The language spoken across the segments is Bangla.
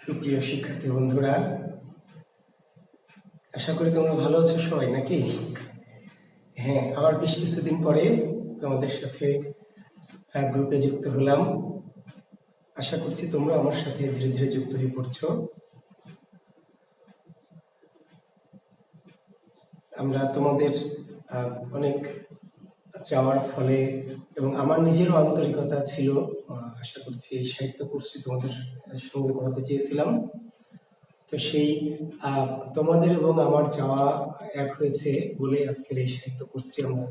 সুপ্রিয় শিক্ষার্থী বন্ধুরা, আশা করি তোমরা ভালো আছো সবাই নাকি? হ্যাঁ, আবার বেশ কিছুদিন পরে তোমাদের সাথে গ্রুপে যুক্ত হলাম। আশা করছি তোমরা আমার সাথে ধীরে ধীরে যুক্ত হয়ে পড়ছো। আমরা তোমাদের অনেক চাওয়ার ফলে এবং আমার নিজেরও আন্তরিকতা ছিল, আশা করছি এই সাহিত্য কোর্সটি তোমাদের সঙ্গে করাতে চেয়েছিলাম। তো সেই তোমাদের এবং আমার চাওয়া এক হয়েছে বলে আজকের এই সাহিত্য কোর্সটি আমরা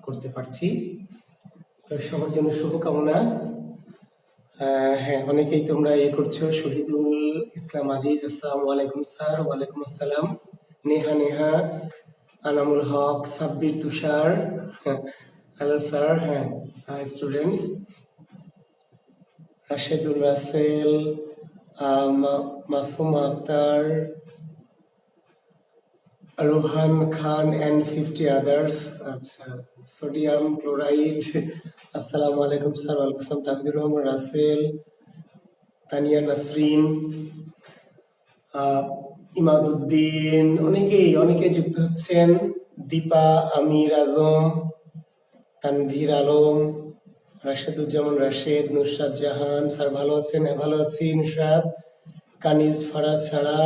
করতে পারছি। তো সবার জন্য শুভকামনা। হ্যাঁ, অনেকেই তোমরা করছো। শহীদুল ইসলাম আজিজ, আসসালামু আলাইকুম স্যার। ওয়ালাইকুম আসসালাম। Neha Neha, Anamul Haque, Sabbir Tushar, hello sir. হ্যাঁ, students, Rashedul Rasel, Masum Akhtar, Rohan Khan and 50 others. আচ্ছা, সোডিয়াম ক্লোরাইড, আসসালামু আলাইকুম স্যার। ওয়ালাইকুম আসসালাম। তাহিদুর রহমান রাসেল, তানিয়া নাসরিন, ইমাদুদ্দিন, অনেকে যুক্ত হচ্ছেন। দীপা, আমির আজম, তানভীর আলম, রাশেদুজ্জামান রাশেদ, নুসরাত জাহান। স্যার ভালো আছেন? হ্যাঁ, ভালো আছি নুসরাত। কানিজ ফারাজ ছাড়া,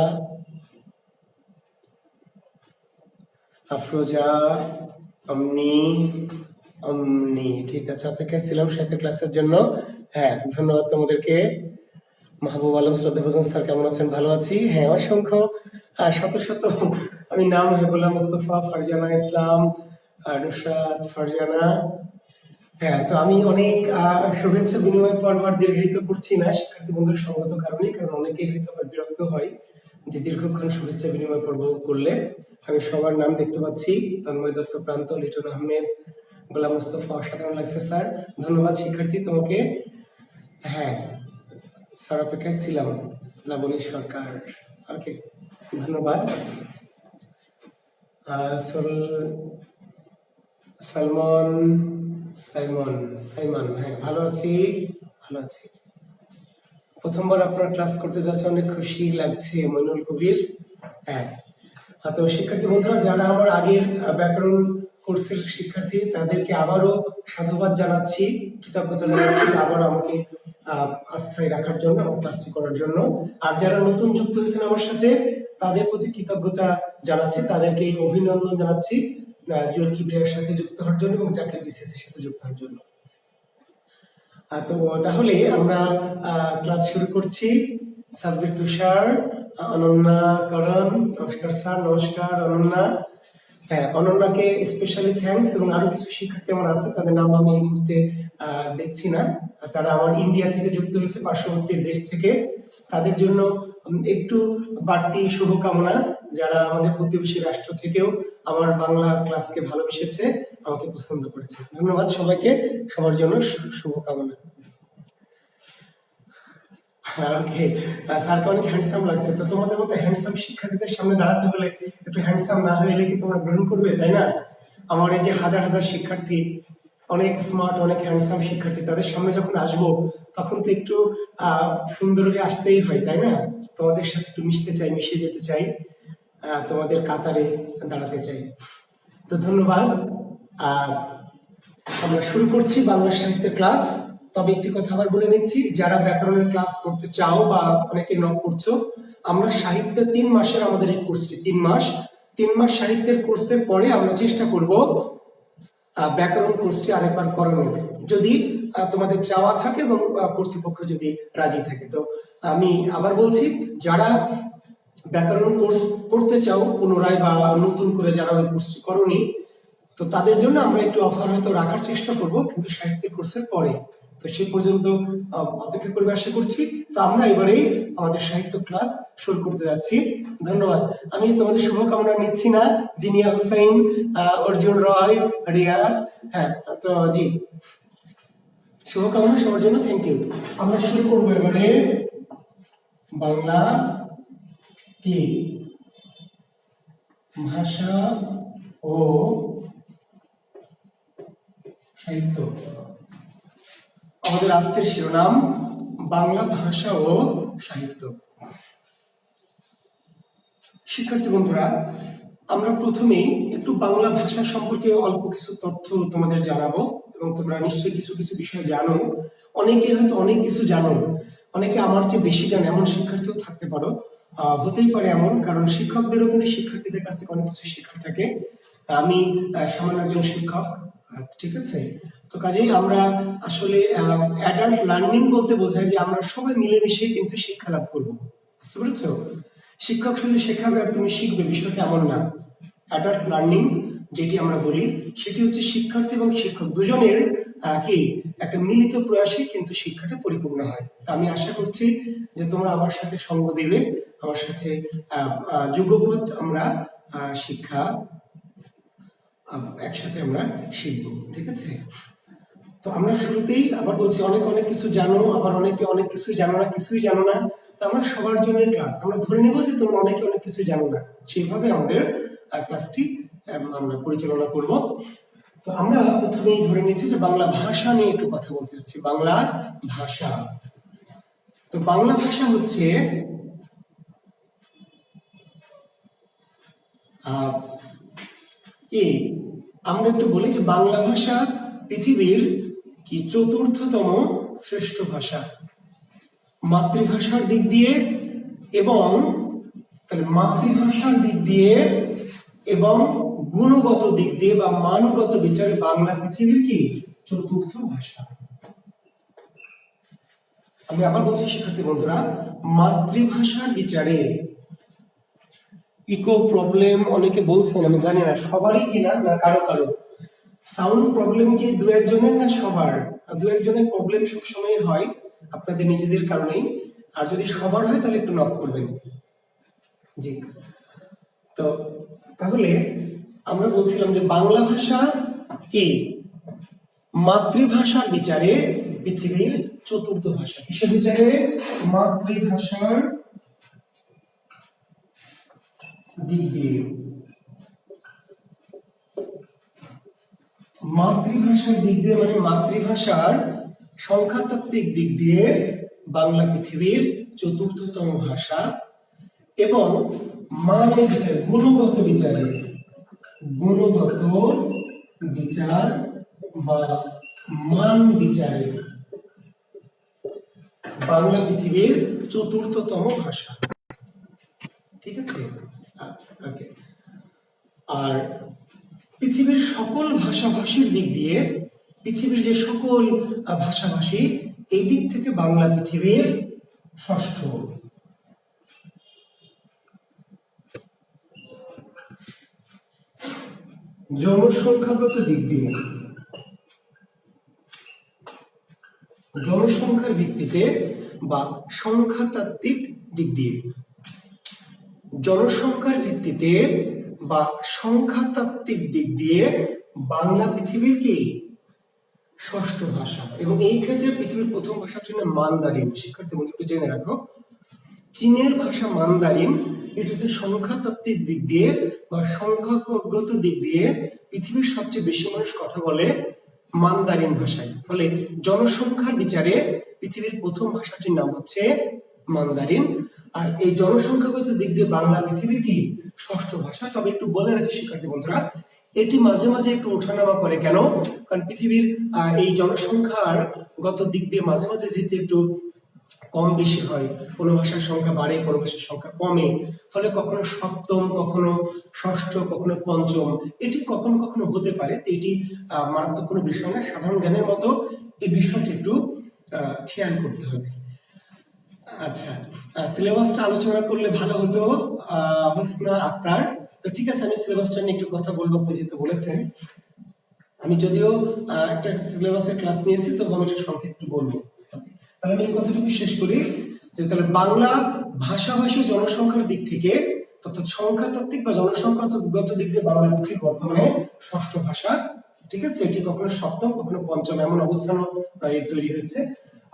আফরোজা, অমনি, ঠিক আছে, অপেক্ষায় ছিলাম সাহিত্য ক্লাসের জন্য। হ্যাঁ, ধন্যবাদ তোমাদেরকে। মাহবুব আলম, শ্রদ্ধাভাজন স্যার কেমন আছেন? ভালো আছি। হ্যাঁ, অসংখ্য শত শত আমি নাম হেবুল্লাহ মুস্তফা, ফারজানা ইসলাম, নুসরাত, ফারজানা। হ্যাঁ, তো আমি অনেক শুভেচ্ছা বিনিময় পর্ব আর দীর্ঘায়িত করছি না শিক্ষার্থী বন্ধুর সঙ্গত কারণে, কারণ অনেকেই হয়তো আবার বিরক্ত হয় যে দীর্ঘক্ষণ শুভেচ্ছা বিনিময় পর্ব করলে। আমি সবার নাম দেখতে পাচ্ছি। তন্ময় দত্ত প্রান্ত, লিটন আহমেদ, গোলাম মুস্তফা, অসাধারণ লাগছে স্যার। ধন্যবাদ শিক্ষার্থী তোমাকে। হ্যাঁ স্যার, অপেক্ষায় ছিলাম। লাবণী সরকার, ওকে, ধন্যবাদ। সালমান, সাইমন, হ্যাঁ, ভালো আছি। প্রথমবার আপনার ক্লাস করতে যাচ্ছে, অনেক খুশি লাগছে। মইনুল কবির, হ্যাঁ। তো শিক্ষার্থী বন্ধুরা, যারা আমার আগের ব্যাকরণ কোর্সের শিক্ষার্থী, তাদেরকে আবারও সাধুবাদ জানাচ্ছি, কৃতজ্ঞতা জানাচ্ছি যে আবারও আমাকে আস্থায় রাখার জন্য, আমার ক্লাসটি করার জন্য। আর যারা নতুন যুক্ত হয়েছেন আমার সাথে, তাদের প্রতি কৃতজ্ঞতা জানাচ্ছি, তাদেরকে অভিনন্দন জানাচ্ছি জুয়েল কিবরিয়ার সাথে যুক্ত হওয়ার জন্য এবং চাকরি বিসিএস এর সাথে যুক্ত হওয়ার জন্য। তো তাহলে আমরা ক্লাস শুরু করছি। সাব্বির তুষার, অনন্যা করণ, নমস্কার স্যার। নমস্কার অনন্যা। হ্যাঁ, অনন্যাকে স্পেশালি থ্যাঙ্কস। এবং আরো কিছু শিক্ষার্থী আমার আছে, তাদের নাম আমি এই মুহূর্তে দেখছি না। তারা আমার ইন্ডিয়া থেকে যুক্ত হয়েছে, পার্শ্ববর্তী দেশ থেকে। তাদের জন্য একটু বাড়তি শুভকামনা। যারা আমাদের প্রতিবেশী রাষ্ট্র থেকেও আমার বাংলা ক্লাসকে ভালোবেসেছে, আমাকে পছন্দ করেছে, ধন্যবাদ সবাইকে। সবার জন্য শুভকামনা। ওকে, স্যারকে অনেক হ্যান্ডসাম লাগছে। তো তোমাদের মতো হ্যান্ডসাম শিক্ষার্থীদের সামনে দাঁড়াতে হলে একটু হ্যান্ডসাম না হয়ে কি তোমরা গ্রহণ করবে, তাই না? আমার এই যে হাজার হাজার শিক্ষার্থী, অনেক স্মার্ট, অনেক হ্যান্ডসাম শিক্ষার্থী, তাদের সামনে যখন আসবো তখন তো একটু সুন্দর হয়ে আসতেই হয়, তাই না? তোমাদের সাথে একটু মিশতে চাই, মিশে যেতে চাই, তোমাদের কাতারে দাঁড়াতে চাই। তো ধন্যবাদ। আমরা শুরু করছি বাংলা সাহিত্যের ক্লাস। তবে একটি কথা আবার বলে নিচ্ছি, যারা ব্যাকরণের ক্লাস করতে চাও বা অনেকে নক করছো, আমরা সাহিত্য 3 মাসের আমাদের এই কোর্সটি 3 মাস সাহিত্যের কোর্সের পরে আমরা চেষ্টা করব ব্যাকরণ কোর্সটি আরেকবার করানোর, যদি তোমাদের চাওয়া থাকে এবং কর্তৃপক্ষ যদি রাজি থাকে। তো আমি আবার বলছি, যারা ব্যাকরণ কোর্স করতে চাও পুনরায় বা নতুন করে, যারা ওই কোর্সটি করনি, তো তাদের জন্য আমরা একটু অফার হয়তো রাখার চেষ্টা করব, কিন্তু সাহিত্যের কোর্সের পরে। তো সেই পর্যন্ত অপেক্ষা করবে আশা করছি। তো আমরা এবারেই আমাদের সাহিত্য ক্লাস শুরু করতে যাচ্ছি। ধন্যবাদ। আমি তোমাদের শুভকামনা নিচ্ছি না। জিনিয়া হুসাইন, অর্জুন রয়, রিয়া, হ্যাঁ, তো জি, শুভকামনা সবার জন্য, থ্যাংক ইউ। আমরা শুরু করবো এবারে বাংলা কি ভাষা ও সাহিত্য। আমাদের আজকের শিরোনাম বাংলা ভাষা ও সাহিত্য। শিক্ষার্থী বন্ধুরা, আমরা প্রথমেই একটু বাংলা ভাষা সম্পর্কে অল্প কিছু তথ্য তোমাদের জানাবো এবং তোমরা নিশ্চয়ই কিছু কিছু বিষয় জানো। অনেকে হয়তো অনেক কিছু জানো, অনেকে আমার চেয়ে বেশি জানে এমন শিক্ষার্থীও থাকতে পারো। হতেই পারে এমন, কারণ শিক্ষকদেরও কিন্তু শিক্ষার্থীদের কাছ থেকে অনেক কিছু শেখার থাকে। আমি সামান্য একজন শিক্ষক, ঠিক আছে। তো কাজেই আমরা আসলে অ্যাডাল্ট লার্নিং বলতে বোঝায় যে আমরা সবাই মিলেমিশে কিন্তু শিক্ষা লাভ করবো, বুঝতে পেরেছো? শিক্ষক শুধু শেখাবে আর তুমি শিখবে, বিষয়টা এমন না। অ্যাডাল্ট লার্নিং যেটি আমরা বলি, সেটি হচ্ছে শিক্ষার্থী এবং শিক্ষক দুজনের কি একটা মিলিত প্রয়াসে কিন্তু শিক্ষাটা পরিপূর্ণ হয়। তা আমি আশা করছি যে তোমরা আমার সাথে সঙ্গ দিবে, আমার সাথে যুগপৎ আমরা শিক্ষা একসাথে আমরা শিখবো, ঠিক আছে। তো আমরা শুরুতেই আবার বলছি, অনেক অনেক কিছু জানো, আবার অনেকে অনেক কিছু জানো না, কিছুই জানো না। তো আমরা সবার জন্য ক্লাস, আমরা ধরে নেবো যে তোমরা অনেকে অনেক কিছু জানো না, সেইভাবে আমাদের ক্লাসটি আমরা পরিচালনা করব। তো আমরা প্রথমেই ধরে নিচ্ছি যে বাংলা ভাষা নিয়ে একটু কথা বলতে চাচ্ছি। বাংলা ভাষা, তো বাংলা ভাষা হচ্ছে কি, আমরা একটু বলি যে বাংলা ভাষা পৃথিবীর কি চতুর্থতম শ্রেষ্ঠ ভাষা মাতৃভাষার দিক দিয়ে, এবং তাহলে মাতৃভাষার দিক দিয়ে এবং গুণগত দিক দিয়ে বা মানগত বিচারে বাংলা পৃথিবীর কি চতুর্থ ভাষা। আমি আবার বলছি শিক্ষার্থী বন্ধুরা, মাতৃভাষার বিচারে ইকো প্রবলেম অনেকে বলছেন, আমি জানি না সবারই কিনা, না কারো কারো সাউন্ড প্রবলেম কি দু একজনের না সবার? দু একজনের প্রবলেম সবসময় হয় আপনাদের নিজেদের কারণেই, আর যদি সবার হয় তাহলে একটু নক করবেন। জি, তো তাহলে আমরা বলছিলাম যে বাংলা ভাষা কি মাতৃভাষার বিচারে পৃথিবীর চতুর্থ ভাষা। কিসের বিচারে? মাতৃভাষার দিক দিয়ে, মাতৃভাষার দিক দিয়ে মানে মাতৃভাষার সংখ্যাতাত্ত্বিক দিক দিয়ে বাংলা পৃথিবীর চতুর্থতম ভাষা, এবং মানের বিচারে গুণগত বিচারে, গুণগত বিচার বা মান বিচারে বাংলা পৃথিবীর চতুর্থতম ভাষা, ঠিক আছে। আচ্ছা, ওকে। আর পৃথিবীর সকল ভাষাভাষীর দিক দিয়ে, পৃথিবীর যে সকল ভাষাভাষী, এই দিক থেকে বাংলা পৃথিবীর ষষ্ঠ। জনসংখ্যাগত দিক দিয়ে, জনসংখ্যার ভিত্তিতে বা সংখ্যাতাত্ত্বিক দিক দিয়ে, জনসংখ্যার ভিত্তিতে বা সংখ্যাতাত্ত্বিক দিক দিয়ে বাংলা পৃথিবীর কি ষষ্ঠ ভাষা। এবং এই ক্ষেত্রে পৃথিবীর প্রথম ভাষাটি হলো মান্দারিন। শিক্ষার্থী বন্ধু জেনে রাখো, চীনের ভাষা মান্দারিন, এটা হচ্ছে সংখ্যাতাত্ত্বিক দিক দিয়ে বা সংখ্যাগত দিক দিয়ে পৃথিবীর সবচেয়ে বেশি মানুষ কথা বলে মান্দারিন ভাষায়। ফলে জনসংখ্যার বিচারে পৃথিবীর প্রথম ভাষাটির নাম হচ্ছে মান্দারিন। আর এই জনসংখ্যাগত দিক দিয়ে বাংলা পৃথিবীর কি ষষ্ঠ ভাষা। তবে একটু বলে রাখি শিক্ষার্থী বন্ধুরা, এটি মাঝে মাঝে একটু ওঠানামা করে। কেন? কারণ পৃথিবীর এই জনসংখ্যার গত দিক দিয়ে মাঝে মাঝে যেহেতু একটু কম বেশি হয়, কোনো ভাষার সংখ্যা বাড়ে, কোনো ভাষার সংখ্যা কমে, ফলে কখনো সপ্তম, কখনো ষষ্ঠ, কখনো পঞ্চম, এটি কখনো কখনো হতে পারে। এটি মারাত্মক কোনো বিষয় না, সাধারণ জ্ঞানের মতো এই বিষয়টি একটু খেয়াল করতে হবে। আচ্ছা, সিলেবাসটা আলোচনা করলে ভালো হতো হোসনা আক্তার। তো ঠিক আছে, আমি সিলেবাসটা নিয়ে একটু কথা বলবো, পরিচিত বলেছেন। আমি যদিও একটা সিলেবাসের ক্লাস নিয়েছি, তবু আমি এটা সংক্ষেপে একটু বলবো। তাহলে আমি এই কথাটুকু শেষ করি যে তাহলে বাংলা ভাষাভাষী জনসংখ্যার দিক থেকে, অর্থাৎ সংখ্যাতাত্ত্বিক বা জনসংখ্যাগত দিক দিয়ে বাংলা পৃথিবীর বর্তমানে ষষ্ঠ ভাষা, ঠিক আছে। এটি কখনো সপ্তম, কখনো পঞ্চম, এমন অবস্থানও তৈরি হয়েছে।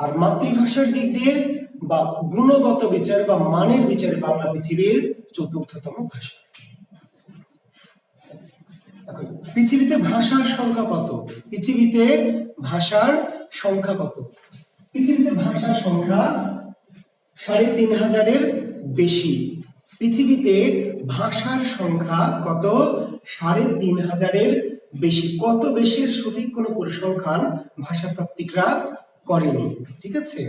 আর মাতৃভাষার দিক দিয়ে বা গুণগত বিচার বা মানের বিচারে বাংলা পৃথিবীর চতুর্থতম ভাষা। পৃথিবীতে ভাষার সংখ্যা কত? পৃথিবীতে ভাষার সংখ্যা কত? পৃথিবীতে ভাষার সংখ্যা ৩,৫০০-এর বেশি। পৃথিবীতে ভাষার সংখ্যা কত? ৩,৫০০-এর বেশি। কত বেশির সঠিক কোনো পরিসংখ্যান ভাষাতাত্ত্বিকরা করেনি। ঠিক আছে,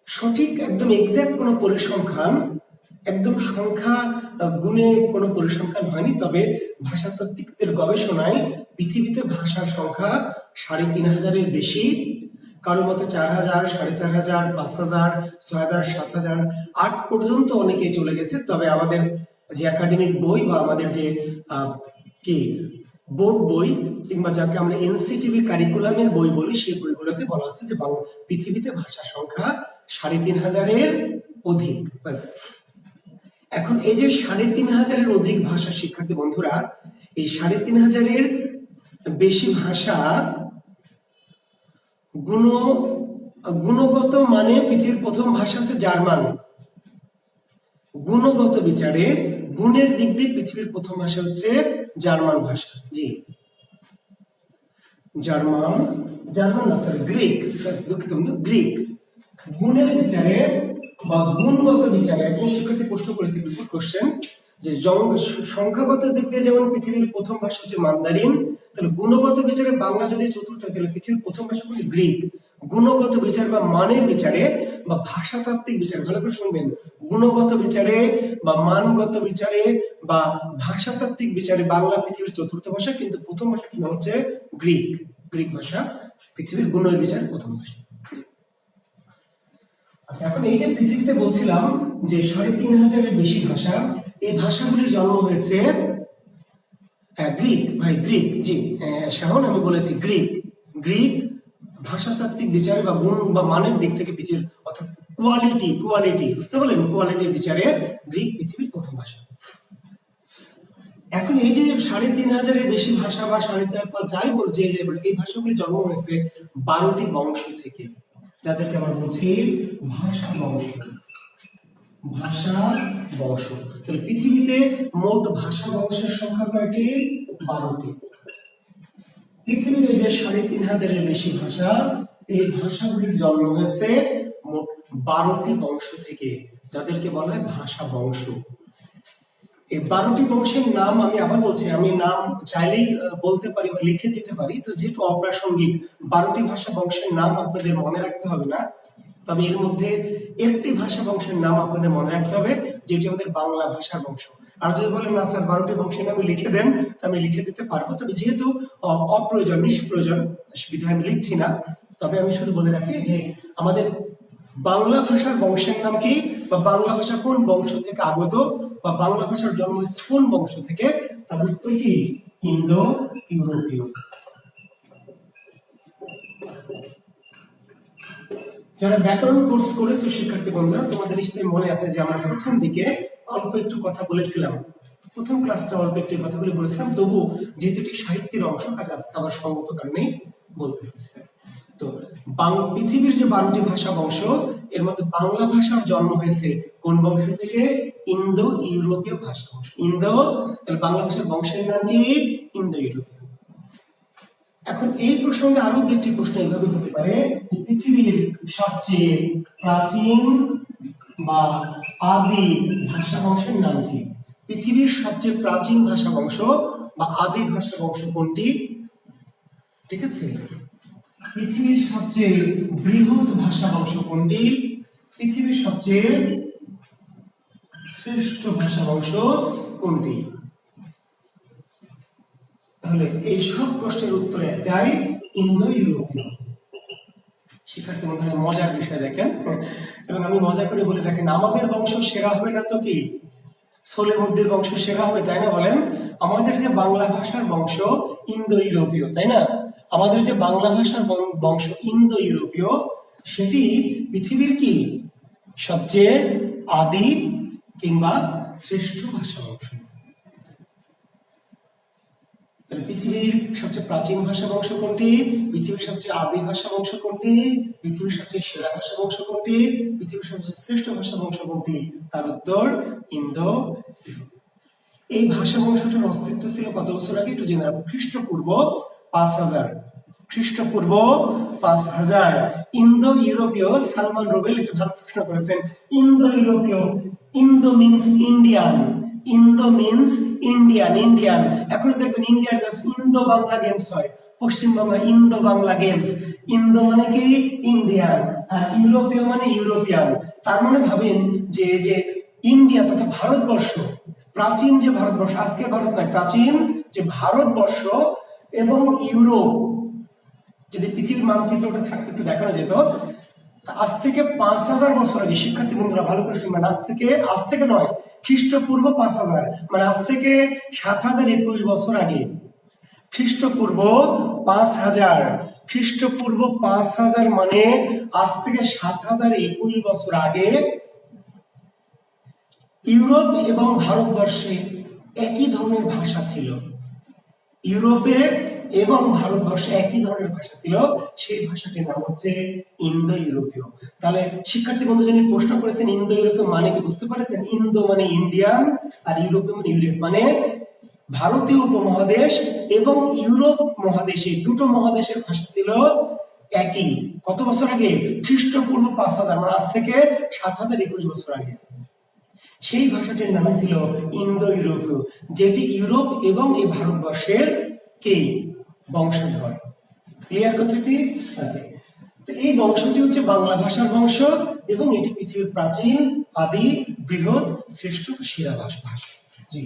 সঠিক একদম এক্সাক্ট কোনো পরিসংখ্যান, একদম সংখ্যা গুণে কোনো পরিসংখ্যান হয়নি। তবে ভাষাতাত্ত্বিকদের গবেষণায় পৃথিবীতে ভাষার সংখ্যা ৩,৫০০-এর বেশি। কারো মতে ৪,০০০, ৪,৫০০, ৫,০০০, ৬,০০০, ৭,০০০, ৮ পর্যন্ত অনেকে চলে গেছে। তবে আমাদের যে একাডেমিক বই বা আমাদের যে কি বোর্ড বই কিংবা যাকে আমরা এনসিটিভি কারিকুলামের বই বলি, সেই বইগুলোতে বলা আছে যে পৃথিবীতে ভাষার সংখ্যা ৩,৫০০-এর অধিক। এখন এই যে ৩,৫০০-এর অধিক ভাষা শিক্ষার্থী বন্ধুরা, এই ৩,৫০০-এর বেশি ভাষা গুণগত মানে পৃথিবীর প্রথম ভাষা হচ্ছে জার্মান। গুণগত বিচারে, গুণের দিক দিয়ে পৃথিবীর প্রথম ভাষা হচ্ছে জার্মান ভাষা। জি, জার্মান না স্যার, গ্রিক, দুঃখিত বন্ধু, গ্রিক। গুণের বিচারে বা গুণগত বিচারে একজন শিক্ষার্থী প্রশ্ন করেছে, বিপুল কোশ্চেন, যে সংখ্যাগত দিক দিয়ে যেমন পৃথিবীর প্রথম ভাষা হচ্ছে মান্দারিন, তাহলে গুণগত বিচারে বাংলা যদি চতুর্থ হয় তাহলে পৃথিবীর প্রথম ভাষা হচ্ছে গ্রিক। গুণগত বিচার বা মানের বিচারে বা ভাষাতাত্ত্বিক বিচারে, ভালো করে শুনবেন, গুণগত বিচারে বা মানগত বিচারে বা ভাষাতাত্ত্বিক বিচারে বাংলা পৃথিবীর চতুর্থ ভাষা, কিন্তু প্রথম ভাষাটি হচ্ছে গ্রিক। গ্রিক ভাষা পৃথিবীর গুণের বিচারে প্রথম ভাষা। আচ্ছা, এখন এই যে পৃথিবীতে বলছিলাম যে ৩,৫০০-এর বেশি ভাষা, এই ভাষাগুলির জন্ম হয়েছে গ্রিক। ভাই গ্রিক, জি শাহন, আমি বলেছি গ্রিক। গ্রিক ভাষাতাত্ত্বিক বিচারে বা গুণ বা মানের দিক থেকে পৃথিবীর, অর্থাৎ কোয়ালিটি বুঝতে পারলেন, কোয়ালিটির বিচারে গ্রিক পৃথিবীর প্রথম ভাষা। এখন এই যে ৩,৫০০-এর বেশি ভাষা বা ৪,৫০০ বা যাই বল, যে এই ভাষাগুলি জন্ম হয়েছে 12টি বংশ থেকে, যাদেরকে আমরা বলছি ভাষা বংশ। তাহলে পৃথিবীতে মোট ভাষা বংশের সংখ্যা কয়টি? 12টি। পৃথিবীতে যে ৩,৫০০-এর বেশি ভাষা, এই ভাষাগুলির জন্ম হয়েছে মোট 12টি বংশ থেকে, যাদেরকে বলা হয় ভাষা বংশ। এই 12টি বংশের নাম আমি আবার বলছি, আমি নাম চাইলেই বলতে পারি বা লিখে দিতে পারি, তো যেহেতু অপ্রাসঙ্গিক 12টি ভাষা বংশের নাম আপনাদের মনে রাখতে হবে না। তবে এর মধ্যে একটি ভাষা বংশের নাম আপনাদের মনে রাখতে হবে, যেটি আমাদের বাংলা ভাষার বংশ। আর যদি বলেন না স্যার 12টি বংশের নাম লিখে দেন, আমি লিখে দিতে পারবো, তবে যেহেতু অপ্রয়োজন, নিষ্প্রয়োজন, বিধায় আমি লিখছি না। তবে আমি শুধু বলে রাখি যে আমাদের বাংলা ভাষার বংশের নাম কি, বা বাংলা ভাষা কোন বংশ থেকে আগত, বা বাংলা ভাষার জন্ম হয়েছে কোন বংশ থেকে, তার উত্তর কি? ইন্দো ইউরোপীয়। যারা ব্যাকরণ কোর্স করেছে শিক্ষার্থী বন্ধুরা, তোমাদের নিশ্চয়ই মনে আছে যে আমরা প্রথম দিকে অল্প একটু কথা বলেছিলাম, প্রথম ক্লাসটা অল্প একটু কথাগুলি বলেছিলাম। তবু যেহেতু এটি সাহিত্যের অংশ, কাজে আসতে আমার সঙ্গত কারণেই বলতে হচ্ছে। তো পৃথিবীর যে 12টি ভাষা বংশ, এর মধ্যে বাংলা ভাষার জন্ম হয়েছে কোন বংশ থেকে? ইন্দো ইউরোপীয় ভাষা বংশ। তাহলে বাংলা ভাষার বংশের নাম কি? ইন্দো ইউরোপীয়। এখন এই প্রসঙ্গে আরো দুটি প্রশ্ন এইভাবে হতে পারে, পৃথিবীর সবচেয়ে প্রাচীন বা আদি ভাষা বংশের নাম কি? পৃথিবীর সবচেয়ে প্রাচীন ভাষা বংশ বা আদি ভাষা বংশ কোনটি? ঠিক আছে, পৃথিবীর সবচেয়ে বৃহৎ ভাষা বংশ কোনটি? পৃথিবীর সবচেয়ে শ্রেষ্ঠ ভাষা বংশ কোনটি? তাহলে এই সব প্রশ্নের উত্তর একটাই, ইন্দো ইউরোপীয়। শিক্ষার্থী বন্ধুরা, মজার বিষয় দেখেন, এবং আমি মজা করে বলে দেখেন, আমাদের বংশ সেরা হবে না তো কি? সোলেমুদ্দির বংশ সেরা হবে, তাই না? বলেন, আমাদের যে বাংলা ভাষার বংশ ইন্দো ইউরোপীয়, তাই না? আমাদের যে বাংলা ভাষার বংশ ইন্দো ইউরোপীয়, সেটি পৃথিবীর কি সবচেয়ে আদি কিংবা শ্রেষ্ঠ ভাষা বংশ। পৃথিবীর সবচেয়ে প্রাচীন ভাষা বংশ কোনটি? পৃথিবীর সবচেয়ে আদি ভাষা বংশ কোনটি? পৃথিবীর সবচেয়ে সেরা ভাষা বংশ কোনটি? পৃথিবীর সবচেয়ে শ্রেষ্ঠ ভাষা বংশ কোনটি? তার উত্তর ইন্দো। এই ভাষা বংশটির অস্তিত্ব ছিল কত বছর আগে একটু জেনে রাখবো। খ্রিস্টপূর্ব 5000। খ্রিস্টপূর্ব 5000। ইন্দো ইউরোপীয়, সালমান রুবেল একটু ভালো প্রশ্ন করেছেন, ইন্দো ইউরোপীয় Indo means Indian, Indo means Indian, Indian. এখন দেখবেন ইন্ডিয়ার জাস্ট ইন্দো বাংলা গেমস হয়, Paschimbanga Indo Bangla games. Indo মানে কি ইন্ডিয়ান, আর ইউরোপীয় মানে ইউরোপিয়ান। তার মানে ভাবেন যে যে ইন্ডিয়া তথা ভারতবর্ষ, প্রাচীন যে ভারতবর্ষ, আজকে ভারত নয়, প্রাচীন যে ভারতবর্ষ এবং ইউরোপ, যদি পৃথিবীর মানচিত্রটা থাকতো একটু দেখানো যেত, আজ থেকে 5000 বছর আগে, শিক্ষার্থী বন্ধুরা ভালো করে শুনবেন, আজ থেকে নয়, খ্রিস্টপূর্ব 5000, মানে আজ থেকে 7021 বছর আগে, খ্রিস্টপূর্ব 5000, খ্রিস্টপূর্ব 5000 মানে আজ থেকে 7021 বছর আগে ইউরোপ এবং ভারতবর্ষে একই ধরনের ভাষা ছিল। ইউরোপে এবং ভারতবর্ষে একই ধরনের ভাষা ছিল, সেই ভাষাটির নাম হচ্ছে ইন্দো ইউরোপীয়। তাহলে শিক্ষার্থী বন্ধু যিনি প্রশ্ন করেছেন ইন্দো ইউরোপীয় মানে কি বুঝতে পারছেন? ইন্দো মানে ইন্ডিয়ান, আর ইউরোপীয় মানে ইউরোপ, মানে ভারতীয় উপমহাদেশ এবং ইউরোপ মহাদেশ, এই দুটো মহাদেশের ভাষা ছিল একই। কত বছর আগে? খ্রিস্টপূর্ব 5000, মানে আজ থেকে 7021 বছর আগে। সেই ভাষাটির নাম ছিল ইন্দো ইউরোপীয়, যেটি ইউরোপ এবং এই ভারতবর্ষের কে বংশধর। ক্লিয়ার কথাটি? তো এই বংশটি হচ্ছে বাংলা ভাষার বংশ, এবং এটি পৃথিবীর প্রাচীন, আদি, বৃহৎ, শ্রেষ্ঠ, সেরা ভাষা। জি।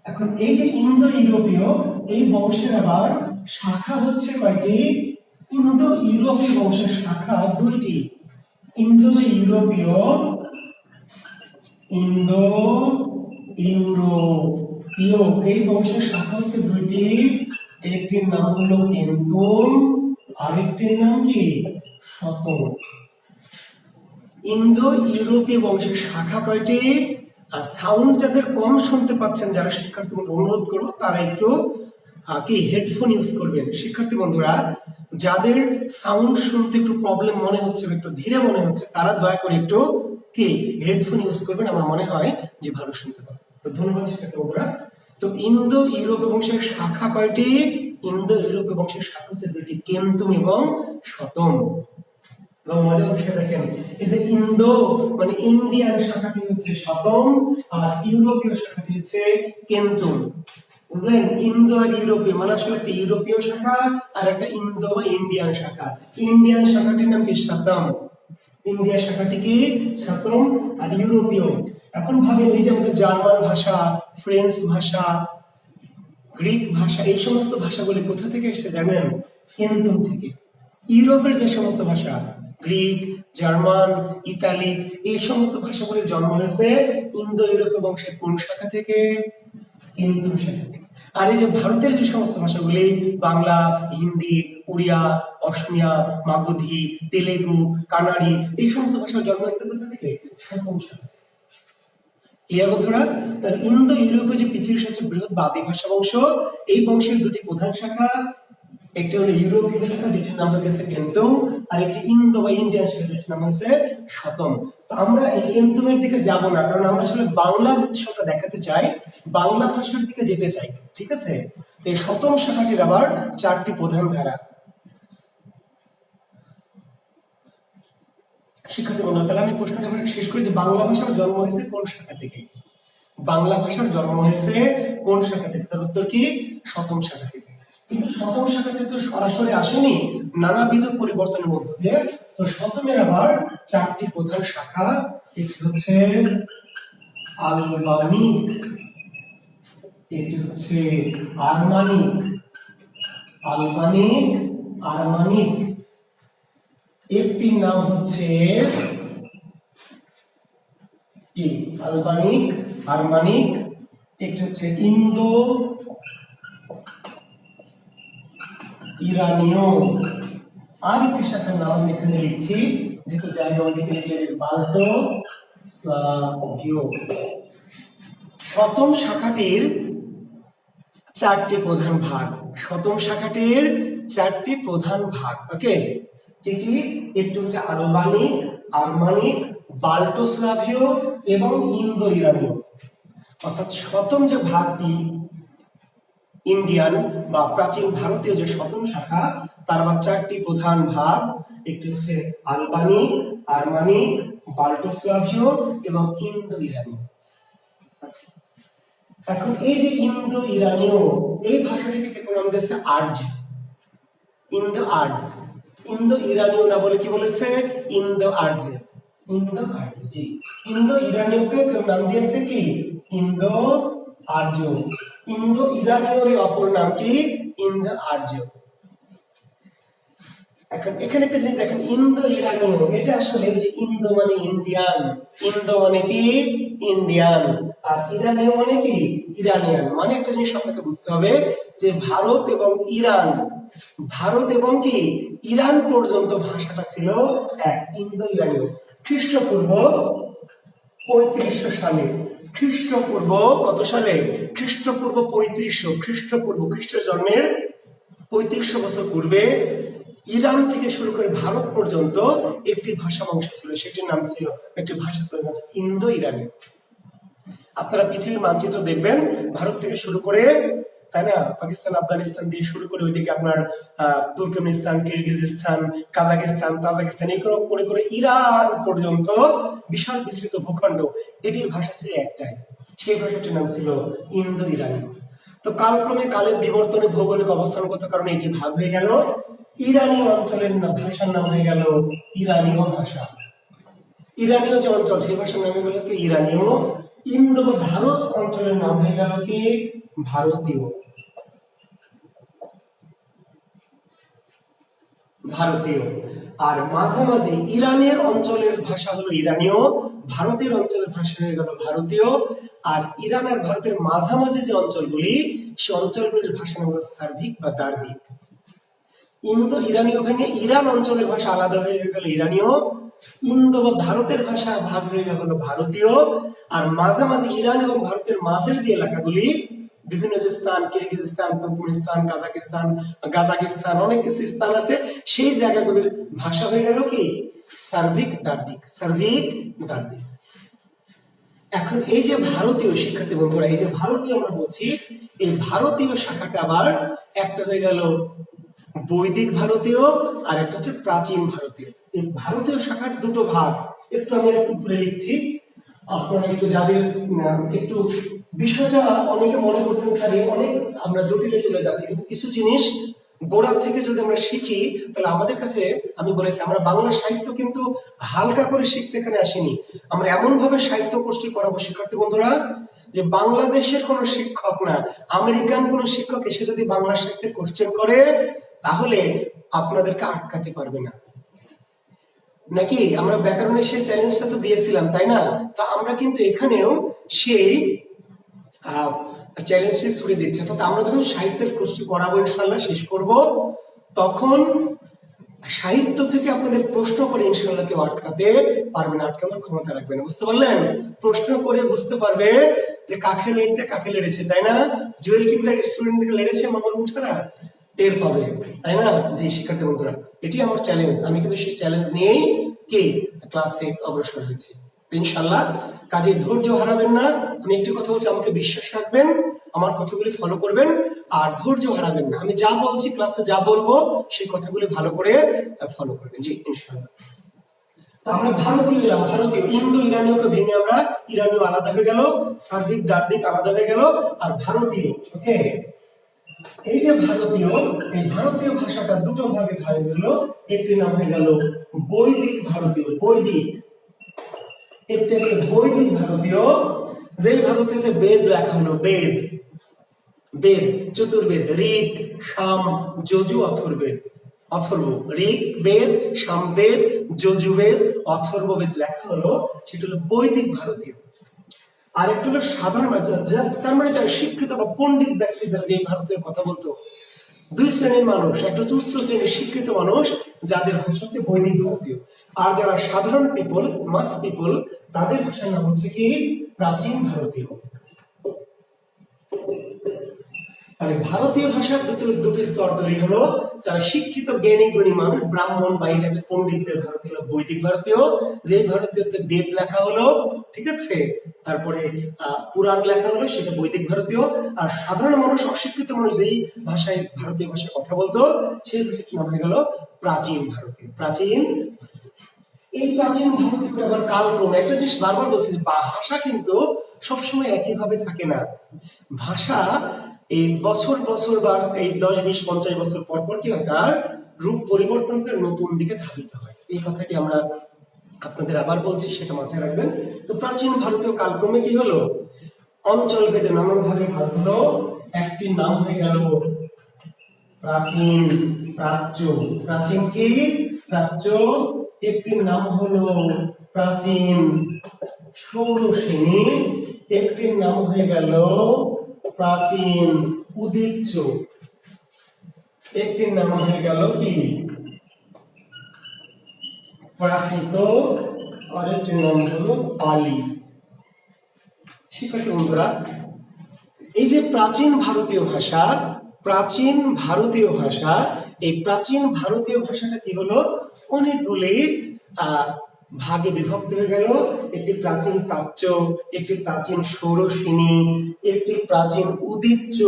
এখন এই যে ইন্দো ইউরোপীয়, এই বংশের আবার শাখা হচ্ছে কয়টি? ইন্দো ইউরোপীয় বংশের শাখা দুইটি। ইন্দো ইউরোপীয়, ইন্দো ইউরোপীয় এই বংশের শাখা হচ্ছে দুইটি, একটির নাম হলো কেন্তুম, আরেকটির নাম কি? শতম। ইন্দো ইউরোপীয় বংশের শাখা কয়টি? আর সাউন্ড যাদের কম শুনতে পাচ্ছেন, যারা শিক্ষার্থী বন্ধু, অনুরোধ করবো তারা একটু কি হেডফোন ইউজ করবেন। শিক্ষার্থী বন্ধুরা যাদের সাউন্ড শুনতে একটু প্রবলেম মনে হচ্ছে, একটু ধীরে মনে হচ্ছে, তারা দয়া করে একটু কি হেডফোন ইউজ করবেন, আমার মনে হয় যে ভালো শুনতে পাবেন। তো ধন্যবাদ শিক্ষার্থী বন্ধুরা। তো ইন্দো ইউরোপীয় বংশের শাখা কয়টি? ইন্দো ইউরোপীয় বংশের শাখা হচ্ছে দুটি, কেন্তুম এবং শতম। এবং মজার বিষয় দেখেন, এই যে ইন্দো মানে ইন্ডিয়ান শাখাটি হচ্ছে শতম, আর ইউরোপীয় শাখাটি হচ্ছে কেন্তুম। বুঝলেন? ইন্দো আর ইউরোপীয় মানে আসলে একটা ইউরোপীয় শাখা আর একটা ইন্দো বা ইন্ডিয়ান শাখা। ইন্ডিয়ান শাখাটির নাম কি? শতম। ইন্ডিয়া শাখাটি কি? শতম। আর ইউরোপীয়, এখন ভাবেন এই যে আমাদের জার্মান ভাষা, ফ্রেঞ্চ ভাষা, গ্রিক ভাষা, এই সমস্ত ভাষাগুলি কোথা থেকে এসেছে জানেন? কেন্তুম থেকে। ইউরোপের যে সমস্ত ভাষা, গ্রিক, জার্মান, ইতালিক, এই সমস্ত ভাষাগুলির জন্ম হয়েছে ইন্দো ইউরোপীয় বংশের কোন শাখা থেকে? কেন্তুম শাখা থেকে। আর এই যে ভারতের যে সমস্ত ভাষাগুলি, বাংলা, হিন্দি, উড়িয়া, অসমিয়া, মাগধী, তেলেগু, কানাড়ি, এই সমস্ত ভাষার জন্ম হয়েছে কোথা থেকে? শতম শাখা। ক্লিয়ার বন্ধুরা? তাহলে ইন্দো ইউরোপীয় যে পৃথিবীর সবচেয়ে বৃহৎ বাদী ভাষা বংশ, এই বংশের দুটি প্রধান শাখা, একটি হলো ইউরোপীয় শাখা যেটির নাম হয়েছে কেন্তুম, আর একটি ইন্দো বা ইন্ডিয়ান শাখা যেটির নাম হয়েছে শতম। তো আমরা এই কেন্তুমের দিকে যাব না, কারণ আমরা আসলে বাংলার উৎসটা দেখাতে চাই, বাংলা ভাষার দিকে যেতে চাই, ঠিক আছে? তো এই শতম শাখাটির আবার 4টি প্রধান ধারা। শিক্ষার্থী বন্ধুরা, তাহলে আমি প্রশ্নটা শেষ করি যে বাংলা ভাষার জন্ম হয়েছে কোন শাখা থেকে? বাংলা ভাষার জন্ম হয়েছে কোন শাখা থেকে? তার উত্তর কি? শতম শাখা থেকে। কিন্তু শতম শাখাতে তো সরাসরি আসেনি, নানাবিধ পরিবর্তনের মধ্য দিয়ে। তো শতমের আবার 4টি প্রধান শাখা, একটি হচ্ছে আলবানিক, এটি হচ্ছে আরমানিক, আলবানিক, আরমানিক, একটির নাম হচ্ছে কি? আলবানিক, আরমানিক, একটি হচ্ছে ইন্দো ইরানীয়, আর একটি শাখার নাম আমি এখানে লিখছি, যেহেতু জায়গা ওইদিকে লিখলে বাল্টো স্লাভীয়। শতম শাখাটির 4টি প্রধান ভাগ, শতম শাখাটির 4টি প্রধান ভাগ। ওকে, কি কি? একটি হচ্ছে আলবানিক, আরমানিক, বাল্টোস্লাভীয় এবং ইন্দো ইরানীয়। অর্থাৎ শতম যে ভাগটি, ইন্ডিয়ান বা প্রাচীন ভারতীয় যে শতম শাখা, তার আবার 4টি প্রধান ভাগ, একটি হচ্ছে আলবানিক, আরমানিক, বাল্টোস্লাভীয় এবং ইন্দো ইরানীয়। আচ্ছা, এখন এই যে ইন্দো ইরানীয় এই ভাষাটিকে কে নাম দিয়েছে আর্য, ইন্দো আর্য। ইন্দো ইরানীয় না বলে কি বলেছে? ইন্দো আর্য, ইন্দো আর্য। জি, ইন্দো ইরানীয়কে কেউ নাম দিয়েছে কি? ইন্দো আর্য। ইন্দো ইরানীয়র অপর নাম কি? ইন্দো আর্য। এখন এখানে একটা জিনিস দেখেন, ইন্দো ইরানীয় এটা আসলে যে ইন্দো মানে ইন্ডিয়ান, ইন্দো মানে কি? ইন্ডিয়ান, আর ইরানীয় মানে কি? ইরানিয়ান। মানে একটা জিনিস আপনাকে বুঝতে হবে যে ভারত এবং ইরান, ভারত এবং কি ইরান পর্যন্ত ভাষাটা ছিল এক, ইন্দো ইরানীয়। খ্রিস্টপূর্ব 3500 সালে, খ্রিস্টপূর্ব কত সালে? খ্রিস্টপূর্ব 3500, খ্রিস্টপূর্ব খ্রিস্টের জন্মের 3500 বছর পূর্বে ইরান থেকে শুরু করে ভারত পর্যন্ত একটি ভাষা বংশ ছিল, সেটির নাম ছিল, একটি ভাষা ছিল ইন্দো ইরানি। আপনারা পৃথিবীর মানচিত্র দেখবেন, ভারত থেকে শুরু করে, তাই না, পাকিস্তান আফগানিস্তান দিয়ে শুরু করে ওইদিকে আপনার তুর্কমেনিস্তান, কিরগিজস্তান, কাজাকিস্তান, তাজিকিস্তান, এইগুলো করে করে ইরান পর্যন্ত বিশাল বিস্তৃত ভূখণ্ড, এটির ভাষা ছিল একটাই, সেই ভাষাটির নাম ছিল ইন্দো ইরানি। তো কালক্রমে কালের বিবর্তনে ভৌগোলিক অবস্থানগত কারণে এটি ভাগ হয়ে গেল, ইরানি অঞ্চলের ভাষার নাম হয়ে গেল ইরানীয় ভাষা। ইরানীয় যে অঞ্চল সেই ভাষার নাম হয়ে গেল কি? ইরানীয়। ইন্দো ভারত অঞ্চলের নাম হয়ে গেল কি? ভারতীয়, ভারতীয়। আর মাঝামাঝি ইরানের অঞ্চলের ভাষা হলো ইরানীয়, ভারতের অঞ্চলের ভাষা হয়ে গেল ভারতীয়। আর ইরান আর ভারতের মাঝামাঝি যে অঞ্চলগুলি, সে অঞ্চলগুলির ভাষা নাম হলো সার্বিক বা দার্দিক। ইন্দো ইরানীয় ভেঙে ইরান অঞ্চলের ভাষা আলাদা হয়ে গেল ইরানীয়, ইন্দো বা ভারতের ভাষা ভাগ হয়ে গেল ভারতীয়। আর মাঝামাঝি ইরান এবং ভারতের মাঝের যে এলাকাগুলি, বিভিন্ন যে স্থান, কিরগিজস্তান, তুর্কমেনিস্তান, কাজাকিস্তান, গাজাকিস্তান, অনেক কিছু স্থান আছে, সেই জায়গাগুলির ভাষা হয়ে গেল কি? সার্বিক দার্দিক, সার্বিক দার্দিক। এখন এই যে ভারতীয় শিক্ষার্থী বন্ধুরা, এই যে ভারতীয় আমরা বলছি, এই ভারতীয় শাখাটা আবার একটা হয়ে গেল বৈদিক ভারতীয়, আর একটা হচ্ছে প্রাচীন ভারতীয়। এই ভারতীয় শাখার দুটো ভাগ, একটু আমি একটু ঘুরে লিখছি, আপনারা একটু যাদের একটু বিষয়টা অনেকে মনে করছেন স্যার অনেক আমরা জটিলে চলে যাচ্ছি, কিন্তু কিছু জিনিস গোড়া থেকে যদি আমরা শিখি তাহলে আমাদের কাছে, আমি বলেছি আমরা বাংলা সাহিত্য কিন্তু হালকা করে শিখতে এখানে আসিনি, আমরা এমন ভাবে সাহিত্য গোষ্ঠী করাবো শিক্ষার্থী বন্ধুরা যে বাংলাদেশের কোন শিক্ষক না, আমেরিকান কোন শিক্ষক এসে যদি বাংলা সাহিত্যের কোশ্চেন করে তাহলে আপনাদেরকে আটকাতে পারবে না। নাকি আমরা ব্যাকরণের সেই চ্যালেঞ্জটা তো দিয়েছিলাম, তাই না? তো আমরা কিন্তু এখানেও সেই চ্যালেঞ্জটি ছুড়ে দিচ্ছে। অর্থাৎ আমরা যখন সাহিত্যের কোর্সটি করাবো ইনশাল্লাহ, শেষ করব, তখন সাহিত্য থেকে আপনাদের প্রশ্ন করে ইনশাল্লাহ কেউ আটকাতে পারবে না, আটকানোর ক্ষমতা রাখবে না। বুঝতে পারলেন? প্রশ্ন করে বুঝতে পারবে যে কাকে লড়তে কাকে লেড়েছে, তাই না? জুয়েল কিবলার স্টুডেন্টকে লেড়েছে মামুন মুঠারা, টের পাবে, তাই না? জি শিক্ষার্থী বন্ধুরা, এটি আমার চ্যালেঞ্জ, আমি কিন্তু সেই চ্যালেঞ্জ নিয়েই কি ক্লাসে অগ্রসর হয়েছি ইনশাল্লাহ। কাজে ধৈর্য হারাবেন না, আমি একটি কথা বলছি, আমাকে বিশ্বাস রাখবেন, আমার কথাগুলি ফলো করবেন, আর ধৈর্য হারাবেন না, আমি যা বলছি ক্লাসে যা বলবো সেই কথাগুলি ভালো করে ফলো করবেন। জি ইনশাল্লাহ। আমরা ভারতীয় এলাম, ভারতীয় ইন্দো ইরানীয়কে ভেঙে আমরা ইরানীয় আলাদা হয়ে গেল, সার্বিক দার্দিক আলাদা হয়ে গেল, আর ভারতীয়। ওকে, এই যে ভারতীয়, এই ভারতীয় ভাষাটা দুটো ভাগে ভাগ হয়ে গেল, একটি নাম হয়ে গেল বৈদিক ভারতীয়, বৈদিক, একটি বৈদিক ভারতীয়, যে ভারতীয়তে বেদ লেখা হলো, বেদ, বেদ চতুর্বেদ, ঋক, সাম, যজু, অথর্বেদ, অথর্ব, ঋক বেদ, সামবেদ, যজুবেদ, অথর্ববেদ লেখা হলো, সেটা হলো বৈদিক ভারতীয়। আর একটা হলো সাধারণ, তার মানে যারা শিক্ষিত বা পণ্ডিত ব্যক্তিরা যে ভারতের কথা বলতো, দুই শ্রেণীর মানুষ, একটা হচ্ছে উচ্চ শ্রেণীর শিক্ষিত মানুষ যাদের ভাষা হচ্ছে বৈদিক ভারতীয়, আর যারা সাধারণ পিপল, মাস পিপল, তাদের ভাষার নাম হচ্ছে কি প্রাচীন ভারতীয়। মানে ভারতীয় ভাষার দুটি স্তর তৈরি হলো, যারা শিক্ষিত জ্ঞানী গুণী মানুষ, ব্রাহ্মণ বা এই টাইপের পণ্ডিতদের ভারতীয় হলো বৈদিক ভারতীয়, যে ভারতীয়তে বেদ লেখা হলো, ঠিক আছে, তারপরে পুরাণ লেখা হলো, সেটা বৈদিক ভারতীয়। আর সাধারণ মানুষ, অশিক্ষিত মানুষ যেই ভাষায় ভারতীয় ভাষায় কথা বলতো, সেই ভাষাটির নাম হয়ে গেল প্রাচীন ভারতীয়, প্রাচীন। এই প্রাচীন ভারতীয় আবার কালক্রমে একটা জিনিস বারবার বলছি যে ভাষা কিন্তু সবসময় একইভাবে থাকে না। ভাষা এই বছর বছর বা এই 10, 20, 50 বছর পর পর কি হয়, তার রূপ পরিবর্তন করে নতুন দিকে ধাবিত হয়। এই কথাটি আমরা আপনাদের আবার বলছি, সেটা মাথায় রাখবেন। তো প্রাচীন ভারতীয় কালক্রমে কি হলো, অঞ্চল ভেদে নানান ভাগে ভাগ হলো। একটি নাম হয়ে গেল প্রাচীন, প্রাচ্য। প্রাচীন কি? প্রাচ্য। একটি নাম হলো প্রাচীন ষোড়শ্রেণী, একটির নাম হয়ে গেল প্রাচীন উদীচ্য, একটির নাম হয়ে গেল কি প্রাকৃত, আর একটির নাম হলো পালি। শিক্ষার্থী বন্ধুরা, এই যে প্রাচীন ভারতীয় ভাষা, প্রাচীন ভারতীয় ভাষা, এই প্রাচীন ভারতীয় ভাষাটা কি হলো, অনেকগুলি ভাগে বিভক্ত হয়ে গেল। একটি প্রাচীন প্রাচ্য, একটি প্রাচীন ষোড়শ্রেণী, একটি প্রাচীন উদীচ্য,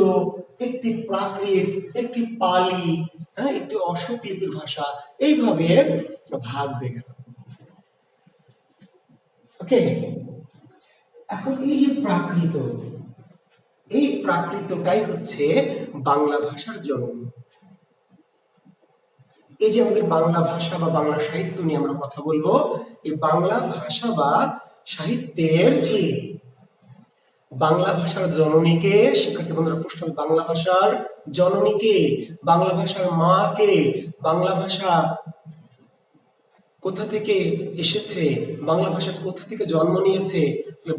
একটি প্রাকৃত, একটি পালি, হ্যাঁ, একটি অশোক লিপির ভাষা, এইভাবে ভাগ হয়ে গেল। ওকে, এখন এই যে প্রাকৃত, এই প্রাকৃতটাই হচ্ছে বাংলা ভাষার জন্ম। এই যে আমাদের বাংলা ভাষা বা বাংলা সাহিত্য নিয়ে আমরা কথা বলবো, এই বাংলা ভাষা বা সাহিত্যের কি, বাংলা ভাষার জননীকে, শিক্ষার্থী বন্ধুরা প্রশ্ন, বাংলা ভাষার জননীকে, বাংলা ভাষার মাকে, বাংলা ভাষা কোথা থেকে এসেছে, বাংলা ভাষা কোথা থেকে জন্ম নিয়েছে?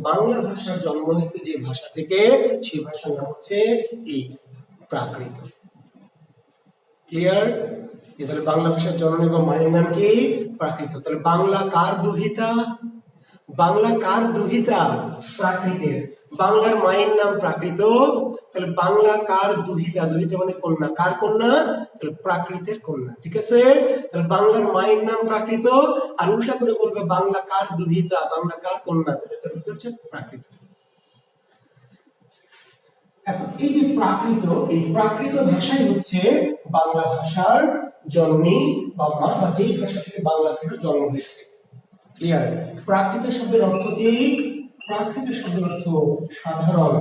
বাংলা ভাষার জন্ম হয়েছে যে ভাষা থেকে, সেই ভাষার নাম হচ্ছে এই প্রাকৃত। ক্লিয়ার? তাহলে বাংলা ভাষার জননী বা মায়ের নাম কি? প্রাকৃত। তাহলে বাংলা কার দুহিতা? বাংলা কার দুহিতা? প্রাকৃতের। বাংলার মায়ের নাম প্রাকৃত, তাহলে বাংলা কার দুহিতা? দুহিতা মানে কন্যা। কার কন্যা? তাহলে প্রাকৃতের কন্যা। ঠিক আছে? তাহলে বাংলার মায়ের নাম প্রাকৃত, আর উল্টা করে বলবে বাংলা কার দুহিতা, বাংলা কার কন্যা? এটা হচ্ছে প্রাকৃত। এখন এই যে প্রাকৃত, এই প্রাকৃত ভাষাই হচ্ছে বাংলা ভাষার জননী বা মা, বা যেই ভাষা থেকে বাংলা ভাষার জন্ম হয়েছে। ক্লিয়ার? প্রাকৃত শব্দের অর্থ কি? প্রাকৃত শব্দের অর্থ সাধারণ।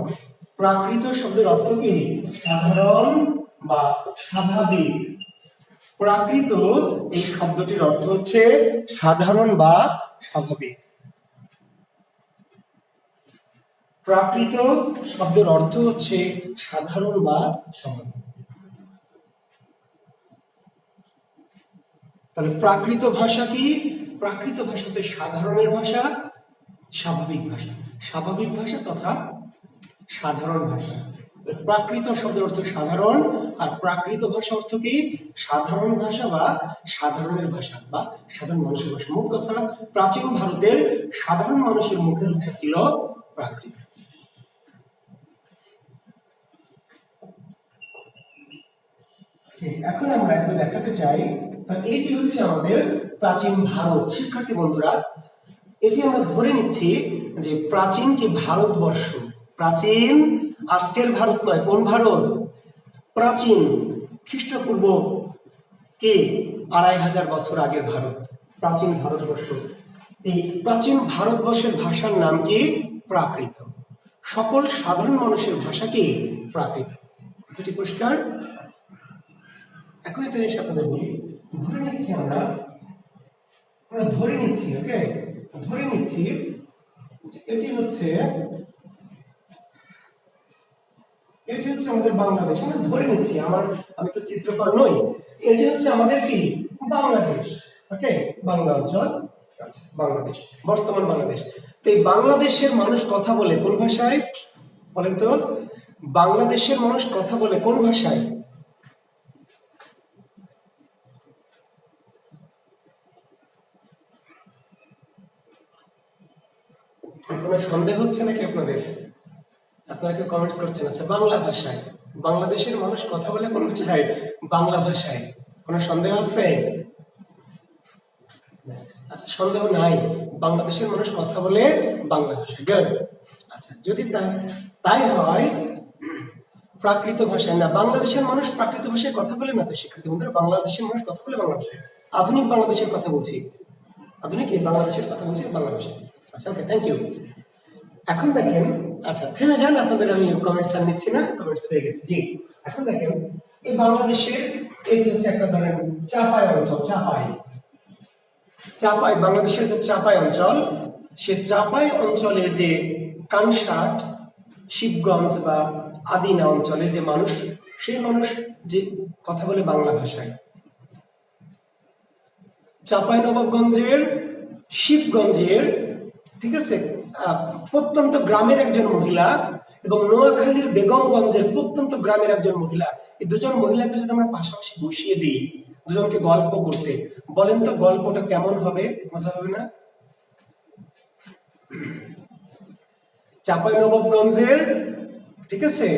প্রাকৃত শব্দের অর্থ কি? সাধারণ বা স্বাভাবিক। প্রাকৃত এই শব্দটির অর্থ হচ্ছে সাধারণ বা স্বাভাবিক। প্রাকৃত শব্দের অর্থ হচ্ছে সাধারণ বা স্বাভাবিক। তাহলে প্রাকৃত ভাষা কি? প্রাকৃত ভাষা হচ্ছে সাধারণের ভাষা, স্বাভাবিক ভাষা, স্বাভাবিক ভাষা তথা সাধারণ ভাষা। প্রাকৃত শব্দের অর্থ সাধারণ, আর প্রাকৃত ভাষা অর্থ কি? সাধারণ ভাষা বা সাধারণের ভাষা বা সাধারণ মানুষের ভাষা। মোট কথা, প্রাচীন ভারতের সাধারণ মানুষের মুখের ভাষা ছিল প্রাকৃত। এখন আমরা একটু দেখাতে চাই, এটি হচ্ছে আমাদের প্রাচীন ভারত। শিক্ষার্থী বন্ধুরা, এটি আমরা ধরে নিচ্ছি যে প্রাচীন কি ভারতবর্ষ। প্রাচীন আজকের ভারত নয়। কোন ভারত? প্রাচীন খ্রিস্টপূর্ব কি 2500 বছর আগের ভারত, প্রাচীন ভারতবর্ষ। এই প্রাচীন ভারতবর্ষের ভাষার নাম কি? প্রাকৃত। সকল সাধারণ মানুষের ভাষা কি? প্রাকৃত। দুটি পরিষ্কার? এখন একটা জিনিস আপনাদের বলি, ধরে নিচ্ছি আমরা ধরে নিচ্ছি, ওকে, ধরে নিচ্ছি এটি হচ্ছে আমাদের বাংলাদেশ। আমরা ধরে নিচ্ছি, আমি তো চিত্রকর নই, এটি হচ্ছে আমাদের কি? বাংলাদেশ। ওকে, বাংলা অঞ্চল, বাংলাদেশ, বর্তমান বাংলাদেশ। তো এই বাংলাদেশের মানুষ কথা বলে কোন ভাষায় বলেন তো? বাংলাদেশের মানুষ কথা বলে কোন ভাষায়? কোনো সন্দেহ হচ্ছে নাকি আপনাদের? আপনারা কেউ কমেন্টস করছেন? আচ্ছা, বাংলা ভাষায়। বাংলাদেশের মানুষ কথা বলে কোন ভাষায়? বাংলা ভাষায়। কোনো সন্দেহ আছে? আচ্ছা, সন্দেহ নাই, বাংলাদেশের মানুষ কথা বলে বাংলা ভাষায়। গুড। আচ্ছা, যদি তাই হয়, প্রাকৃত ভাষায় না, বাংলাদেশের মানুষ প্রাকৃত ভাষায় কথা বলে না তো শিক্ষার্থী বন্ধুরা। বাংলাদেশের মানুষ কথা বলে বাংলা ভাষায়। আধুনিক বাংলাদেশের কথা বলছি। আধুনিক এই বাংলাদেশের কথা বলছি, বাংলাদেশে। আচ্ছা, ওকে, থ্যাংক ইউ। এখন দেখেন, আচ্ছা থেমে যান, আপনাদের আমি কমেন্টস আর নিচ্ছি না, কমেন্টস পেয়ে গেছি। জি, এখন দেখেন এই বাংলাদেশের এটি হচ্ছে একটা ধরেন চাপাই অঞ্চল, চাপাই বাংলাদেশের যে চাপাই অঞ্চল, সে চাপাই অঞ্চলের যে কানসাট, শিবগঞ্জ বা আদিনা অঞ্চলের যে মানুষ, সেই মানুষ যে কথা বলে বাংলা ভাষায়। চাপাই নবাবগঞ্জের, শিবগঞ্জের, ঠিক আছে, প্রত্যন্ত গ্রামের একজন মহিলা এবং নোয়াখালীর বেগমগঞ্জের প্রত্যন্ত গ্রামের একজন মহিলা, এই দুজন মহিলাকে যদি আমরা পাশাপাশি বসিয়ে দিই দুজনকে গল্প করতে, বলেন তো গল্পটা কেমন হবে? মজা হবে না? চাপাই নবাবগঞ্জের, ঠিক আছে,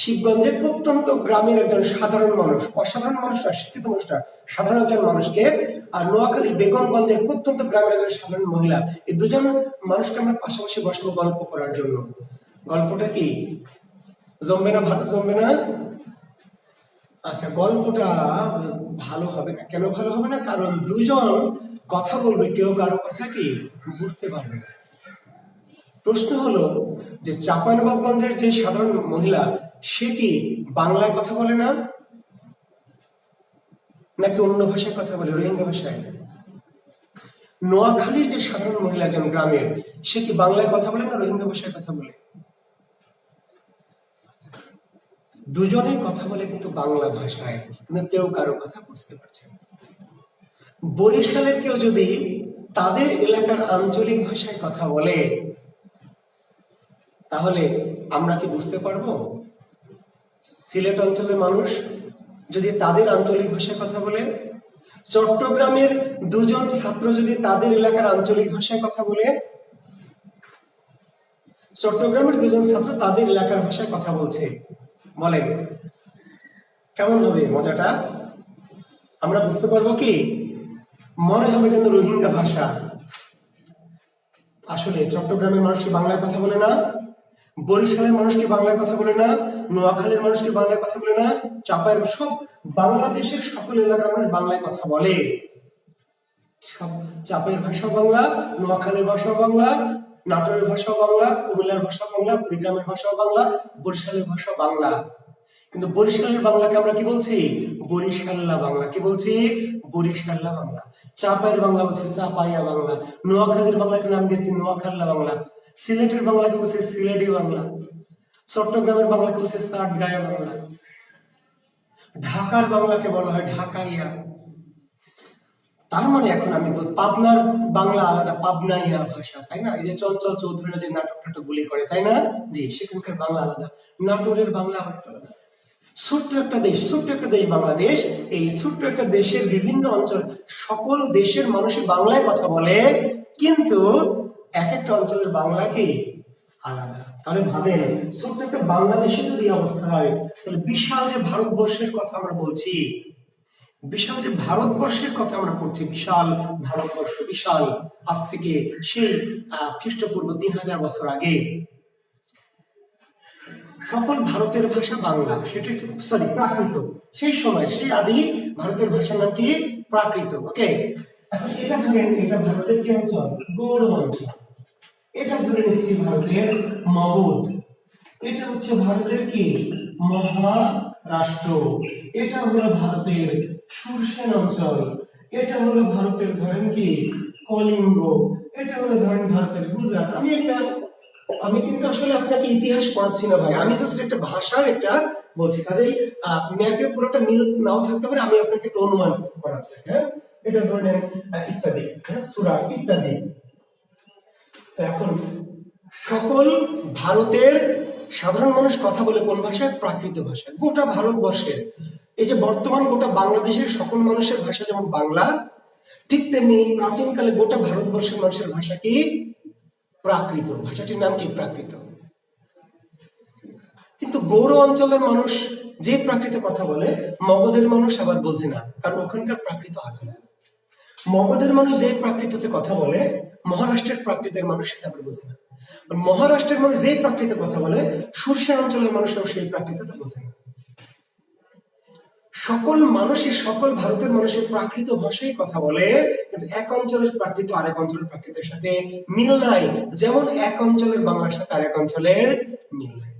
শিবগঞ্জের প্রত্যন্ত গ্রামের একজন সাধারণ মানুষ, অসাধারণ মানুষ না, শিক্ষিত মানুষ না, সাধারণ একজন মানুষকে, আর নোয়াখালীর বেগমগঞ্জের প্রত্যন্ত গ্রামের একজন সাধারণ মহিলা, এই দুজন মানুষকে আমরা পাশাপাশি বসবো গল্প করার জন্য। গল্পটা কি জমবে না? ভালো জমবে না? আচ্ছা, গল্পটা ভালো হবে না। কেন ভালো হবে না? কারণ দুজন কথা বলবে, কেউ কারো কথা কি বুঝতে পারবে না। প্রশ্ন হলো যে চাঁপাইনবাবগঞ্জের যে সাধারণ মহিলা, সে কি বাংলায় কথা বলে না, নাকি অন্য ভাষায় কথা বলে, রোহিঙ্গা ভাষায়? নোয়াখালীর যে সাধারণ মহিলা একজন গ্রামের, সে কি বাংলায় কথা বলে না রোহিঙ্গা ভাষায় কথা বলে? দুজনেই কথা বলে কিন্তু বাংলা ভাষায়, কিন্তু কেউ কারো কথা বুঝতে পারছে না। বরিশালের কেউ যদি তাদের এলাকার আঞ্চলিক ভাষায় কথা বলে, তাহলে আমরা কি বুঝতে পারবো? সিলেট অঞ্চলের মানুষ যদি তাদের আঞ্চলিক ভাষায় কথা বলে, চট্টগ্রামের দুজন ছাত্র যদি তাদের এলাকার আঞ্চলিক ভাষায় কথা বলে, চট্টগ্রামের দুজন ছাত্র তাদের এলাকার ভাষায় কথা বলছে, বলেন কেমন হবে মজাটা? আমরা বুঝতে পারবো কি? মনে হবে যেন রোহিঙ্গা ভাষা। আসলে চট্টগ্রামের মানুষ কি বাংলায় কথা বলে না? বরিশালের মানুষ কি বাংলায় কথা বলে না? নোয়াখালীর মানুষ কি বাংলায় কথা বলে না? চাঁপাইয়ের, সব বাংলাদেশের সকল এলাকার মানুষ বাংলায় কথা বলে। সব চাঁপাইয়ের ভাষা বাংলা, নোয়াখালীর ভাষা বাংলা, নাটোরের ভাষা বাংলা, কুমিল্লার ভাষা বাংলা, কুড়িগ্রামের ভাষা বাংলা, বরিশালের ভাষা বাংলা। কিন্তু বরিশালের বাংলাকে আমরা কি বলছি? বরিশাল্লা বাংলা। কি বলছি? বরিশাল্লা বাংলা। চাঁপাইয়ের বাংলা বলছি চাপাইয়া বাংলা। নোয়াখালীর বাংলাকে নাম দিয়েছি নোয়াখাল্লা বাংলা। সিলেটের বাংলাকে বলছে সিলেটি বাংলা। চট্টগ্রামের বাংলাকে বলছে চাটগাঁয়া বাংলা। ঢাকার বাংলাকে বলা হয় ঢাকাইয়া। তার মানে এখন আমি পাবনার বাংলা আলাদা, পাবনাইয়া ভাষা, তাই না? এই যে চঞ্চল চৌধুরীরা যে নাটক টাটক গুলি করে, তাই না? জি, সেখানকার বাংলা আলাদা, নাটোরের বাংলা আলাদা। ছোট্ট একটা দেশ, ছোট্ট একটা দেশ বাংলাদেশ। এই ছোট্ট একটা দেশের বিভিন্ন অঞ্চল, সকল দেশের মানুষই বাংলায় কথা বলে, কিন্তু এক একটা অঞ্চলের বাংলা কি আলাদা। তাহলে ভাবেন, ছোট্ট একটা বাংলাদেশে যদি অবস্থা হয়, তাহলে বিশাল যে ভারতবর্ষের কথা আমরা বলছি, বিশাল যে ভারতবর্ষের কথা আমরা পড়ছি, বিশাল ভারতবর্ষ, বিশাল, আজ থেকে সেই খ্রিস্টপূর্ব 3000 বছর আগে সকল ভারতের ভাষা বাংলা, সেটা সরি প্রাকৃত। সেই সময় সেই আদি ভারতের ভাষার নাম কি? প্রাকৃত। ওকে, এখন এটা ধরেন, এটা ভারতের কি অঞ্চল? গৌড় অঞ্চল। এটা ধরে নিচ্ছি ভারতের মগধ। এটা হচ্ছে ভারতের কি? মহারাষ্ট্র। এটা হলো ভারতের সুরসেন অঞ্চল। এটা হলো ভারতের ধরেন কি? কলিঙ্গ। এটা হলো ধরেন ভারতের গুজরাট। আমি কিন্তু আসলে আপনাকে ইতিহাস পড়াচ্ছি না ভাই, আমি জাস্ট একটা ভাষার একটা বলছি। কাজেই ম্যাপে পুরোটা মিল নাও থাকতে পারে, আমি আপনাকে একটা অনুমান করাচ্ছি। হ্যাঁ, এটা ধরে নেন ইত্যাদি, হ্যাঁ, সুরাট ইত্যাদি। তো এখন সকল ভারতের সাধারণ মানুষ কথা বলে কোন ভাষায়? প্রাকৃত ভাষায়। গোটা ভারতবর্ষের, এই যে বর্তমান গোটা বাংলাদেশের সকল মানুষের ভাষা যেমন বাংলা, ঠিক তেমনি প্রাচীনকালে গোটা ভারতবর্ষের মানুষের ভাষা কি? প্রাকৃত। ভাষাটির নাম কি? প্রাকৃত। কিন্তু গৌড় অঞ্চলের মানুষ যে প্রাকৃত কথা বলে, মগধের মানুষ আবার বোঝে না, কারণ ওখানকার প্রাকৃত আলাদা। মগধের মানুষ যে প্রাকৃততে কথা বলে, মহারাষ্ট্রের প্রাকৃতের মানুষ সেটা আবার বোঝে না। মহারাষ্ট্রের মানুষ যে প্রাকৃত কথা বলে, সুরসেন অঞ্চলের মানুষরাও সেই প্রাকৃতটা বোঝে না। সকল মানুষের, সকল ভারতের মানুষের প্রাকৃত ভাষায় কথা বলে, কিন্তু এক অঞ্চলের প্রাকৃত আরেক অঞ্চলের প্রাকৃতের সাথে মিল নাই, যেমন এক অঞ্চলের বাংলার সাথে আরেক অঞ্চলের মিল নাই।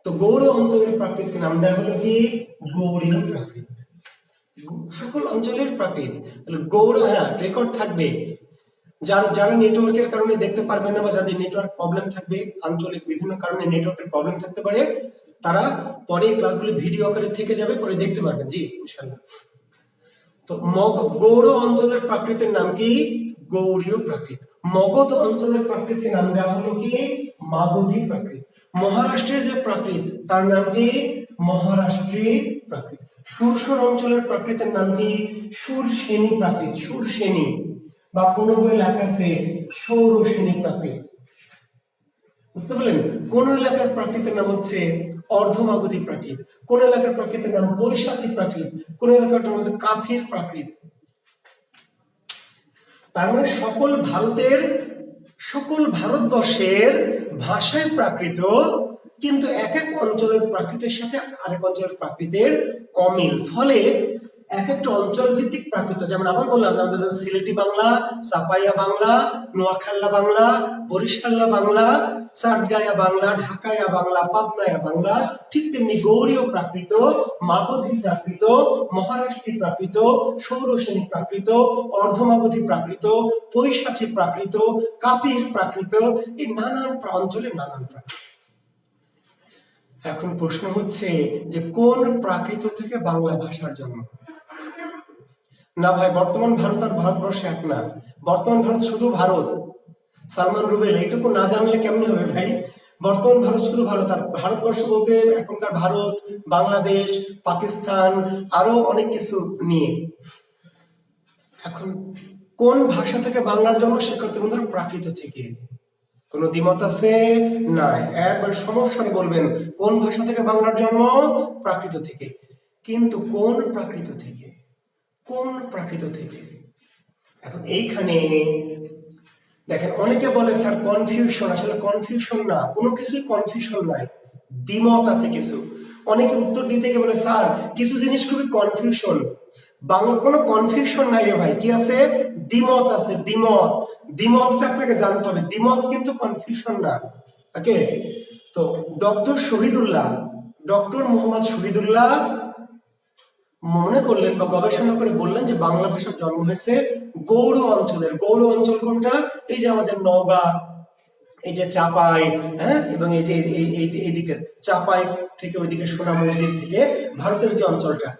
তো গৌড় অঞ্চলের প্রাকৃতকে নাম দেওয়া হলো কি গৌড়ীয় প্রাকৃত। সকল অঞ্চলের প্রাকৃত গৌড়, হ্যাঁ রেকর্ড থাকবে। যারা নেটওয়ার্কের কারণে দেখতে পারবেন না, বা যাদের নেটওয়ার্ক প্রবলেম থাকবে, আঞ্চলিক বিভিন্ন কারণে নেটওয়ার্কের প্রবলেম থাকতে পারে, তারা পরে ক্লাসগুলো ভিডিও আকারে থেকে যাবে, পরে দেখতে পারবেন। জি ইনশাআল্লাহ। তো গৌড় অঞ্চলের প্রাকৃতের নাম কি গৌড়ীয় প্রাকৃত। মগধ অঞ্চলের প্রাকৃতকে নাম দেওয়া হলো কি মাগধী প্রাকৃত। মহারাষ্ট্রের যে প্রাকৃত তার নাম কি মহারাষ্ট্রী প্রাকৃত। সুরসেন অঞ্চলের প্রাকৃতের নাম কি সুরসেনী প্রাকৃত। সুরসেনী, বা কোন বই লেখা আছে সৌরসেনী প্রাকৃত। বুঝতে পারলেন? কোন এলাকার প্রাকৃতের নাম হচ্ছে অর্ধমাগধী প্রাকৃত, কোন এলাকার প্রাকৃতের নাম বৈশাখী প্রাকৃত, কোন এলাকার নাম হচ্ছে কাফির প্রাকৃত। তার মানে সকল ভারতবর্ষের ভাষায় প্রাকৃত, কিন্তু এক এক অঞ্চলের প্রাকৃতের সাথে আরেক অঞ্চলের প্রাকৃতের অমিল। ফলে এক একটা অঞ্চল ভিত্তিক প্রাকৃত, যেমন আবার বললাম আমাদের সিলেটি বাংলা, চাপাইয়া বাংলা, নোয়াখাল্লা বাংলা, বরিশাল্লা বাংলা, চাটগাঁয়া বাংলা, ঢাকায়া বাংলা, পাবনায়া বাংলা, ঠিক তেমনি গৌড়ীয় প্রাকৃত, মাগধী প্রাকৃত, মহারাষ্ট্রী প্রাকৃত, সৌরসেনী প্রাকৃত, অর্ধমাগধী প্রাকৃত, পৈশাচী প্রাকৃত, কাপির প্রাকৃত, এই নানান অঞ্চলে নানান প্রাকৃত। এখন প্রশ্ন হচ্ছে যে কোন প্রাকৃত থেকে বাংলা ভাষার জন্ম? না ভাই, বর্তমান ভারত আর ভারতবর্ষ এক না। বর্তমান ভারত শুধু ভারত। সালমান রুবেল, এইটুকু না জানলে কেমনি হবে ভাই? বর্তমান ভারত শুধু ভারত, আর ভারতবর্ষ বলতে এখনকার ভারত, বাংলাদেশ, পাকিস্তান, আরো অনেক কিছু নিয়ে। এখন কোন ভাষা থেকে বাংলার জন্ম? শিক্ষার্থী বন্ধুরা, প্রাকৃত থেকে। কোন দ্বিমত আছে? না, একবার সমস্যায় বলবেন কোন ভাষা থেকে বাংলার জন্ম? প্রাকৃত থেকে। কিন্তু কোন প্রাকৃত থেকে? কোন প্রাকৃত থেকে? এখন এইখানে দেখেন, অনেকে বলে স্যার কনফিউশন। আসলে কনফিউশন না, কোনো কিছুই কনফিউশন নাই, দ্বিমত আছে কিছু। অনেকে উত্তর দিতে গিয়ে বলে স্যার কিছু জিনিস খুবই কনফিউশন। বাংলা কোনো কনফিউশন নাই রে ভাই, কি আছে? দ্বিমত আছে, দ্বিমত। দ্বিমতটা আপনাকে জানতে হবে, দ্বিমত কিন্তু কনফিউশন না। ওকে, তো ডক্টর মোহাম্মদ শহীদুল্লাহ মনে করলেন বা গবেষণা করে বললেন যে বাংলা ভাষার জন্ম হয়েছে গৌড় অঞ্চলের। গৌড় অঞ্চল কোনটা? এই যে আমাদের নওগাঁ, এই যে চাপাই, হ্যাঁ, এবং এই যে এইদিকে চাপাই থেকে ওইদিকে সোনা মসজিদ থেকে ভারতের যে অঞ্চলটা,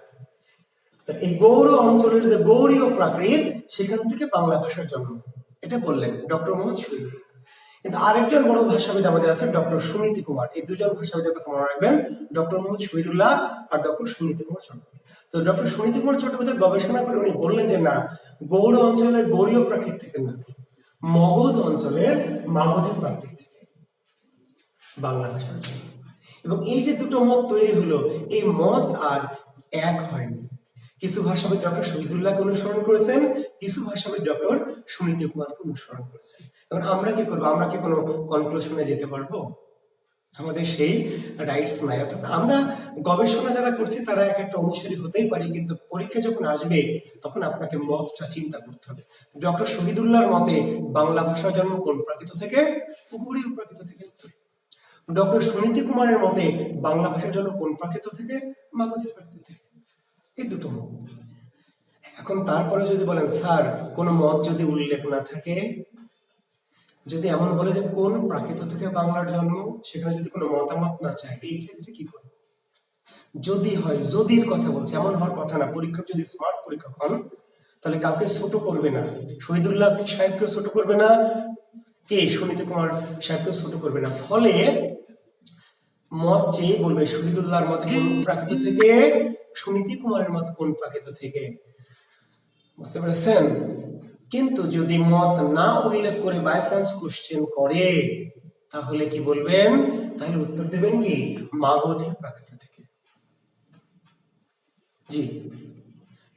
এই গৌড় অঞ্চলের যে গৌড়ীয় প্রাকৃত, সেখান থেকে বাংলা ভাষার জন্ম। এটা বললেন ডক্টর মোহাম্মদ শহীদুল্লাহ। কিন্তু আরেকজন বড় ভাষাবিদ আমাদের আছে ডক্টর সুনীতি কুমার। এই দুজন ভাষাবিদের কথা মনে রাখবেন, ডক্টর মোহাম্মদ শহীদুল্লাহ আর ডক্টর সুনীতি কুমার চট্টোপাধ্যায়। তো ডক্টর সুনীতি কুমার চট্টোপাধ্যায় গবেষণা করে উনি বললেন যে না, গৌড় অঞ্চলের গৌড়ীয় প্রাকৃত থেকে না, মগধ অঞ্চলের মাগধী প্রাকৃত থেকে বাংলা ভাষার জন্য। এবং এই যে দুটো মত তৈরি হলো, এই মত আর এক হয়নি। কিছু ভাষাবিদ ডক্টর শহীদুল্লাহকে অনুসরণ করেছেন, কিছু ভাষাবিদ ডক্টর সুনীতি কুমারকে অনুসরণ করেছেন। এখন আমরা কি করবো? আমরা কি কোনো কনক্লুশনে যেতে পারবো? আমাদের সেই রাইটস নাই। অর্থাৎ আমরা গবেষণা যারা করছি তারা এক একটা অনুসারী হতেই পারি, কিন্তু পরীক্ষা যখন আসবে তখন আপনাকে মতটা চিন্তা করতে হবে। ডক্টর শহীদুল্লাহর মতে বাংলা ভাষার জন্ম কোন প্রাকৃত থেকে? গৌড়ীয় প্রাকৃত থেকে। ডক্টর সুনীতি কুমারের মতে বাংলা ভাষার জন্ম কোন প্রাকৃত থেকে? মাগধী প্রাকৃত থেকে। এই দুটো মত। এখন তারপরে যদি বলেন স্যার কোন মত যদি উল্লেখ না থাকে, যদি এমন বলে যে কোন প্রাকৃত থেকে বাংলার জন্ম, সেখানে যদি কোনো মতামত না চায়, এই ক্ষেত্রে কি করবে? যদি হয়, যদির কথা বলছে, এমন হওয়ার কথা না। পরীক্ষক যদি স্মার্ট পরীক্ষক হন তাহলে কাউকে ছোট করবে না। শহীদুল্লাহ সাহেবকেও ছোট করবে না, কে সুনীতি কুমার সাহেবকেও ছোট করবে না। ফলে মত চেয়ে বলবে শহীদুল্লাহর মতে কোন প্রাকৃত থেকে, সুনীতি কুমারের মতে কোন প্রাকৃত থেকে। বুঝতে পেরেছেন? কিন্তু যদি মত না উল্লেখ করে বাই চান্স কোশ্চেন করে, তাহলে কি বলবেন? তাহলে উত্তর দেবেন কি মাগধী প্রাকৃত থেকে। জি,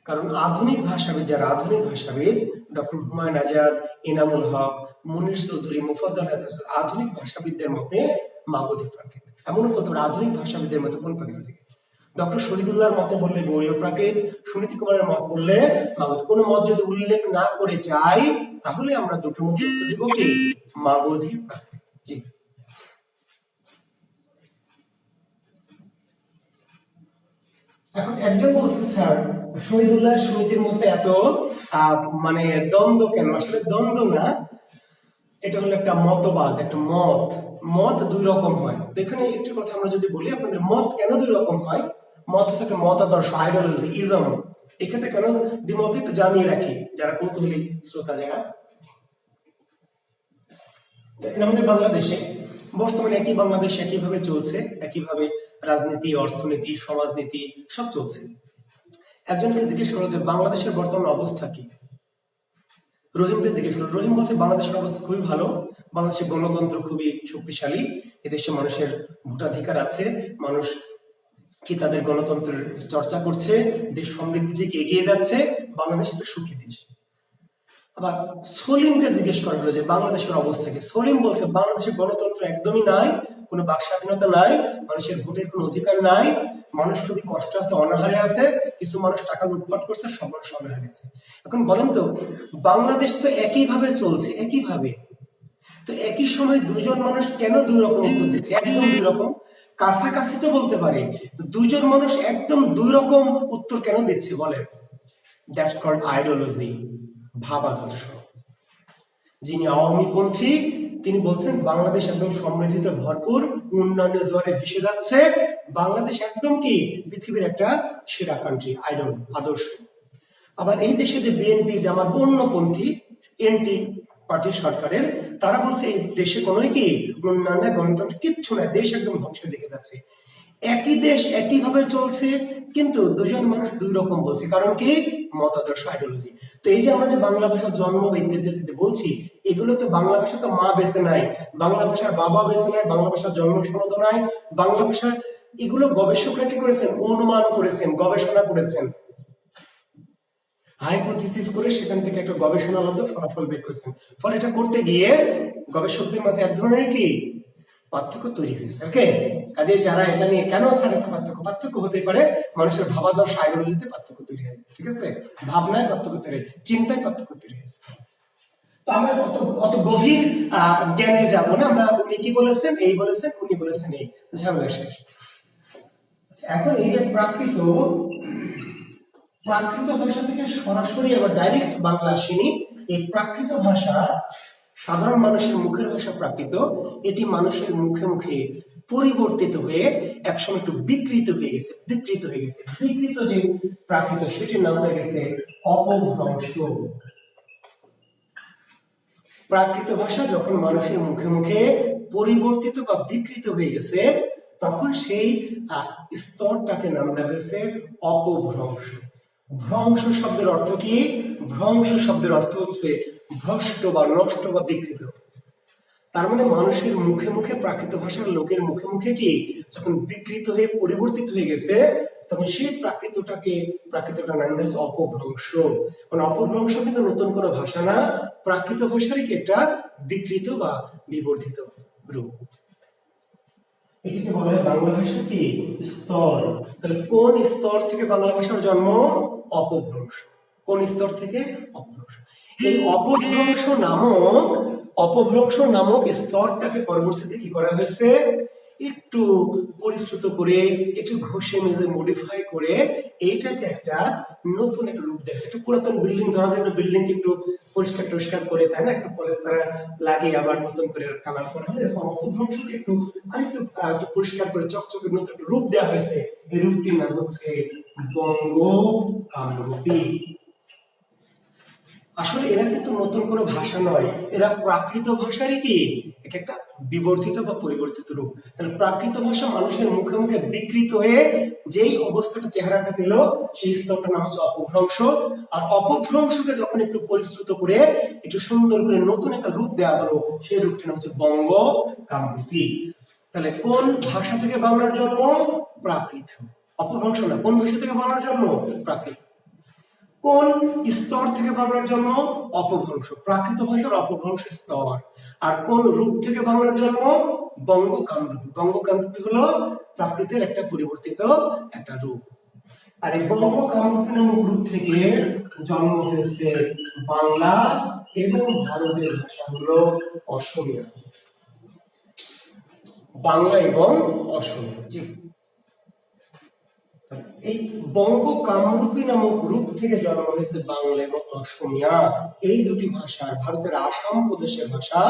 কারণ আধুনিক ভাষাবিদ, যারা আধুনিক ভাষাবিদ, ডক্টর হুমায়ুন আজাদ, এনামুল হক, মুনির চৌধুরী, মুফাজ্জল হায়দার, আধুনিক ভাষাবিদদের মতে মাগধী প্রাকৃত। এমন বলতে পারে আধুনিক ভাষাবিদদের মতে কোন প্রাকৃত থেকে? ডক্টর শহীদুল্লাহর মত বললে গৌড়ীয় প্রাকৃত, সুনীতি কুমারের মত বললে মাগধ। কোন মত যদি উল্লেখ না করে যাই তাহলে আমরা দুটোর মধ্যে উত্তর দিব কি মাগধী প্রাকৃত। জি। এখন একজন বলছে স্যার শহীদুল্লাহ সুনীতির মধ্যে এত মানে দ্বন্দ্ব কেন? আসলে দ্বন্দ্ব না, এটা হলো একটা মতবাদ, একটা মত। মত দুই রকম হয়। তো এখানে একটি কথা আমরা যদি বলি আপনাদের, মত কেন দুই রকম হয়? মত হচ্ছে একটা মতাদর্শ, আইডিওলজি, ইজম। এক্ষেত্রে কেন দ্বিমত একটু জানিয়ে রাখি যারা কৌতূহলী শ্রোতা যারা। আমাদের বাংলাদেশে বর্তমানে একই বাংলাদেশ একইভাবে চলছে, একইভাবে রাজনীতি, অর্থনীতি, সমাজনীতি সব চলছে। একজনকে জিজ্ঞেস করো যে বাংলাদেশের বর্তমান অবস্থা কি, রহিমকে জিজ্ঞেস করো, রহিম বলছে বাংলাদেশের অবস্থা খুবই ভালো, বাংলাদেশের গণতন্ত্র খুবই শক্তিশালী, এদেশে মানুষের ভোটাধিকার আছে, মানুষ কি তাদের গণতন্ত্রের চর্চা করছে, দেশ সমৃদ্ধির দিকে এগিয়ে যাচ্ছে, বাংলাদেশ একটা সুখী দেশ। আবার সলিমকে জিজ্ঞেস করা হলো যে বাংলাদেশের অবস্থা কি, সলিম বলছে বাংলাদেশের গণতন্ত্র একদমই নাই, কোনো বাক স্বাধীনতা নাই, মানুষের ভোটের কোনো অধিকার নাই, মানুষ খুবই কষ্ট আছে, অনাহারে আছে, কিছু মানুষ টাকা লুটপাট করছে, সব মানুষ অনাহারে আছে। এখন বলেন তো বাংলাদেশ তো একইভাবে চলছে, একইভাবে, তো একই সময় দুজন মানুষ কেন দুই রকম উত্তর দিচ্ছে? একদম দুই রকম, কাছাকাছি তো বলতে পারে, দুজন মানুষ একদম দুই রকম উত্তর কেন দিচ্ছে বলেন? দ্যাটস কল্ড আইডিওলজি, ভাবাদর্শ। যিনি আওয়ামীপন্থী তিনি বলছেন বাংলাদেশ একদম সমৃদ্ধিতে ভরপুর, উন্নয়নের জোয়ারে ভেসে যাচ্ছে, বাংলাদেশ একদম কি পৃথিবীর একটা সেরা কান্ট্রি, আইডল, আদর্শ। আবার এই দেশে যে বিএনপি, জামাত, অন্যপন্থী এনটি পার্টি সরকারের, তারা বলছে এই দেশে কোনো কি উন্নয়ন, গণতন্ত্র কিচ্ছু নাই, দেশ একদম ধ্বংসের দিকে যাচ্ছে। একই দেশ একইভাবে চলছে, কিন্তু দুজন মানুষ দুই রকম বলছে, কারণ কি মতাদর্শ, আইডিওলজি। তো এই যে আমরা যে বাংলা ভাষার জন্ম ইত্যাদি বলছি, এগুলো তো বাংলা ভাষা তো মা বেঁচে নাই, বাংলা ভাষার বাবা বেঁচে নাই, বাংলা ভাষার জন্ম সনদ নাই, বাংলা ভাষার এগুলো গবেষকরা কি করেছেন? অনুমান করেছেন, গবেষণা করেছেন, হাইপোথিসিস করে সেখান থেকে একটা গবেষণালব্ধ ফলাফল বের করেছেন। ফলে এটা করতে গিয়ে গবেষকদের মাঝে এক ধরনের কি পার্থক্য তৈরি হয়েছে। ওকে, কাজে যারা এটা নিয়ে কেন স্যার এত পার্থক্য হতে পারে, মানুষের ভাবাদর্শ, আইডিওলজিতে পার্থক্য তৈরি হয়, ঠিক আছে, ভাবনায় পার্থক্য তৈরি হয়, চিন্তায় পার্থক্য তৈরি হয়। তো আমরা অত গভীর জ্ঞানে যাব না, আমরা উনি কি বলেছেন, এই বলেছেন, উনি বলেছেন এই, ঝামেলা শেষ। এখন এই যে প্রাকৃত ভাষা থেকে সরাসরি আবার ডাইরেক্ট বাংলা আসেনি, এই প্রাকৃত ভাষা সাধারণ মানুষের মুখের ভাষা প্রাকৃত, এটি মানুষের মুখে মুখে পরিবর্তিত হয়ে একসময় একটু বিকৃত হয়ে গেছে। বিকৃত যে প্রাকৃত সেটির নাম হয়ে গেছে অপভ্রংশ। প্রাকৃত ভাষা যখন মানুষের মুখে মুখে পরিবর্তিত বা বিকৃত হয়ে গেছে, তখন সেই স্তরটাকে নাম দেওয়া হয়েছে অপভ্রংশ। ভ্রংশ শব্দের অর্থ কি? ভ্রংশ শব্দের অর্থ হচ্ছে ভ্রষ্ট বা নষ্ট বা বিকৃত। তার মানে মানুষের মুখে মুখে, প্রাকৃত ভাষার লোকের মুখে মুখে কি যখন বিকৃত হয়ে পরিবর্তিত হয়ে গেছে, তখন সেই প্রাকৃতটার নাম হচ্ছে অপভ্রংশ। মানে অপভ্রংশ কিন্তু নতুন কোনো ভাষা না, প্রাকৃত ভাষারই কি একটা বিকৃত বা বিবর্ধিত রূপ। এটিকে বলা হয় বাংলা ভাষার কি স্তর। তাহলে কোন স্তর থেকে বাংলা ভাষার জন্ম? অপভ্রংশ। কোন স্তর থেকে? অপভ্রংশ। এই অপভ্রংশ নামক স্তরটাকে পরবর্তীতে কি করা হয়েছে? একটু পরিশ্রুত করে, একটু ঘষে মেজে মডিফাই করে এইটাকে একটা নতুন একটা রূপ দেখছে। একটা পুরাতন বিল্ডিং, জরাজীর্ণ বিল্ডিং একটু পরিষ্কার করে, তাই না, একটু পলেস্তারা লাগিয়ে আবার নতুন করে কালার করা হয়, এরকম অপভ্রংশকে একটু আরেকটু পরিষ্কার করে চকচকে নতুন একটা রূপ দেওয়া হয়েছে। এই রূপটির নাম হচ্ছে বঙ্গ কামরূপী। আসলে এরা কিন্তু নতুন কোনো ভাষা নয়, এরা প্রাকৃত ভাষারই কি একটা বিবর্ধিত বা পরিবর্তিত রূপ। তাহলে প্রাকৃত ভাষা মানুষের মুখে মুখে বিকৃত হয়ে যেই অবস্থাটা, চেহারাটা পেল, সেই স্তরটার নাম হচ্ছে অপভ্রংশ। আর অপভ্রংশকে যখন একটু পরিশ্রুত করে, একটু সুন্দর করে নতুন একটা রূপ দেওয়া হলো, সেই রূপটির নাম হচ্ছে বঙ্গ কামরূপী। তাহলে কোন ভাষা থেকে বাংলার জন্ম? প্রাকৃত, অপভ্রংশ না। কোন ভাষা থেকে বাংলার জন্ম? প্রাকৃত। কোন স্তর থেকে বাংলার জন্য? অপভ্রংশ, প্রাকৃত ভাষার অপভ্রংশ স্তর। আর কোন রূপ থেকে বাংলার জন্ম? বঙ্গ কামরূপী। বঙ্গ কামরূপী হলো প্রাকৃতের একটা পরিবর্তিত একটা রূপ। আর এই বঙ্গ কামরূপী নামক রূপ থেকে জন্ম হয়েছে বাংলা এবং ভারতের ভাষা হলো অসমীয়া। বাংলা এবং অসমীয়া। জি, এই বঙ্গ কামরূপী নামক রূপ থেকে জন্ম হয়েছে বাংলা এবং অসমীয়া। এই দুটি ভাষার ভারতের আসাম প্রদেশের ভাষা,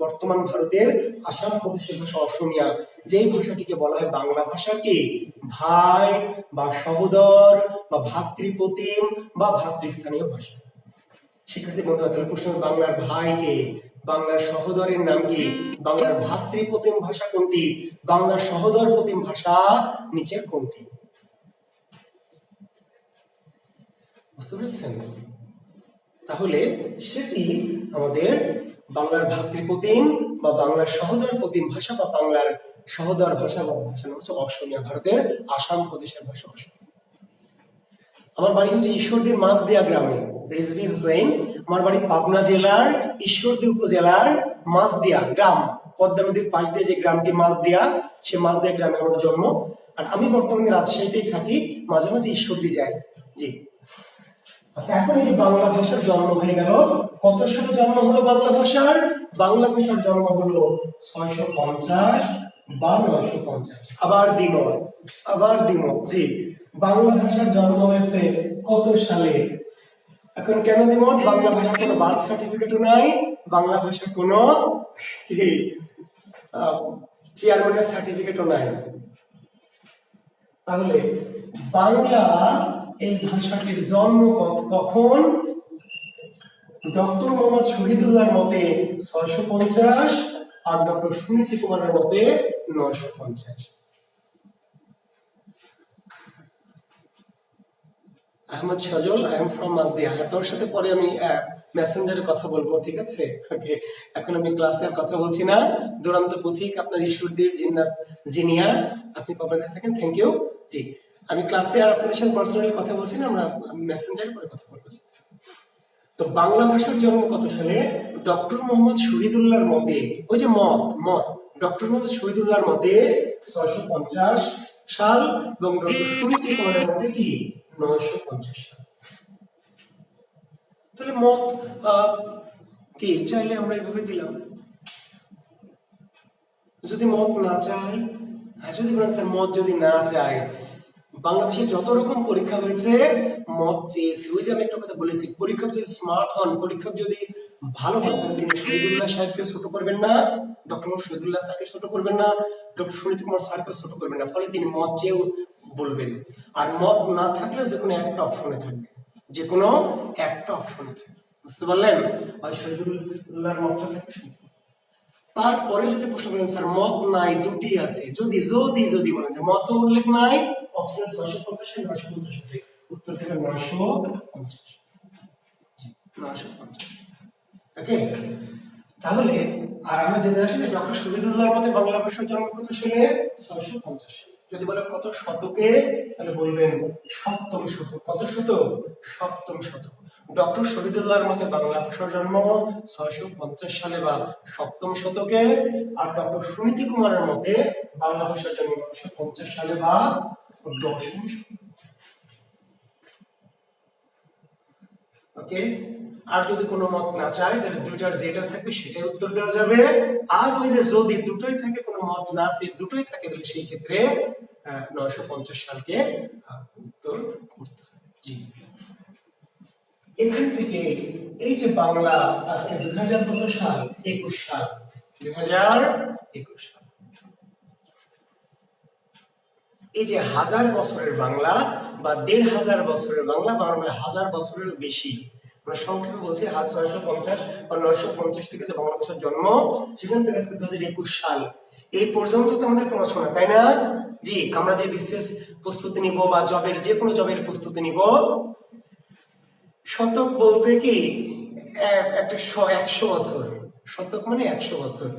বর্তমান ভারতের আসাম প্রদেশের ভাষা অসমীয়া। যেই ভাষাটিকে বলা হয় বাংলা ভাষাকে ভাই বা সহোদর বা ভাতৃপ্রতিম বা ভাতৃস্থানীয় ভাষা। শিক্ষার্থী বন্ধুরা, তাহলে প্রশ্ন, বাংলার ভাই কে, বাংলার সহোদরের নাম কি, বাংলার ভাতৃপ্রতিম ভাষা কোনটি, বাংলার সহোদর প্রতিম ভাষা নিচের কোনটি? বুঝতে পেরেছেন? তাহলে সেটি আমাদের বাংলার ভাতৃপ্রতিম বা বাংলার সহোদর প্রতিম ভাষা বা বাংলার সহোদর ভাষা বা ভাষা নাম হচ্ছে অসমীয়া, ভারতের আসাম প্রদেশের ভাষা অসমীয়া। আমার বাড়ি হচ্ছে ঈশ্বরদীর মাঝদিয়া গ্রামে, রিজভী হোসেন। আমার বাড়ি পাবনা জেলার ঈশ্বরদী উপজেলার মাঝদিয়া গ্রাম, পদ্মা নদীর পাশ দিয়ে যে গ্রামটি মাঝদিয়া, সে মাঝদিয়া গ্রামে আমার জন্ম। আর আমি বর্তমানে রাজশাহীতেই থাকি, মাঝে মাঝে ঈশ্বরদী যাই। জি, আচ্ছা, এখন এই যে বাংলা ভাষার জন্ম হয়ে গেল, কত সালে জন্ম হলো বাংলা ভাষার? বাংলা ভাষার জন্ম হলো 650 বা 950। আবার দ্বিমত। জি, বাংলা ভাষার জন্ম হয়েছে কত সালে? এখন কেন দ্বিমত? বাংলা ভাষার কোনো বার্থ সার্টিফিকেটও নাই, বাংলা ভাষার কোনো চেয়ারম্যানের সার্টিফিকেটও নাই। তাহলে বাংলা এই ভাষাটির জন্ম কখন? ডক্টর মোহাম্মদ শহীদুল্লাহর মতে 650 আর ডক্টর সুনীতি কুমারের মতে 950। আহমদ সজল, আই এম ফ্রম মাঝদিয়া। তোমার সাথে পরে আমি মেসেঞ্জারে কথা বলবো, ঠিক আছে? ওকে, এখন আমি ক্লাসে আর কথা বলছি না। দুরন্ত পথিক আপনার ঈশ্বরদীর জিন্নাত জিনিয়া, আপনি পাবনাতে থাকেন। Thank you. জি, আমি ক্লাসে আর আপনাদের সাথে পার্সোনালি কথা বলছি না, আমরা মেসেঞ্জারে পরে কথা বলবো। তো বাংলা ভাষার জন্ম কত সালে? ডক্টর মোহাম্মদ শহীদুল্লাহর মতে, ওই যে মত ডক্টর মোহাম্মদ শহীদুল্লাহর মতে 650 সাল এবং ডক্টর সুনীতি কুমারের মতে কি 950 সাল। তাহলে মত কি চাইলে আমরা এভাবে দিলাম। যদি মত না চাই, যদি স্যার মত যদি না চাই, বাংলাদেশে যত রকম পরীক্ষা হয়েছে মত চেয়েছে। ওই যে আমি একটা কথা বলেছি, পরীক্ষক যদি স্মার্ট হন, পরীক্ষক যদি ভালো হন, তিনি শহীদুল্লাহ সাহেবকে ছোট করবেন না, ডক্টর শহীদুল্লাহ স্যারকে ছোট করবেন না, ডক্টর সুনীত কুমার স্যারকে ছোট করবেন না, ফলে তিনি মত চেয়েও বলবেন। আর মত না থাকলে যে কোনো একটা অপশনে থাকবে, যে কোনো একটা অপশনে থাকবে। বুঝতে পারলেন? আর শহীদুল্লাহর মতটা থাকবে। তারপরে যদি প্রশ্ন করেন স্যার মত নাই, দুটি আছে, যদি যদি যদি বলেন যে মত উল্লেখ নাই, অপশন 650 এর 950 আছে, উত্তর হবে 950। 950। ওকে, তাহলে আর আমরা জেনে রাখি যে ডক্টর শহীদুল্লাহর মতে বাংলা ভাষার জন্ম কত সালে? 650 সালে। যদি বলে কত শতকে, তাহলে বলবেন সপ্তম শতক। কত শতক? সপ্তম শতক। ডক্টর শহীদুল্লাহর মতে বাংলা ভাষার জন্ম 650 সালে বা সপ্তম শতকে, আর ডক্টর সুনীতি কুমারের মতে বাংলা ভাষার জন্ম 950 সালে বা দশম শতকে। ওকে, আর যদি কোনো মত না চায়, তাহলে দুইটার যেটা থাকবে সেটাই উত্তর দেওয়া যাবে। আর ওই যে যদি দুটোই থাকে, কোনো মত না আছে, দুটোই থাকে, তাহলে সেই ক্ষেত্রে 950 সালকে উত্তর করতে হবে। জি, এখান থেকে এই যে বাংলা আজকে 2000 কত সাল? 21 সাল। 2021 সাল। এই যে 1000 বছরের বাংলা বা 1500 বছরের বাংলা, বা আমরা 1000 বছরেরও বেশি, আমরা সংক্ষেপে বলছি 650 বা 950 থেকে যে বাংলা ভাষার জন্ম, সেখান থেকে 2021 সাল এই পর্যন্ত তো আমাদের পড়াশোনা, তাই না? জি, আমরা যে বিশেষ প্রস্তুতি নিব বা জবের যে কোনো জবের প্রস্তুতি নিব, শতক বলতে কি একটা 100 বছর, শতক মানে 100 বছর।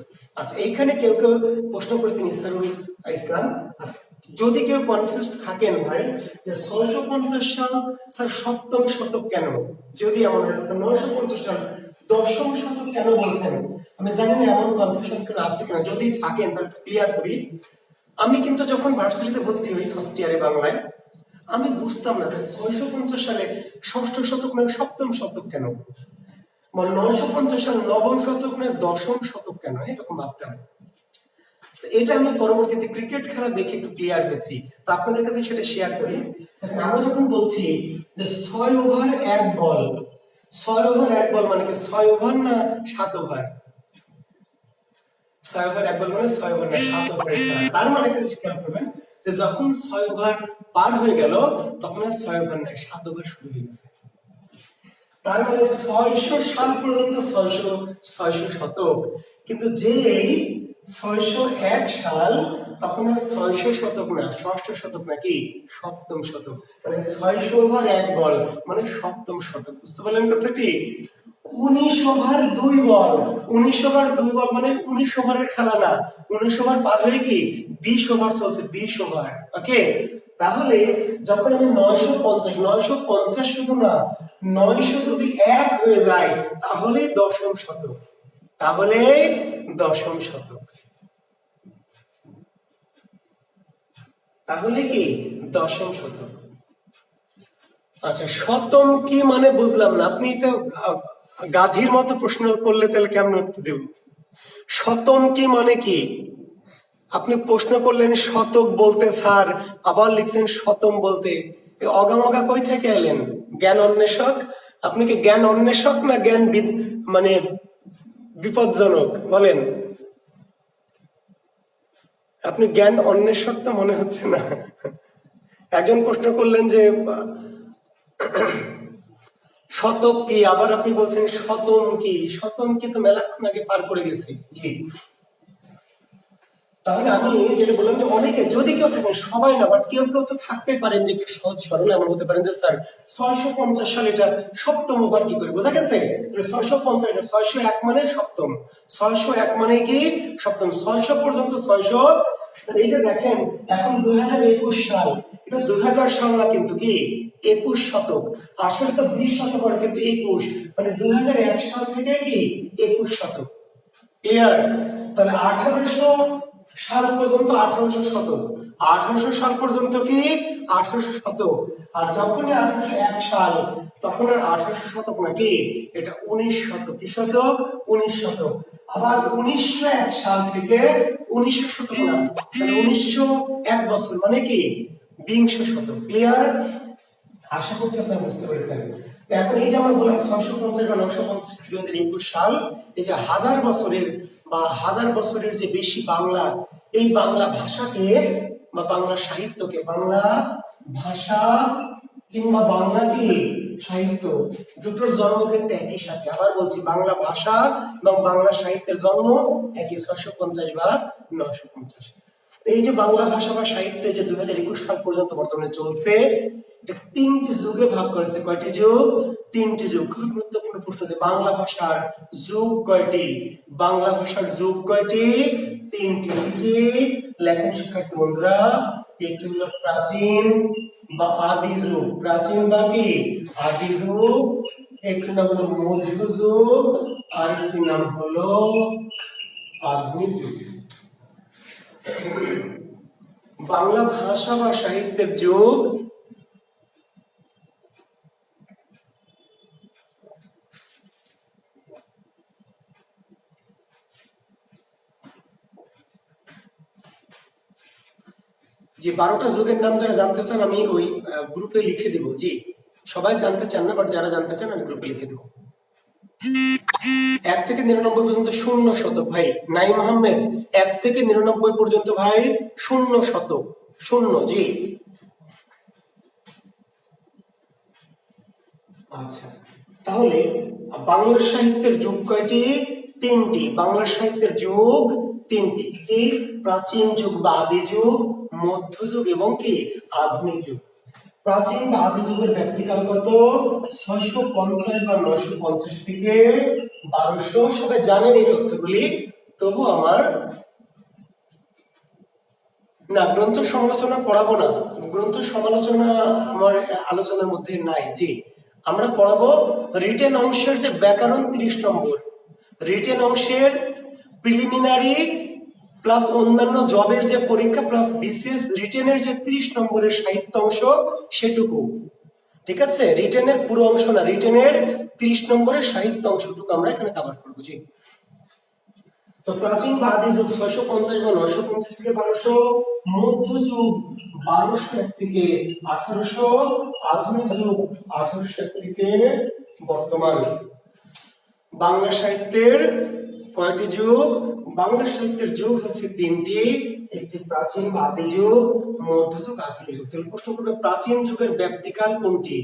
আচ্ছা, এইখানে কেউ কেউ প্রশ্ন করেছেন ইসরারুল ইসলাম, আচ্ছা যদি কেউ কনফিউজ থাকেন ভাই যে 650 সাল স্যার সপ্তম শতক কেন, যদি এমন হয় 950 সাল দশম শতক কেন বলছেন? আমি জানি না এমন কনফিউশন কেন আছে কিনা, যদি থাকেন তাহলে ক্লিয়ার করি। আমি কিন্তু যখন ভার্সিটিতে ভর্তি হই ফার্স্ট ইয়ারে বাংলায়, আমি বুঝতাম না 650 সালে ষষ্ঠ শতক নয় সপ্তম শতক কেন, মানে 950 সালে নবম শতক নয় দশম শতক কেন, এরকম ভাবতাম। এটা আমি পরবর্তীতে ক্রিকেট খেলা দেখে একটু ক্লিয়ার হয়েছি, তো আপনাদের কাছে সেটা শেয়ার করি। আমরা যখন বলছি যে 6 ওভার 1 বল, 6 ওভার 1 বল মানে কি 6 ওভার না 7 ওভার? 6 ওভার 1 বল মানে 6 ওভার না 7 ওভারের খেলা। তার মানে একটা জিনিস খেয়াল করবেন যে যখন 6 ওভার পার হয়ে গেল তখন আর 6 ওভার না 7 ওভার শুরু হয়ে গেছে। তার মানে 600 সাল পর্যন্ত 600 শতক, কিন্তু যেই 601 সাল তখন আর 600 শতক না ষষ্ঠ শতক নাকি সপ্তম শতক, মানে 600 ওভার 1 বল মানে সপ্তম শতক। বুঝতে পারলেন কথাটি? 19 ওভার 2 বল, 19 ওভার 2 বল মানে 19 ওভারের খেলা না, 19 ওভার পার হয়ে কি 20 ওভার চলছে, 20 ওভার। ওকে, তাহলে যখন আমি 950 শুধু না 900 যদি 1 হয়ে যায় তাহলে দশম শতক, তাহলে দশম শতক, তাহলে কি দশম শতক। আচ্ছা, শতম কি মানে বুঝলাম না, আপনি তো গাধীর মতো প্রশ্ন করলে তাহলে কেমন উত্তর দেব? শতম কি মানে কি? আপনি প্রশ্ন করলেন শতক বলতে স্যার, আবার লিখছেন শতম বলতে, অগামগা কই থেকে এলেন? জ্ঞান অন্বেষক? আপনি কি জ্ঞান অন্বেষক না জ্ঞান মানে বিপজ্জনক বলেন? আপনি জ্ঞান অন্বেষক তো মনে হচ্ছে না। একজন প্রশ্ন করলেন যে শতক কি, আবার আপনি বলছেন শতম কি। শতম কি তো মেলাক্ষণ আগে পার করে গেছি। জি, তাহলে আমি যেটা বললাম যে অনেকে যদি কেউ থাকেন, সবাই না বাট কেউ কেউ তো থাকতে পারেন যে একটু সহজ সরল এমন হতে পারেন যে স্যার 650 সাল এটা সপ্তম ওভার কি করে বোঝা গেছে? 650 601 মানে সপ্তম, 601 মানে কি সপ্তম, 600 পর্যন্ত 600। এই যে দেখেন এখন 2021 সাল, এটা 2000 সাল না কিন্তু কি 21 শতক, আসলে তো 20 শতক আর কিন্তু 21, মানে 2001 সাল থেকে কি 21 শতক। ক্লিয়ার? তাহলে 1800 সাল পর্যন্ত 1800 শতক, 1800 সাল পর্যন্ত কি 1800 শতক, আর যখনই 1801 সাল তখন আর 1800 শতক নাকি এটা 19 শতক। কি শতক? 19 শতক। আবার 1901 সাল থেকে 1900 শতক না, মানে 1901 বছর মানে কি বিংশ শতক। ক্লিয়ার? আশা করছি আপনারা বুঝতে পেরেছেন। এখন এই যে আমরা বললাম 650 বা 950 2021 সাল, এই যে হাজার বছরের বা হাজার বছরের যে বেশি বাংলা, এই বাংলা ভাষাকে বা বাংলা সাহিত্যকে, বাংলা ভাষা কিংবা বাংলা কি সাহিত্য দুটোর জন্ম কিন্তু একই সাথে। আবার বলছি, বাংলা ভাষা এবং বাংলা সাহিত্যের জন্ম একই 650 বা 950। এই যে বাংলা ভাষা বা সাহিত্য যে 2021 সাল পর্যন্ত বর্তমানে চলছে, এটা 3টি যুগে ভাগ করেছে। কয়টি যুগ? 3টি যুগ। খুব গুরুত্বপূর্ণ প্রশ্ন যে বাংলা ভাষার যুগ কয়টি? বাংলা ভাষার যুগ কয়টি? 3টি। লেখেন শিক্ষার্থী বন্ধুরা, একটি হলো প্রাচীন বা আদি যুগ, প্রাচীন বা কি আদি যুগ, একটি নাম হলো মধ্যযুগ, আর একটি নাম হলো আধুনিক যুগ। বাংলা ভাষা বা সাহিত্যের যুগ যে 12টা যুগের নাম যারা জানতে চান আমি ওই গ্রুপে লিখে দেব। জি, সবাই জানতে চান না, বাট যারা জানতে চান আমি গ্রুপে লিখে দেব। 1 থেকে 99 পর্যন্ত শূন্য শতক। ভাই নাইম আহমেদ, 1 থেকে 99 পর্যন্ত ভাই শূন্য শতক, শূন্য। জি, আচ্ছা, তাহলে বাংলা সাহিত্যের যুগ কয়টি? 3টি। বাংলা সাহিত্যের যুগ 3টি। কি? প্রাচীন যুগ বা আদি যুগ, মধ্যযুগ এবং কি আধুনিক যুগ। প্রাচীন বা আদি যুগের ব্যক্তিকাল কত? 650 বা 950 থেকে 1200। সবাই জানেন এই তথ্যগুলি, তবু আমার না গ্রন্থ সমালোচনা পড়াবো না, গ্রন্থ সমালোচনা আমার আলোচনার মধ্যে নাই। জি, আমরা পড়াবো রিটেন অংশের যে ব্যাকরণ 30 নম্বর, রিটেন অংশের প্রিলিমিনারি প্লাস অন্যান্য জবের যে পরীক্ষা প্লাস বিসিএস রিটেনের যে 30 নম্বরের সাহিত্য অংশ সেটুকু, ঠিক আছে? রিটেনের পুরো অংশ না, রিটেনের 30 নম্বরের সাহিত্য অংশটুকু আমরা এখানে কভার করবো। জি, তো প্রাচীন বা আদি যুগ 650 বা 950 থেকে 1200, মধ্যযুগ 1201 থেকে 1800, আধুনিক যুগ 1801 থেকে বর্তমান। বাংলা সাহিত্যের কয়টি যুগ? বাংলা সাহিত্যের যুগ হচ্ছে তিনটি, একটি প্রাচীন বা আদি যুগ, মধ্যযুগ, আধুনিক যুগ। তাহলে প্রশ্ন করবে প্রাচীন যুগের ব্যাপ্তিকাল কোনটি?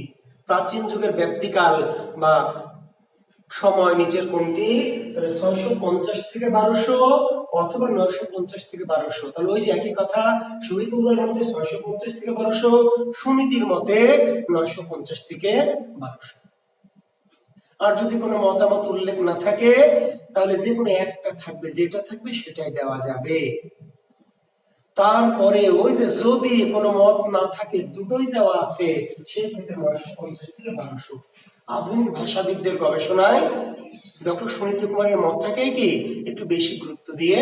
প্রাচীন যুগের ব্যাপ্তিকাল বা সময় নিচের কোনটি? তাহলে 650 থেকে 1200 অথবা 950 থেকে 1200। তাহলে ওই যে একই কথা, শহীদুল্লাহর মতে 650 থেকে 1200, সুনীতির মতে 950 থেকে 1200। আর যদি কোনো মতামত উল্লেখ না থাকে তাহলে যে কোনো একটা থাকবে, যেটা থাকবে সেটাই দেওয়া যাবে। তারপরে ওই যে যদি কোনো মত না থাকে, দুটোই দেওয়া আছে, সেই ক্ষেত্রে 950 থেকে 1200। আধুনিক ভাষাবিদদের গবেষণায় ডক্টর সুনীতি কুমারের মতটাকেই কি একটু বেশি গুরুত্ব দিয়ে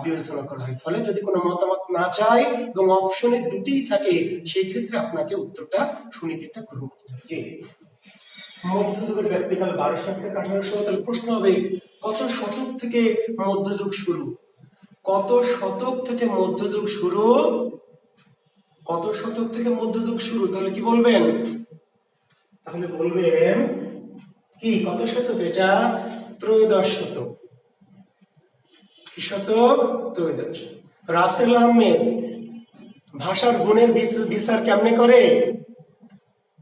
বিবেচনা করা হয়। ফলে যদি কোনো মতামত না চায় এবং অপশনে দুটিই থাকে, সেই ক্ষেত্রে আপনাকে উত্তরটা সুনীতিটা গ্রহণ করতে হবে। মধ্যযুগের ব্যক্তিকাল 1200 থেকে 1800। তাহলে প্রশ্ন হবে কত শতক থেকে মধ্যযুগ শুরু? কত শতক থেকে মধ্যযুগ শুরু? কত শতক থেকে মধ্যযুগ শুরু? তাহলে কি বলবেন? তাহলে বলবেন কি কত শতক? এটা ত্রয়োদশ শতক। কি শতক? ত্রয়োদশ। রাসেল আহমেদ ভাষার গুণের বিচার কেমনে করে?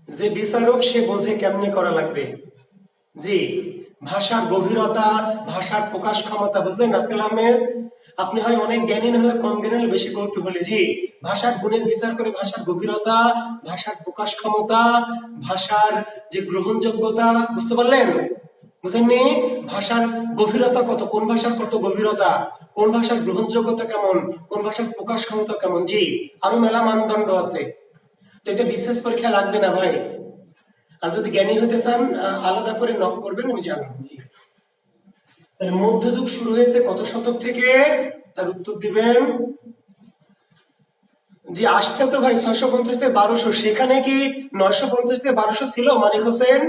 যে বিচারক সে বোঝে কেমনে করা লাগবে। জি, ভাষার গভীরতা, ভাষার প্রকাশ ক্ষমতা, বুঝলেন রাসেল আহমেদ? আপনি হয় অনেক জ্ঞানী, না হলে কম জ্ঞানী, হলে বেশি কৌতূহলী। জি, ভাষার গুণের বিচার করে ভাষার গভীরতা, ভাষার প্রকাশ ক্ষমতা, ভাষার যে গ্রহণযোগ্যতা, বুঝতে পারলেন? বুঝেননি? ভাষার গভীরতা কত, কোন ভাষার কত গভীরতা, কোন ভাষার গ্রহণযোগ্যতা কেমন, কোন ভাষার প্রকাশ ক্ষমতা কেমন। জি, আরো মেলা মানদণ্ড আছে। তো এটা বিশেষ পরীক্ষা লাগবে না ভাই। আর যদি জ্ঞানী হতে চান আলাদা করে নক করবেন, আমি জানাবো। তাহলে মধ্যযুগ শুরু হয়েছে কত শতক থেকে? তার উত্তর দিবেন। যে আসছে তো ভাই 650 থেকে 1200, সেখানে কি 950 থেকে 1200 ছিল? মানিক হোসেন,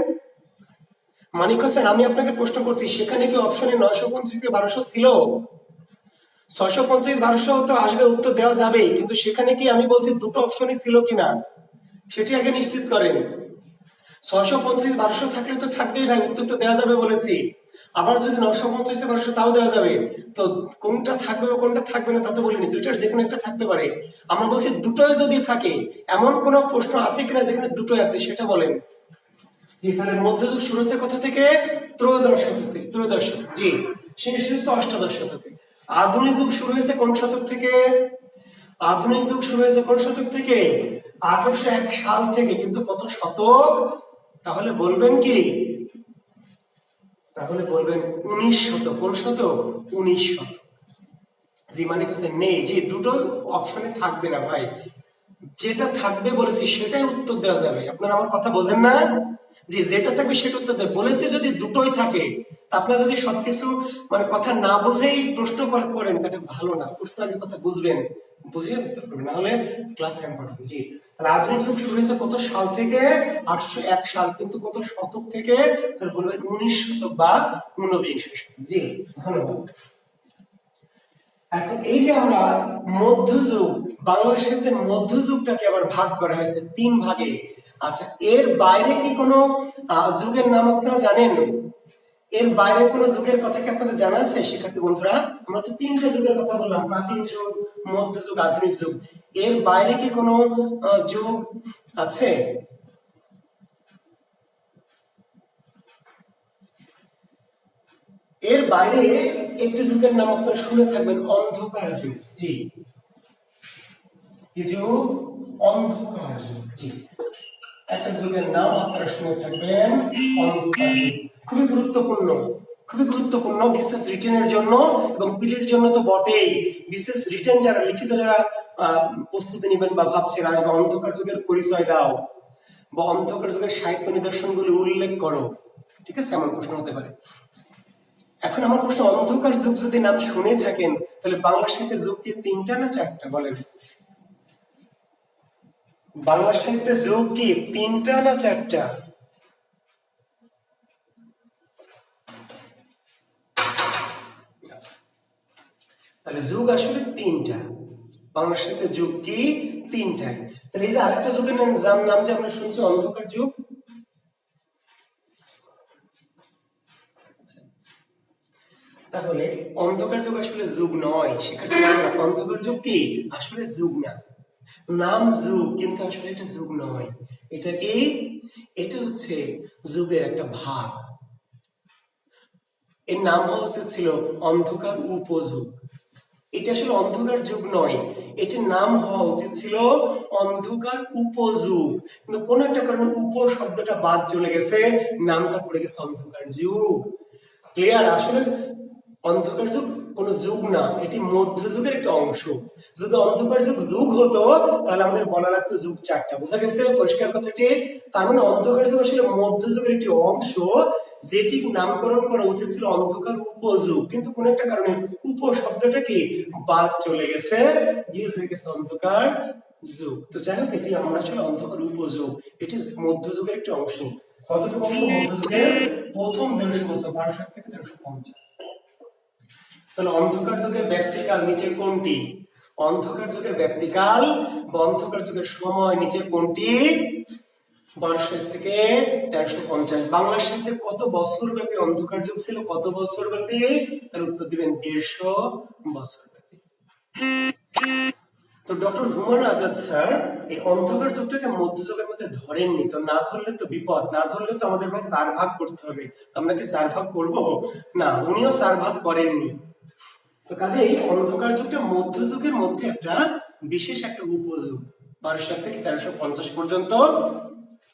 মানিক হোসেন, আমি আপনাকে প্রশ্ন করছি, সেখানে কি অপশনে 950 থেকে 1200 ছিল? 650 1200 তো আসবে, উত্তর দেওয়া যাবে, কিন্তু সেখানে কি আমি বলছি দুটো অপশনই ছিল কিনা সেটি আগে নিশ্চিত করেন। 650 1200 থাকলে তো থাকবেই ভাই, উত্তর তো দেওয়া যাবে বলেছি। আবার যদি 950 থেকে 1200 তাও দেওয়া যাবে, তো কোনটা থাকবে বা কোনটা থাকবে না তা তো বলিনি, দুইটার যে কোনো একটা থাকতে পারে। আমরা বলছি দুটোই যদি থাকে, এমন কোন প্রশ্ন আছে কিনা যেখানে দুটোই আছে সেটা বলেন। জি, তাহলে মধ্যযুগ শুরু হচ্ছে কোথা থেকে? ত্রয়োদশ শতক থেকে। ত্রয়োদশ শতক, জি, শেষ হচ্ছে অষ্টাদশ শতকে। আধুনিক যুগ শুরু হয়েছে কোন শতক থেকে? আধুনিক যুগ শুরু হয়েছে কোন শতক থেকে? 1801 সাল থেকে। কিন্তু কত শতক? তাহলে বলবেন কি? তাহলে বলবেন 19 শতক। কোন শতক? 19 শতক। জি, মানে কিছু নেই। জি, দুটো অপশনে থাকবে না ভাই, যেটা থাকবে বলেছি সেটাই উত্তর দেওয়া যাবে। আপনারা আমার কথা বোঝেন না? জি, যেটা থাকবে সেটা উত্তর দেবে বলেছি। যদি দুটোই থাকে, আপনারা যদি সবকিছু মানে কথা না বুঝেই প্রশ্ন করেন তাহলে ভালো না। প্রশ্ন আগে কথা বুঝবেন, বুঝে উত্তর করবেন, না হলে ক্লাস হ্যাম্পার হবে। জি, আধুনিক যুগ শুরু হয়েছে কত সাল থেকে? 801 সাল। কিন্তু কত শতক থেকে? তাহলে বলবেন 19 শতক বা ঊনবিংশ শতক। জি, ধন্যবাদ। এখন এই যে আমরা মধ্যযুগ, বাংলা সাহিত্যের মধ্যযুগটাকে আবার ভাগ করা হয়েছে 3 ভাগে। আচ্ছা, এর বাইরে কি কোনো যুগের নাম আপনারা জানেন? এর বাইরে কোনো যুগের কথা কি আপনাদের জানা আছে শিক্ষার্থী বন্ধুরা? আমরা তো 3টা যুগের কথা বললাম, প্রাচীন যুগ, মধ্যযুগ, আধুনিক যুগ। এর বাইরে কি কোনো যুগ আছে? এর বাইরে একটি যুগের নাম আপনারা শুনে থাকবেন, অন্ধকার যুগ। জি, কি যুগ? অন্ধকার যুগ। জি, একটা যুগের নাম আপনারা শুনে থাকবেন, অন্ধকার যুগ। খুবই গুরুত্বপূর্ণ, খুবই গুরুত্বপূর্ণ বিশেষ রিটেনের জন্য এবং পিটির জন্য তো বটেই। বিশেষ রিটেন যারা লিখিত, যারা প্রস্তুতি নেবেন বা ভাবছেন আসবে, অন্ধকার যুগের পরিচয় দাও। বা অন্ধকার যুগের সাহিত্য নিদর্শনগুলো উল্লেখ করো। ঠিক আছে, এমন প্রশ্ন হতে পারে। এখন আমার প্রশ্ন, অন্ধকার যুগ যদি নাম শুনে থাকেন তাহলে বাংলা সাহিত্যের যুগ কি 3টা না 4টা বলেন? বাংলা সাহিত্যের যুগ কি 3টা না 4টা? তাহলে যুগ আসলে 3টা। বাংলা সাহিত্যের যুগ কি 3টাই। তাহলে এই যে আরেকটা যুগের নাম যে আমরা শুনছি অন্ধকার যুগ, তাহলে অন্ধকার যুগ আসলে যুগ নয়। শিক্ষার্থী অন্ধকার যুগ কি আসলে যুগ না, নাম যুগ কিন্তু আসলে এটা যুগ নয়। এটা কি? এটা হচ্ছে যুগের একটা ভাগ। এর নাম হওয়া উচিত ছিল অন্ধকার উপযুগ। এটা আসলে অন্ধকার যুগ নয়, এটির নাম হওয়া উচিত ছিল অন্ধকার উপযুগ, কিন্তু কোন একটা কারণে উপ শব্দটা বাদ চলে গেছে, নামটা পড়ে গেছে অন্ধকার যুগ। ক্লিয়ার? আসলে অন্ধকার যুগ কোন যুগ না, এটি মধ্যযুগের একটা অংশ। যদি অন্ধকার যুগ যুগ হতো তাহলে আমাদের বলা লাগতো যুগ 4টা। বোঝা গেছে পরিষ্কার কথাটি? তার মানে অন্ধকার যুগ আসলে মধ্যযুগের একটি অংশ, যেটির নামকরণ করা উচিত ছিল অন্ধকার উপযুগ, কিন্তু কোন একটা কারণে উপ শব্দটা কি বাদ চলে গেছে, গিয়ে হয়ে গেছে অন্ধকার যুগ। তো যাই হোক, এটি আমরা আসলে অন্ধকার উপযুগ, এটি মধ্যযুগের একটি অংশ। কতটুকু অংশ? মধ্যযুগের প্রথম 150 বছর, 1260 থেকে 1350। তাহলে অন্ধকার যুগের ব্যক্তিকাল নিচে কোনটি? অন্ধকার যুগের ব্যক্তিকাল বা অন্ধকার যুগের সময় নিচে কোনটি? 1200 থেকে 1350। বাংলা সাহিত্যে কত বছর ব্যাপী অন্ধকার যুগ ছিল? কত বছর ব্যাপী? তার উত্তর দিবেন 150 বছর ব্যাপী। তো ডক্টর হুমায়ুন আজাদ স্যার এই অন্ধকার যুগটাকে মধ্যযুগের মধ্যে ধরেননি। তো না ধরলে তো বিপদ, না ধরলে তো আমাদের ভাই 4 ভাগ করতে হবে। আমরা কি 4 ভাগ করব? না, উনিও 4 ভাগ করেননি। তো কাজেই অন্ধকার যুগটা মধ্যযুগের মধ্যে একটা বিশেষ একটা উপযুগ। 1200 থেকে 1350 পর্যন্ত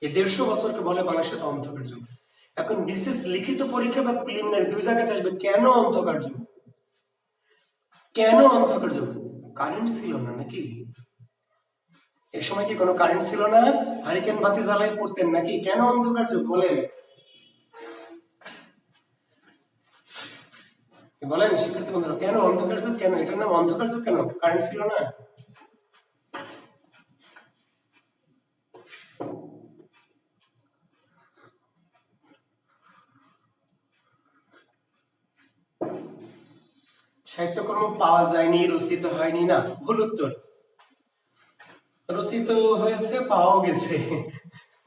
এই 150 বছরকে বলে বাংলাদেশের অন্ধকার যুগ। এখন বিশেষ লিখিত পরীক্ষা বা প্রিলিমিনারি দুই জায়গাতে আসবে কেন অন্ধকার যুগ। কেন অন্ধকার যুগ? কারেন্ট ছিল না নাকি? এ সময় কি কোনো কারেন্ট ছিল না? হারিকেন বাতি জ্বালাই পড়তেন নাকি? কেন অন্ধকার যুগ বলেন? বলেন শিক্ষার্থী বন্ধুরা, কেন অন্ধকার যুগ? কেন এটার নাম অন্ধকার যুগ? কেন কারেন্ট ছিল না? সাহিত্যকর্ম পাওয়া যায়নি, রচিত হয়নি, না ভুল উত্তর। রচিত হয়েছে, পাওয়া গেছে।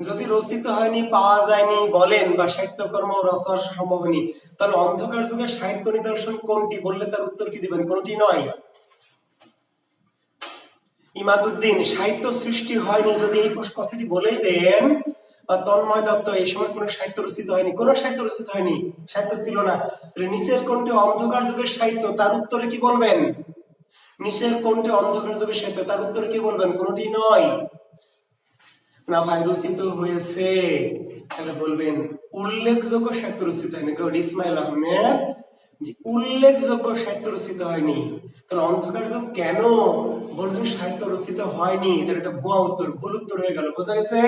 যদি রচিত হয়নি, পাওয়া যায়নি বলেন বা সাহিত্যকর্ম রচনা সম্ভব হয়নি, তাহলে অন্ধকার যুগের সাহিত্য নিদর্শন কোনটি বললে তার উত্তর কি দিবেন? কোনটি নয়। ইমাদুদ্দিন সাহিত্য সৃষ্টি হয়নি যদি এই কথাটি বলেই দেন, বা তন্ময় দত্ত এই সময় কোনো সাহিত্য রচিত হয়নি, কোনো সাহিত্য রচিত হয়নি, সাহিত্য ছিল না, নিচের কোনটি অন্ধকার যুগের সাহিত্য, তার উত্তরে কি বলবেন? নিচের কোনটি অন্ধকার যুগের সাহিত্য, তার উত্তরে কি বলবেন? কোনটি নয়। না ভাই রচিত হয়েছে, তাহলে বলবেন উল্লেখযোগ্য সাহিত্য রচিত হয়নি। কারণ ইসমাইল আহমেদ যে উল্লেখযোগ্য সাহিত্য রচিত হয়নি, তাহলে অন্ধকার যুগ কেন বলছেন সাহিত্য রচিত হয়নি, তাহলে এটা ভুয়া উত্তর, ভুল উত্তর হয়ে গেল। বোঝা গেছে?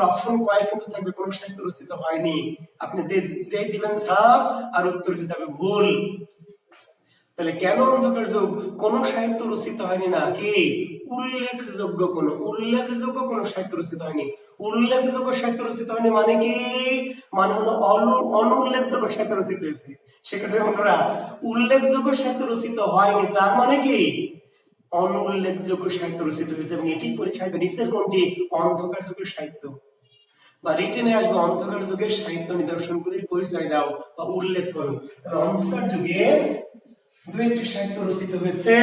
অপশন কয়েক কিন্তু থাকবে কোন সাহিত্য রচিত হয়নি, আপনি যে দিবেন ছাপ আর উত্তর হিসাবে ভুল। তাহলে কেন অন্ধকার যুগ? কোন সাহিত্য রচিত হয়নি, না কি উল্লেখযোগ্য কোন সাহিত্য রচিত হয়নি। উল্লেখযোগ্য সাহিত্য রচিত হয়নি মানে কি? মানে হলো অনুল্লেখযোগ্য সাহিত্য রচিত হয়েছে। সেক্ষেত্রে বন্ধুরা উল্লেখযোগ্য সাহিত্য রচিত হয়নি তার মানে কি অনুল্লেখযোগ্য সাহিত্য রচিত হয়েছে, এবং এটি পরীক্ষায় নিচের কোনটি অন্ধকার যুগের সাহিত্য, বা রিটেনে আসবে অন্ধকার যুগের সাহিত্য নিদর্শনগুলির পরিচয় দাও বা উল্লেখ করো। অন্ধকার যুগে দু একটি সাহিত্য রচিত হয়েছে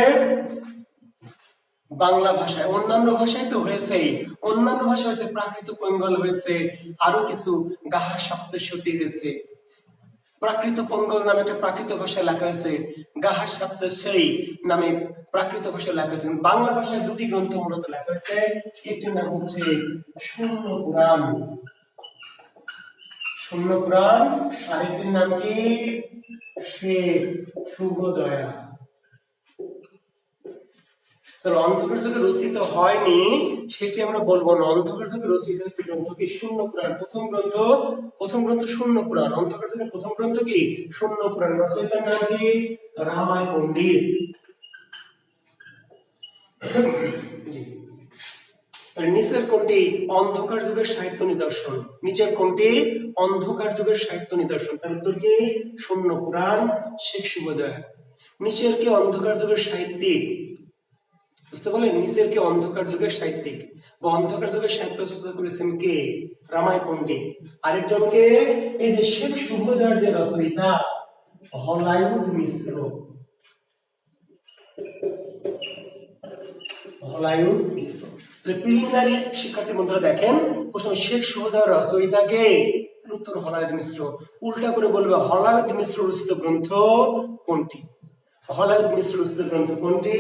বাংলা ভাষায়, অন্যান্য ভাষায় তো হয়েছেই, অন্যান্য ভাষা হয়েছে প্রাকৃত পঙ্গল হয়েছে, আরো কিছু গাহা সপ্তশতী হয়েছে। প্রাকৃত পঙ্গল নামে একটা প্রাকৃত ভাষায় লেখা হয়েছে, গাহা সপ্তশী নামে প্রাকৃত ভাষায় লেখা হয়েছে। বাংলা ভাষায় দুটি গ্রন্থ মূলত লেখা হয়েছে, একটির নাম হচ্ছে শূন্য পুরাণ, শূন্য পুরাণ, আরেকটির নাম কি শুভদয়া। তাহলে অন্ধকার যুগে রচিত হয়নি সেটি আমরা বলবো না। অন্ধকার যুগে রচিত হয়েছে গ্রন্থ কি? শূন্য পুরাণ। প্রথম গ্রন্থ শূন্য পুরাণ। অন্ধকার যুগে প্রথম গ্রন্থ কি? শূন্য পুরাণ। রচয়িতার নাম কি? রামায় পণ্ডিত। জি। নিচের কোনটি অন্ধকার যুগের সাহিত্য নিদর্শন? নিচের কোনটি অন্ধকার যুগের সাহিত্য নিদর্শন? তার উত্তর কি? শূন্য পুরাণ, শেখ সুবোধয়। নিচের কে অন্ধকার যুগের সাহিত্যিক? বুঝতে পারলেন? নিচের কে অন্ধকার যুগের সাহিত্যিক বা অন্ধকার যুগের সাহিত্য রচনা করেছেন কে? রামায় পণ্ডিত। আরেকজনকে এই যে শেখ সুবোধয়ের যে রচয়িতা হলায়ুধ মিশ্র। হলায়ুধ মিশ্র। প্রিলিমিনারি শিক্ষার্থী বন্ধুরা দেখেন, প্রথমে শেখ সুবোধয়ের রচয়িতা কে? উত্তর হলায়ুধ মিশ্র। উল্টা করে বলবে হলায়ুধ মিশ্র রচিত গ্রন্থ কোনটি? হলায়ুধ মিশ্র রচিত গ্রন্থ কোনটি?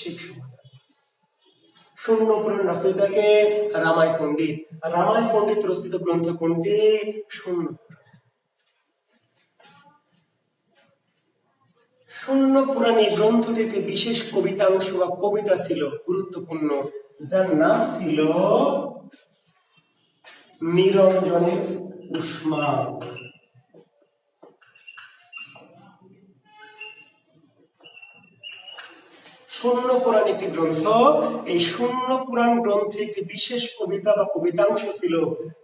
শেখ সুবোধ। শূন্য পুরাণ রচয়িতাকে? রামায় পণ্ডিত। রামায় পণ্ডিত রচিত গ্রন্থ কোনটি? শূন্য। শূন্য পুরাণে গ্রন্থটির একটি বিশেষ কবিতাংশ বা কবিতা ছিল গুরুত্বপূর্ণ, যার নাম ছিল নিরঞ্জনের উষ্মা। শূন্য পুরাণ একটি গ্রন্থ। এই শূন্য পুরাণ গ্রন্থে একটি বিশেষ কবিতা বা কবিতাংশ ছিল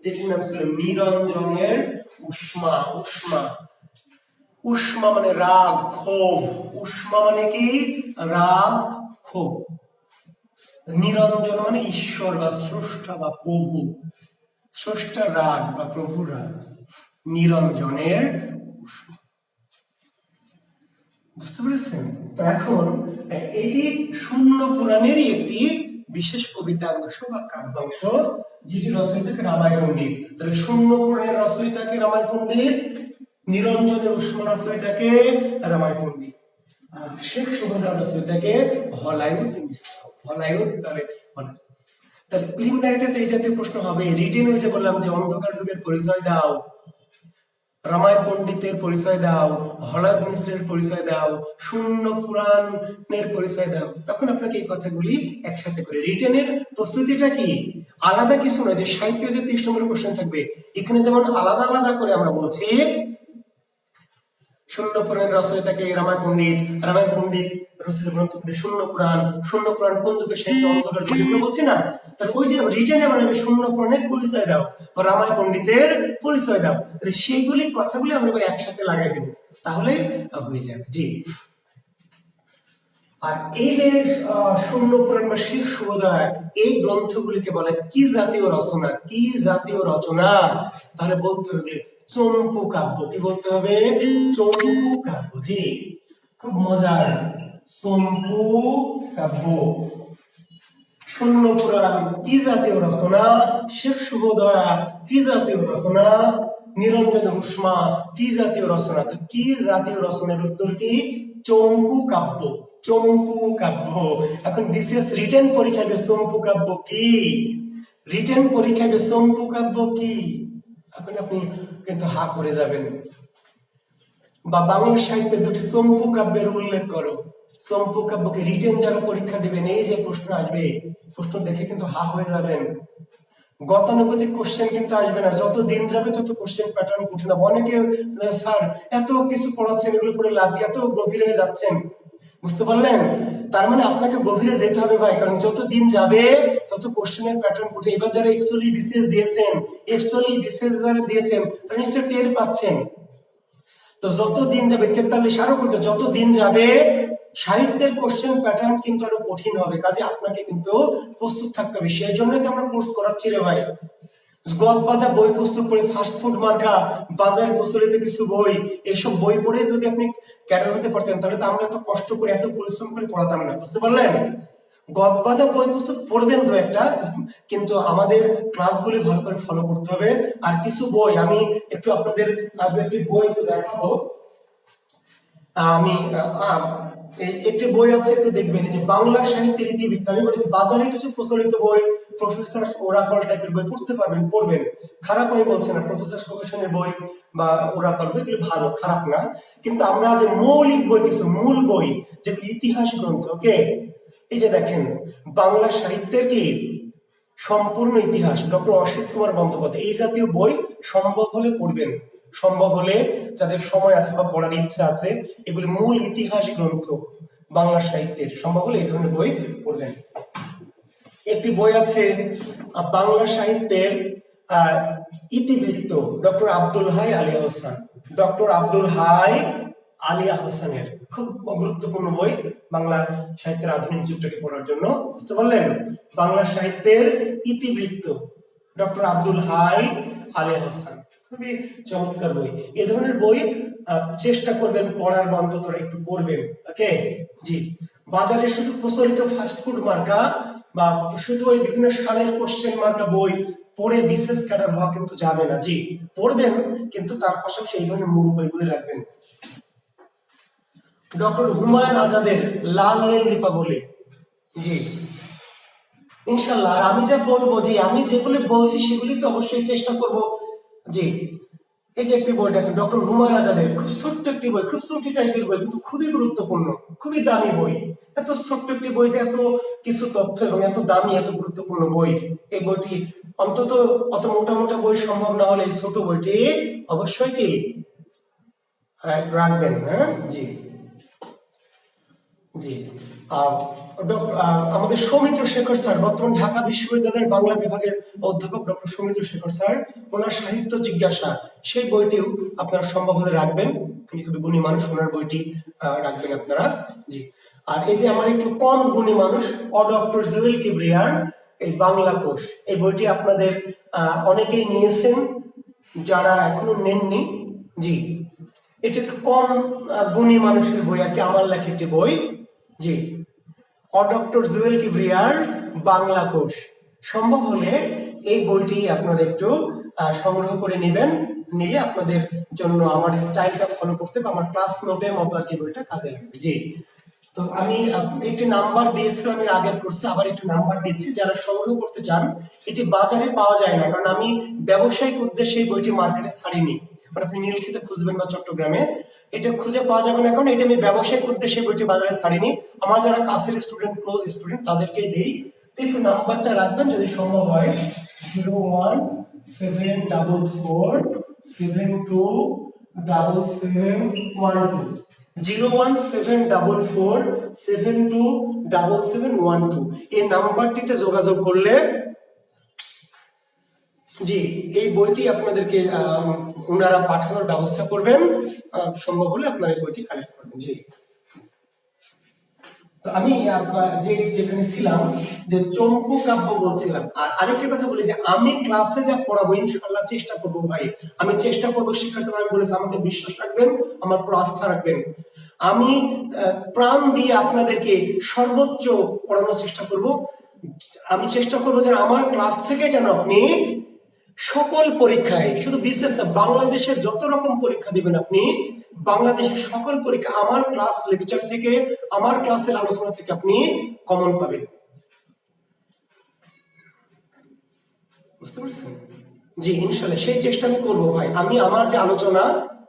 যেটির নাম ছিল নিরঞ্জনের উষ্মা। উষ্মা, উষ্মা মানে রাগ, ক্ষোভ। উষ্মা মানে কি? রাগ, ক্ষোভ। নিরঞ্জন মানে ঈশ্বর বা স্রষ্টা বা প্রভু। স্রষ্টার রাগ বা প্রভুর রাগ। নিরঞ্জনের উষ্মা। বুঝতে পেরেছেন? তো এখন এটি শূন্য পুরাণেরই একটি বিশেষ কবিতাংশ বা কাব্যাংশ, যেটি রচয়িতাকে রামায় পণ্ডিত। তাহলে শূন্য পুরাণের রচয়িতাকে রামায় পণ্ডিত, নিরঞ্জনের উষ্মা রচয়িতাকে রামায় পণ্ডিত, আর শেখ সুবোধয়ের রচয়িতাকে হলায়ুধ মিশ্র। হলায়ুধ। তাহলে প্রিলিমিনারিতে তো এই জাতীয় প্রশ্ন হবে। রিটেন হয়েছে বললাম যে অন্ধকার যুগের পরিচয় দাও, রামায় পণ্ডিতের পরিচয় দাও, হলায়ুধ মিশ্রের পরিচয় দাও, শূন্য পুরাণের পরিচয় দাও। তখন আপনাকে এই কথাগুলি একসাথে করে রিটেনের প্রস্তুতিটা কি আলাদা কিছু নয়, যে সাহিত্যে যে 30 নম্বরের কোশ্চেন থাকবে এখানে যেমন আলাদা আলাদা করে আমরা বলছি শূন্য পুরাণের রচয়িতাকে রামায় পণ্ডিত, রামায় পণ্ডিত রচিত গ্রন্থ শূন্য পুরাণ। শূন্য পুরাণ কোন যুগের সাহিত্য? অন্ধকার যুগে বলছি না? তাহলে ওই যে রিটেনে আমরা শূন্য পুরাণের পরিচয় দাও বা রামায় পণ্ডিতের পরিচয় দাও, সেইগুলি কথাগুলি আমরা এবার একসাথে লাগাই দেবো, তাহলে হয়ে যাবে। জি। আর এই যে শূন্য পুরাণ বা শেখ সুবোধয়, এই গ্রন্থগুলিকে বলে কি জাতীয় রচনা? কি জাতীয় রচনা? তাহলে বলতে হবে চম্পু কাব্য। কি বলতে হবে? চম্পু কাব্য। জি, খুব মজার। চম্পু কাব্য। শূন্য পুরাণ কি জাতীয় রচনা? শেখ সুবোধয়া কি জাতীয় রচনা? নিরঞ্জন উষ্মা কি জাতীয় রচনা? তো কি জাতীয় রচনার উত্তর কি? চম্পু কাব্য। চম্পু কাব্য। এখন বিশেষ রিটেন পরীক্ষায় চম্পু কাব্য কি? রিটেন পরীক্ষায় চম্পু কাব্য কি? এখন আপনি কিন্তু হা করে যাবেন। বা বাংলা সাহিত্যে দুটি চম্পু কাব্যের উল্লেখ করো। চম্পু কাব্যকে রিটেন যারা পরীক্ষা দিবেন, এই যে প্রশ্ন আসবে, প্রশ্ন দেখে কিন্তু হা হয়ে যাবেন। গতানুগতিক কোশ্চেন কিন্তু আসবে না। যত দিন যাবে তত কোশ্চেন প্যাটার্ন কঠিন হবে। অনেকে স্যার এত কিছু পড়াচ্ছেন, এগুলো পড়ে লাভ কি? এত গভীরে যাচ্ছেন। বুঝতে পারলেন? তার মানে আপনাকে গভীরে যেতে হবে ভাই, কারণ যত দিন যাবে তত কোশ্চেনের প্যাটার্ন কঠিন। এবার যারা এক্সুয়ালি বিসিএস দিয়েছেন, যারা দিয়েছেন তারা নিশ্চয়ই টের পাচ্ছেন। তো যত দিন যাবে 43 আরো করতে, যত দিন যাবে সাহিত্যের কোশ্চেন প্যাটার্ন কিন্তু আরো কঠিন হবে। কাজে আপনাকে কিন্তু প্রস্তুত থাকতে হবে। সেই জন্যই তো আমরা কোর্স করাচ্ছি রে ভাই। গদ বাঁধা বই পুস্তক পড়ে, ফাস্টফুড মার্কা বাজারে প্রচলিত কিছু বই, এইসব বই পড়ে যদি আপনি ক্যাডার হতে পারতেন তাহলে তো আমরা এত কষ্ট করে এত পরিশ্রম করে পড়াতাম না। বুঝতে পারলেন? গদ বাঁধা বই পুস্তক পড়বেন দু একটা, কিন্তু আমাদের ক্লাসগুলি ভালো করে ফলো করতে হবে। আর কিছু বই আমি একটু আপনাদের একটি বই দেখাবো। আমি একটি বই আছে, একটু দেখবেন, যে বাংলা সাহিত্যের ইতিবৃত্ত। আমি বলেছি বাজারে কিছু প্রচলিত বই, প্রফেসর ওরাকল টাইপের বই পড়তে পারবেন, পড়বেন। খারাপ আমি বলছি না, প্রফেসর প্রকাশনের বই বা ওরাকল বই এগুলো ভালো, খারাপ না। কিন্তু আমরা যে মৌলিক বই, কিছু মূল বই যেগুলো ইতিহাস গ্রন্থ, ওকে, এই যে দেখেন, বাংলা সাহিত্যের কি সম্পূর্ণ ইতিহাস, ডক্টর অসিত কুমার বন্দ্যোপাধ্যায়, এই জাতীয় বই সম্ভব হলে পড়বেন। সম্ভব হলে, যাদের সময় আছে বা পড়ার ইচ্ছা আছে, এগুলি মূল ইতিহাস গ্রন্থ বাংলা সাহিত্যের, সম্ভব হলে এই ধরনের বই পড়বেন। একটি বই আছে বাংলা সাহিত্যের ইতিবৃত্ত, ডক্টর আব্দুল হাই আলিয়া হোসেন, ডক্টর আব্দুল হাই আলিয়া হোসেনের খুব গুরুত্বপূর্ণ বই বাংলা সাহিত্যের আধুনিক যুগটাকে পড়ার জন্য। বুঝতে পারলেন? বাংলা সাহিত্যের ইতিবৃত্ত, ডক্টর আব্দুল হাই আলিয়া হোসেন, খুবই চমৎকার বই। এ ধরনের বই চেষ্টা করবেন পড়ার, বা অন্তত একটু পড়বেন। ওকে, জি। বাজারে শুধু প্রচলিত ফাস্টফুড মার্কা বা শুধু ওই বিভিন্ন সালের কোশ্চেন মার্কা বই পড়ে বিশেষ ক্যাডার হওয়া কিন্তু যাবে না। জি, পড়বেন, কিন্তু তার পাশাপাশি এই ধরনের মূল বইগুলি রাখবেন। ডক্টর হুমায়ুন আজাদের লাল নীল দীপাবলি, জি ইনশাল্লাহ। আর আমি যা বলবো, জি আমি যেগুলি বলছি সেগুলি তো অবশ্যই চেষ্টা করব। জি, এই যে একটি বই দেখেন, ডক্টর হুমায়ুন আজাদের খুব ছোট্ট একটি বই, খুব ছোটি টাইপের বই, কিন্তু খুবই গুরুত্বপূর্ণ, খুবই দামি বই। এত ছোট্ট একটি বই যে এত কিছু তথ্য এবং এত দামি, এত গুরুত্বপূর্ণ বই। এই বইটি অন্তত অত মোটা মোটা বই সম্ভব না হলে এই ছোট বইটি অবশ্যই কি রাখবেন। হ্যাঁ, জি জি। আমাদের সৌমিত্র শেখর স্যার, বর্তমান ঢাকা বিশ্ববিদ্যালয়ের বাংলা বিভাগের অধ্যাপক ডক্টর সৌমিত্র শেখর স্যার, ওনার সাহিত্য জিজ্ঞাসা, সেই বইটিও আপনারা সম্ভব হলে রাখবেন। তিনি খুবই গুণী মানুষ, ওনার বইটি রাখবেন আপনারা। জি। আর এই যে আমার একটু কম গুণী মানুষ, ডক্টর জুয়েল কিবরিয়ার এই বাংলা কোষ, এই বইটি আপনাদের অনেকেই নিয়েছেন, যারা এখনো নেননি। জি, এটা একটু কম গুণী মানুষের বই আর কি, আমার লেখা একটি বই। জি, ডক্টর জুয়েল কিবরিয়ার বাংলা কোষ, সম্ভব হলে এই বইটি আপনারা একটু সংগ্রহ করে নেবেন, নিয়ে আপনাদের জন্য আমার স্টাইলটা ফলো করতে বা আমার ক্লাস নোটের মতো আর কি বইটা কাজে লাগবে। জি, তো আমি একটি নাম্বার দিয়েছিলাম এর আগের কোর্সে, আবার একটি নাম্বার দিচ্ছি, যারা সংগ্রহ করতে চান। এটি বাজারে পাওয়া যায় না, কারণ আমি ব্যবসায়িক উদ্দেশ্যে এই বইটি মার্কেটে ছাড়িনি। মানে আপনি নীলক্ষেতে খুঁজবেন বা চট্টগ্রামে, এটা খুঁজে পাওয়া যাবে না, কারণ এটা আমি ব্যবসায়িক উদ্দেশ্যে বইটি বাজারে ছাড়িনি। আমার যারা কাছের স্টুডেন্ট, ক্লোজ স্টুডেন্ট, তাদেরকেই দিই। একটু নাম্বারটা রাখবেন যদি সম্ভব হয়, 01774727712, 01744727712। এই নাম্বারটিতে যোগাযোগ করলে, জি, এই বইটি আপনাদেরকে ওনারা পাঠানোর ব্যবস্থা করবেন। সম্ভব হলে আপনারা এই বইটি কালেক্ট করবেন। জি, তো আমি যেখানে ছিলাম, যে চম্পু কাব্য বলছিলাম। আর আরেকটা কথা বলি, যে আমি ক্লাসে যা পড়াবো ইনশাল্লাহ চেষ্টা করবো ভাই, আমি চেষ্টা করবো শিক্ষার্থীরা, আমি বলেছি আমাকে বিশ্বাস রাখবেন, আমার উপর আস্থা রাখবেন। আমি প্রাণ দিয়ে আপনাদেরকে সর্বোচ্চ পড়ানোর চেষ্টা করব। আমি চেষ্টা করবো যে আমার ক্লাস থেকে যেন আপনি সকল পরীক্ষায়, শুধু বিশেষ না, বাংলাদেশে যত রকম পরীক্ষা দিবেন আপনি, বাংলাদেশের সকল পরীক্ষা আমার ক্লাস লেকচার থেকে, আমার ক্লাসের আলোচনা থেকে আপনি কমন পাবেন। বুঝতে পারছেন? জি, ইনশাল্লাহ সেই চেষ্টা আমি করবো ভাই। আমি আমার যে আলোচনা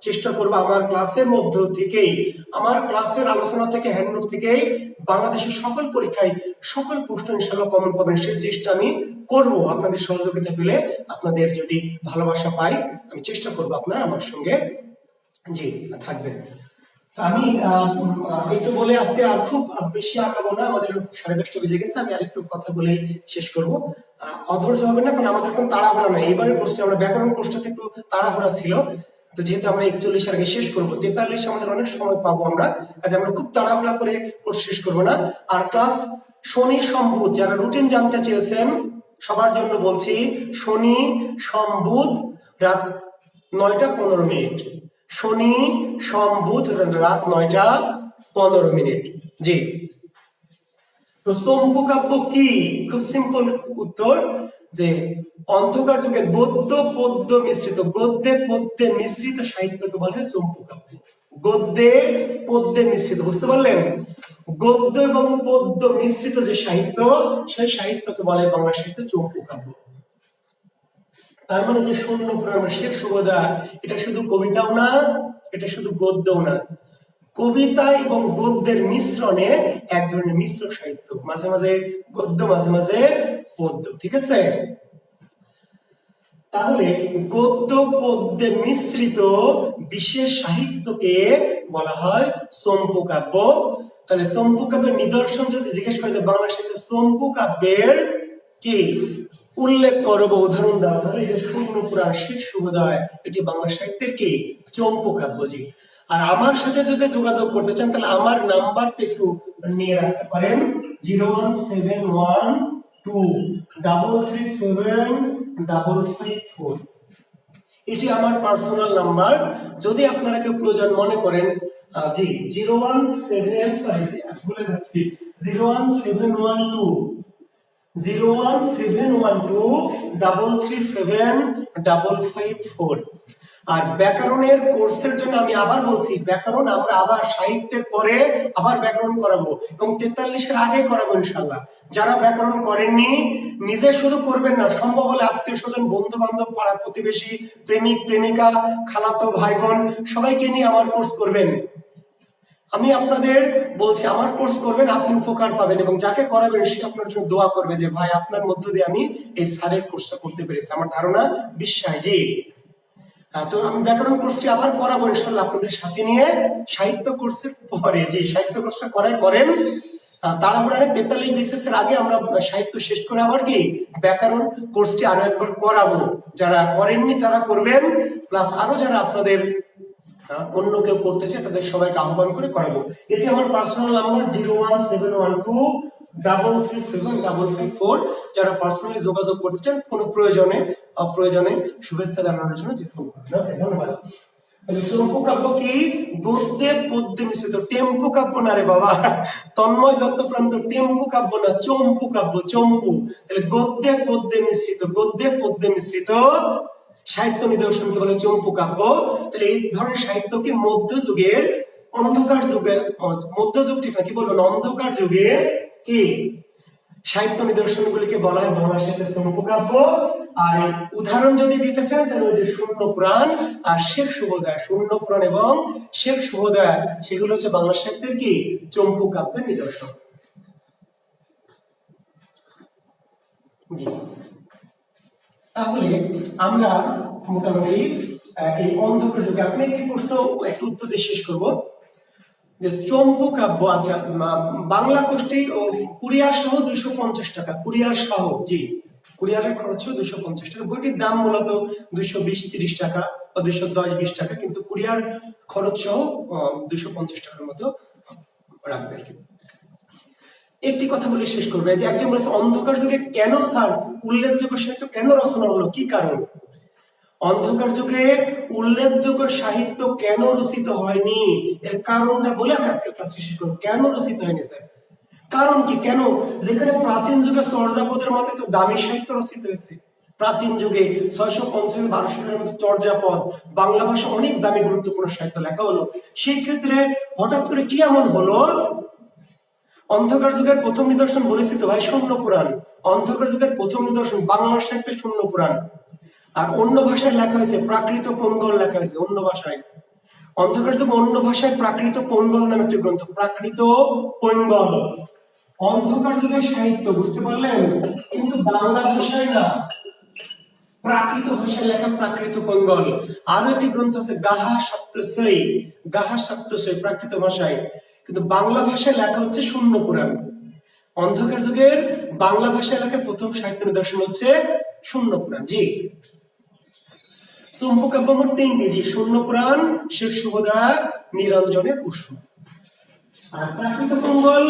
চেষ্টা করবো, আমার ক্লাসের মধ্য থেকেই, আমার ক্লাসের আলোচনা থেকে, হ্যান্ডনোট থেকে বাংলাদেশের সকল পরীক্ষায় সকল প্রশ্ন ইনশাল্লাহ কমন পাবেন, সেই চেষ্টা আমি করব। আপনাদের সহযোগিতা পেলে, আপনাদের যদি ভালোবাসা পাই, আমি চেষ্টা করবো আপনারা আমার সঙ্গে জি থাকবেন। আমি একটু বলে আজকে আর খুব বেশি আগাবো না, আমাদের 10:30 বেজে গেছে। আমি আর একটু কথা বলে শেষ করব। অধৈর্য হবে না, কারণ আমাদের কোনো তাড়াহুড়া নাই। এবারের কোর্সটা, আমরা ব্যাকরণ কোর্সটাতে একটু তাড়াহুড়া ছিল, তো যেহেতু আমরা 41 আগে শেষ করবো, 43 আমাদের অনেক সময় পাবো আমরা, কাজে আমরা খুব তাড়াহুড়া করে কোর্স শেষ করবো না। আর ক্লাস শনি সোম বুধ, যারা রুটিন জানতে চেয়েছেন সবার জন্য বলছি, শনি সোম বুধ রাত 9টা 15 মিনিট, শনি সোম বুধ রাত 9টা 15 মিনিট। জি, তো চম্পু কাব্য কি? খুব সিম্পল উত্তর, যে অন্ধকার যুগে গদ্য পদ্য মিশ্রিত, গদ্যে পদ্যে মিশ্রিত সাহিত্যকে বলা হয় চম্পু কাব্য। গদ্যে পদ্যে মিশ্রিত, বুঝতে পারলেন? গদ্য এবং পদ্য মিশ্রিত যে সাহিত্য, সেই সাহিত্যকে বলা হয় বাংলা সাহিত্য চম্পু কাব্য। তার মানে যে শূন্য পুরাণ শেখ সুবোধা, এটা শুধু কবিতাও না, এটা শুধু গদ্যও না, কবিতা এবং গদ্যের মিশ্রণে এক ধরনের মিশ্র সাহিত্য, মাঝে মাঝে গদ্য মাঝে মাঝে পদ্য, ঠিক আছে। তাহলে গদ্য পদ্যে মিশ্রিত বিশেষ সাহিত্যকে বলা হয় চম্পু কাব্য। তাহলে চম্পু কাব্যের নিদর্শন যদি জিজ্ঞেস করে যে বাংলা সাহিত্যে চম্পু কাব্যের কি উল্লেখ করব, উদাহরণ দাও, তাহলে এই যে শূন্য পুরাণ, শেখ শুভোদয়, এটি বাংলা সাহিত্যের কি চম্পু কাব্য। জি। আর আমার সাথে যদি যোগাযোগ করতে চান তাহলে আমার নাম্বারটা একটু নিয়ে রাখতে পারেন, 01712337554। এটি আমার পার্সোনাল নাম্বার। যদি আপনারা কেউ প্রয়োজন মনে করেন, জি 01712337554। আর ব্যাকরণের কোর্সের জন্য আমি আবার বলছি, ব্যাকরণ আমরা আবার সাহিত্যের পরে আবার ব্যাকরণ করাবো এবং 43-এর আগে করাবো ইনশাল্লাহ। যারা ব্যাকরণ করেননি নিজে শুধু করবেন না, সম্ভব হলে আত্মীয় স্বজন, বন্ধু বান্ধব, পাড়া প্রতিবেশী, প্রেমিক প্রেমিকা, খালাতো ভাই বোন সবাইকে নিয়ে আমার কোর্স করবেন। আমি আপনাদের বলছি আমার কোর্স করবেন, আপনি উপকার পাবেন এবং যাকে করাবেন সে আপনার জন্য দোয়া করবে যে ভাই আপনার মধ্য দিয়ে আমি এই স্যারের কোর্সটা করতে পেরেছি। আমার ধারণা, বিশ্বাস। জি। তো আমি ব্যাকরণ কোর্সটি আবার করাবো ইনশাল্লাহ আপনাদের সাথে নিয়ে সাহিত্য কোর্সের পরে। যে সাহিত্য কোর্সটা করেন তাড়াহুড়া 43 BCS এর আগে আমরা সাহিত্য শেষ করে আবার কি ব্যাকরণ কোর্সটি আরো একবার করাবো। যারা করেননি তারা করবেন, প্লাস আরো যারা আপনাদের অন্য কেউ করতে চায় তাদের সবাইকে আহ্বান করে করাবো। এটি আমার পার্সোনাল নাম্বার 01712337554। যারা পার্সোনালি যোগাযোগ করতে চান কোনো প্রয়োজনে অপ্রয়োজনে শুভেচ্ছা জানানোর জন্য যে ফোন করবেন। ওকে, ধন্যবাদ। চম্পু কাব্য কি গদ্যে পদ্যে মিশ্রিত, টেম্পু কাব্য না রে বাবা, তন্ময় দত্তপ্রান্ত টেম্পু কাব্য না, চম্পু কাব্য, চম্পু। তাহলে গদ্যে পদ্যে মিশ্রিত সাহিত্য নিদর্শনকে বলে চম্পু কাব্য। তাহলে এই ধরনের সাহিত্যকে মধ্যযুগের অন্ধকার যুগে, মধ্যযুগ ঠিক না, কি বলবেন, অন্ধকার যুগে কি সাহিত্য নিদর্শনগুলিকে বলা হয় বাংলা সাহিত্যের চম্পু কাব্য। আর উদাহরণ যদি দিতে চান তাহলে ওই যে শূন্য পুরাণ আর শেখ শুভোদয়, শূন্য পুরাণ এবং শেখ শুভোদয়, সেগুলো হচ্ছে বাংলা সাহিত্যের কি চম্পু কাব্যের নিদর্শন। তাহলে আমরা মোটামুটি এই অন্ধকার যুগে, আপনি একটি প্রশ্ন একটু উত্তর দিয়ে শেষ করবো যে চম্পু কাব্য, আচ্ছা বাংলা কোষ্ঠী ও কুরিয়ার সহ 250 টাকা, কুরিয়ার সহ, জি কুরিয়ারের খরচ 250 টাকা, বইটির দাম মূলত 220-30 টাকা বা 210-20 টাকা, কিন্তু কুরিয়ার খরচ সহ 250 টাকার মতো রাখবে আর কি। একটি কথা বলে শেষ করবে যে একজন বলেছে অন্ধকার যুগে কেন স্যার উল্লেখযোগ্য সাহিত্য কেন রচনা হলো, কি কারণ? অন্ধকার যুগে উল্লেখযোগ্য সাহিত্য কেন রচিত হয়নি এর কারণটা বলে আমি আজকে ক্লাস শেষ করব। কেন রচিত হয়নি স্যার, কারণ কি, কেন? যেখানে প্রাচীন যুগে চর্যাপদের মতো তো দামি সাহিত্য রচিত হয়েছে, প্রাচীন যুগে 650-1200 সালের মধ্যে চর্যাপদ, বাংলা ভাষা অনেক দামি গুরুত্বপূর্ণ সাহিত্য লেখা হলো। সেই ক্ষেত্রে হঠাৎ করে কি এমন হলো? অন্ধকার যুগের প্রথম নিদর্শন বলেছি তো ভাই, শূন্য পুরাণ। অন্ধকার যুগের প্রথম নিদর্শন বাংলা সাহিত্যে শূন্য পুরাণ, আর অন্য ভাষায় লেখা হয়েছে প্রাকৃত পঙ্গল, লেখা হয়েছে অন্য ভাষায়। অন্ধকার যুগে অন্য ভাষায় প্রাকৃত পঙ্গল নামে একটি গ্রন্থ, প্রাকৃত পঙ্গল। অন্ধকার যুগের সাহিত্য, বুঝতে পারলেন, কিন্তু বাংলা ভাষায় না, প্রাকৃত ভাষায় লেখা প্রাকৃত পঙ্গল। আরো একটি গ্রন্থ আছে গাহা সপ্তশৈ, প্রাকৃত ভাষায়, কিন্তু বাংলা ভাষায় লেখা হচ্ছে শূন্য পুরাণ। অন্ধকার যুগের বাংলা ভাষায় লেখা প্রথম সাহিত্য নিদর্শন হচ্ছে শূন্য পুরাণ। জি। চম্পু কাব্য মোট 3টি, জি, শূন্য পুরাণ, শেখ শুভোদয়, নিরঞ্জনের কুসুম। আর প্রাকৃত পঙ্গল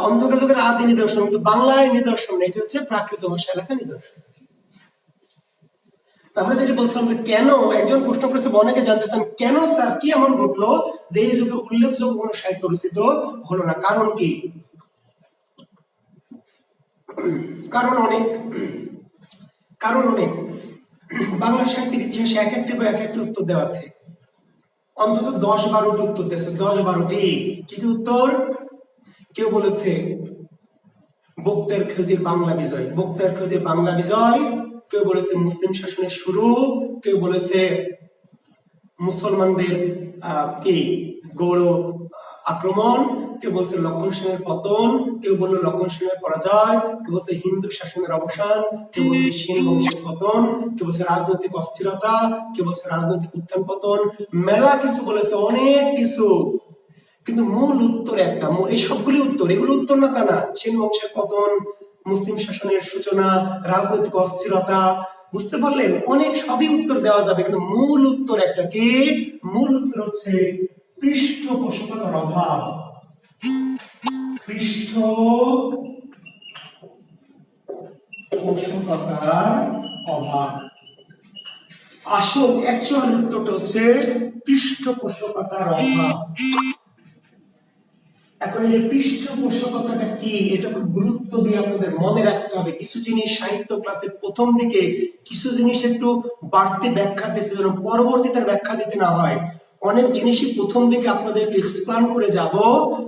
অন্ধকার যুগের আদি নিদর্শন, কিন্তু বাংলায় নিদর্শন, এটি হচ্ছে প্রাকৃত ভাষায় লেখা নিদর্শন। আমরা যেটা বলছিলাম যে কেন, একজন প্রশ্ন করেছে, অনেকে জানতে চান কেন স্যার কি এমন ঘটলো যে এই যুগে উল্লেখযোগ্য কোন সাহিত্য রচিত হলো না, কারণ কি? কারণ অনেক বাংলা সাহিত্যের ইতিহাসে এক একটি বা এক একটি উত্তর দেওয়া আছে, অন্তত 10-12টি উত্তর দিয়েছে, 10-12টি। কি উত্তর? কেউ বলেছে বক্তের খিলজির বাংলা বিজয়, কেউ বলেছে মুসলিম শাসনের শুরু, কেউ বলেছে মুসলমানদের কি গৌড় আক্রমণ, কেউ বলছে লক্ষণ সেনের পতন, কেউ বললো লক্ষণ সেনের পরাজয়, কেউ বলছে হিন্দু শাসনের অবসান, কেউ বলছে সেন বংশের পতন, কেউ বলছে রাজনৈতিক অস্থিরতা, কেউ বলছে রাজনৈতিক উত্থান পতন, মেলা কিছু বলেছে, অনেক কিছু। কিন্তু মূল উত্তর একটা, এই সবগুলি উত্তর, এগুলো উত্তর না তা না। সেন বংশের পতন, মুসলিম শাসনের সূচনা, রাজনৈতিক অস্থিরতা, বুঝতে পারলেন? অনেক সবই উত্তর দেওয়া যাবে, কিন্তু মূল উত্তর একটা কি? মূল উত্তর হচ্ছে পৃষ্ঠপোষকতার অভাব। পৃষ্ঠপোষকতার অভাব। আসল অ্যাকচুয়াল উত্তরটা হচ্ছে পৃষ্ঠপোষকতার অভাব। এখন এই যে পৃষ্ঠপোষকতাটা কি, এটা খুব গুরুত্ব দিয়ে আপনাদের মনে রাখতে হবে। কিছু জিনিস সাহিত্য ক্লাসের প্রথম দিকে কিছু জিনিস একটু বাড়তি ব্যাখ্যা দিতে, যেন পরবর্তীতে ব্যাখ্যা দিতে না হয়। অনেক জিনিসই প্রথম দিকে আপনাদের একটু এক্সপ্লেন করে যাব,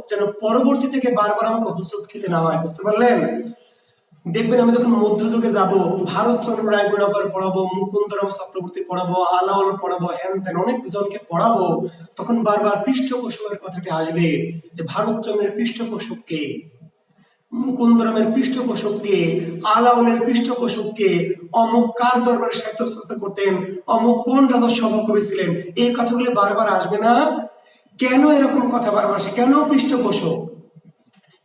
যেন পরবর্তী থেকে বারবার আমাকে হোঁচট খেতে না হয়। বুঝতে পারলেন? দেখবেন আমি যখন মধ্যযুগে যাব, ভারতচন্দ্র রায়গুণাকর পড়াবো, মুকুন্দরাম চক্রবর্তী পড়াবো, আলাওল পড়াবো, হ্যান ত্যান অনেক জনকে পড়াবো, তখন বারবার পৃষ্ঠপোষকের কথাটি আসবে, যে ভারতচন্দ্রের পৃষ্ঠপোষক কে, মুকুন্দরামের পৃষ্ঠপোষক কে, আলাওলের পৃষ্ঠপোষক কে, অমুক কার দরবারে সাহিত্য চর্চা করতেন, অমুক কোন রাজার সভাকবি ছিলেন, এই কথাগুলি বারবার আসবে না? কেন এরকম কথা বারবার আসে? কেন পৃষ্ঠপোষক,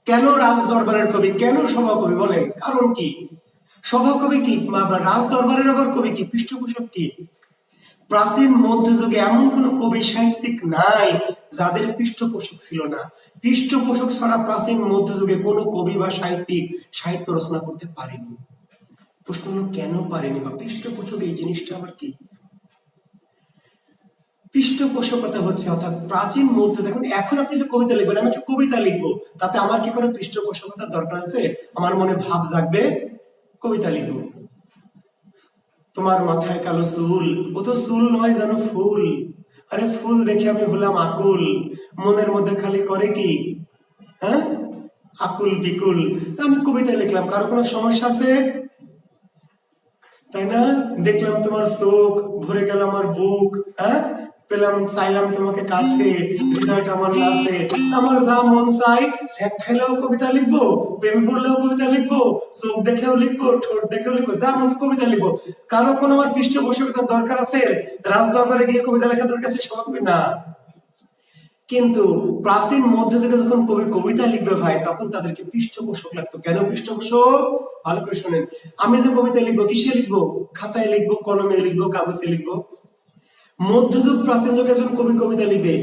কেন রাজ দরবারের কবি, কেন সভাকবি? বলেন কারণ কি? সভাকবি কি, রাজ দরবারের আবার কবি কি, পৃষ্ঠপোষক কি? প্রাচীন মধ্যযুগে এমন কোন কবি সাহিত্যিক নাই যাদের পৃষ্ঠপোষক ছিল না। পৃষ্ঠপোষক ছাড়া প্রাচীন মধ্যযুগে কোনো কবি বা সাহিত্যিক সাহিত্য রচনা করতে পারেনি। প্রশ্ন হলো কেন পারেনি, বা পৃষ্ঠপোষক এই জিনিসটা আবার কি? পৃষ্ঠপোষকতা হচ্ছে, অর্থাৎ প্রাচীন মধ্যযুগ, এখন আপনি যে কবিতা লিখবেন, আমি একটা কবিতা লিখবো, তাতে আমার কি কোনো পৃষ্ঠপোষকতার দরকার আছে? আমার মনে ভাব জাগবে, কবিতা লিখবো। তোমার মাথায় কালো চুল, ও তো চুল নয় যেন ফুল, আরে ফুল দেখে আমি হলাম আকুল, মনের মধ্যে খালি করে কি, হ্যাঁ, আকুল বিকুল। আমি কবিতা লিখলাম, কারো কোনো সমস্যা আছে? তাই না? দেখলাম তোমার চোখ, ভরে গেল আমার বুক, হ্যাঁ, পেলাম, চাইলাম তোমাকে কাছে, হৃদয়টা আমার নাচে, আমার যা মন চাই, স্যাক খাইলেও কবিতা লিখবো, প্রেম পড়লেও কবিতা লিখবো, চোখ দেখেও লিখবো, ঠোঁট দেখেও লিখবো, যা মন কবিতা লিখবো। কারো কোনো আমার পৃষ্ঠপোষকতার দরকার আছে? রাজ দরবারে গিয়ে কবিতা লেখার দরকার আছে? সবাই না। কিন্তু প্রাচীন মধ্যযুগে যখন কবি কবিতা লিখবে ভাই, তখন তাদেরকে পৃষ্ঠপোষক লাগতো। কেন পৃষ্ঠপোষক? ভালো করে শোনেন। আমি যে কবিতা লিখবো, কিসে লিখবো? খাতায় লিখবো, কলমে লিখবো, কাগজে লিখবো। মধ্যযুগ প্রাচীন যুগে যখন কবি কবিতা লিখবে,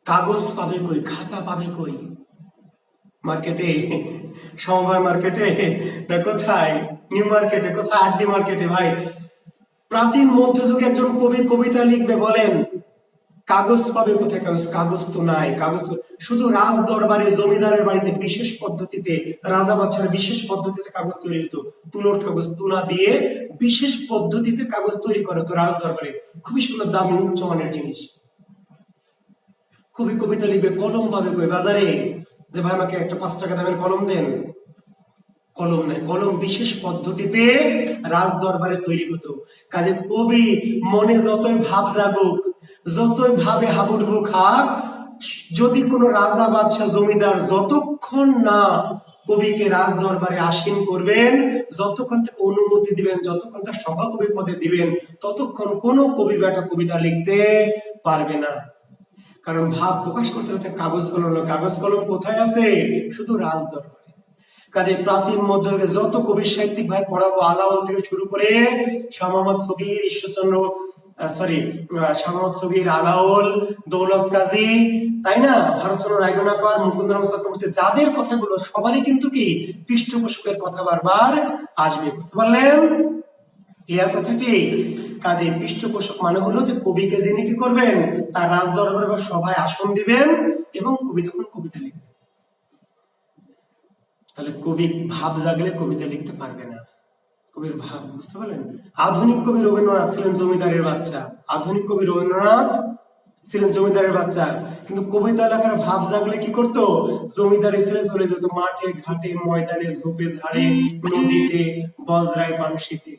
কাগজ পাবে কই, খাতা পাবে কই? মার্কেটে, সমবায় মার্কেটে, না কোথায়, নিউ মার্কেটে, কোথায়, আরডি মার্কেটে? ভাই প্রাচীন মধ্যযুগে একজন কবি কবিতা লিখবে, বলেন কাগজ পাবে কোথায়? কাগজ, কাগজ তো নাই। কাগজ শুধু রাজ দরবারে, জমিদারের বাড়িতে বিশেষ পদ্ধতিতে, রাজা বাচ্চার বিশেষ পদ্ধতিতে কাগজ তৈরি হতো। তুলোর কাগজ, তুলা দিয়ে বিশেষ পদ্ধতিতে কাগজ তৈরি করা হতো রাজ দরবারে। খুবই সুন্দর, দামি, উচ্চমানের জিনিস। কবি কবিতা লিখবে, কলম পাবে কই বাজারে? যে ভাই আমাকে একটা 5 টাকা দামের কলম দেন। কলম নাই, কলম বিশেষ পদ্ধতিতে রাজ দরবারে তৈরি হতো। কাজে কবি মনে যতই ভাব জাগুক, যতই ভাবে হাবুডুবু খাক, যদি কোনো রাজা বাদশাহ জমিদার যতক্ষণ না কবিকে রাজ দরবারে আসীন করবেন, যতক্ষণ থেকে অনুমতি দিবেন, যতক্ষণ তার সভাকবি পদে দিবেন, ততক্ষণ কোনো কবি বেটা কবিতা লিখতে পারবে না। কারণ ভাব প্রকাশ করতে হলে কাগজ কলম না। কাগজ কলম কোথায় আছে? শুধু রাজ দরবারে। কাজে প্রাচীন মধ্যযুগে যত কবি সাহিত্যিক ভাই পড়াবো, আলাওল থেকে শুরু করে শাহ মোহাম্মদ সগীর, ঈশ্বরচন্দ্র শাহ মোহাম্মদ সগীর, আলাওল, দৌলত কাজী, তাই না, ভারতচন্দ্র রায়গুণাকর, মুকুন্দরাম চক্রবর্তী, যাদের কথাগুলো সবারই কিন্তু কি পৃষ্ঠপোষকের কথা বারবার আসবে। বুঝতে পারলেন? ক্লিয়ার কথাটি? কাজে পৃষ্ঠপোষক মানে হলো যে কবিকে যিনি কি করবেন, তার রাজ দরবারে বা সভায় আসন দিবেন, এবং কবি তখন কবিতা লিখবেন। তাহলে কবি ভাব জাগলে কবিতা লিখতে পারবে না। কবির ভাব, বুঝতে পারলেন? আধুনিক কবি রবীন্দ্রনাথ ছিলেন জমিদারের বাচ্চা। আধুনিক কবি রবীন্দ্রনাথ ছিলেন জমিদারের বাচ্চা, কিন্তু কবিতা লেখার ভাব জাগলে কি করতো? জমিদারি ছেড়ে চলে যেত মাঠে ঘাটে, ময়দানে, ঝোপে ঝাড়ে, নদীতে, বজরায়, বানশিতে।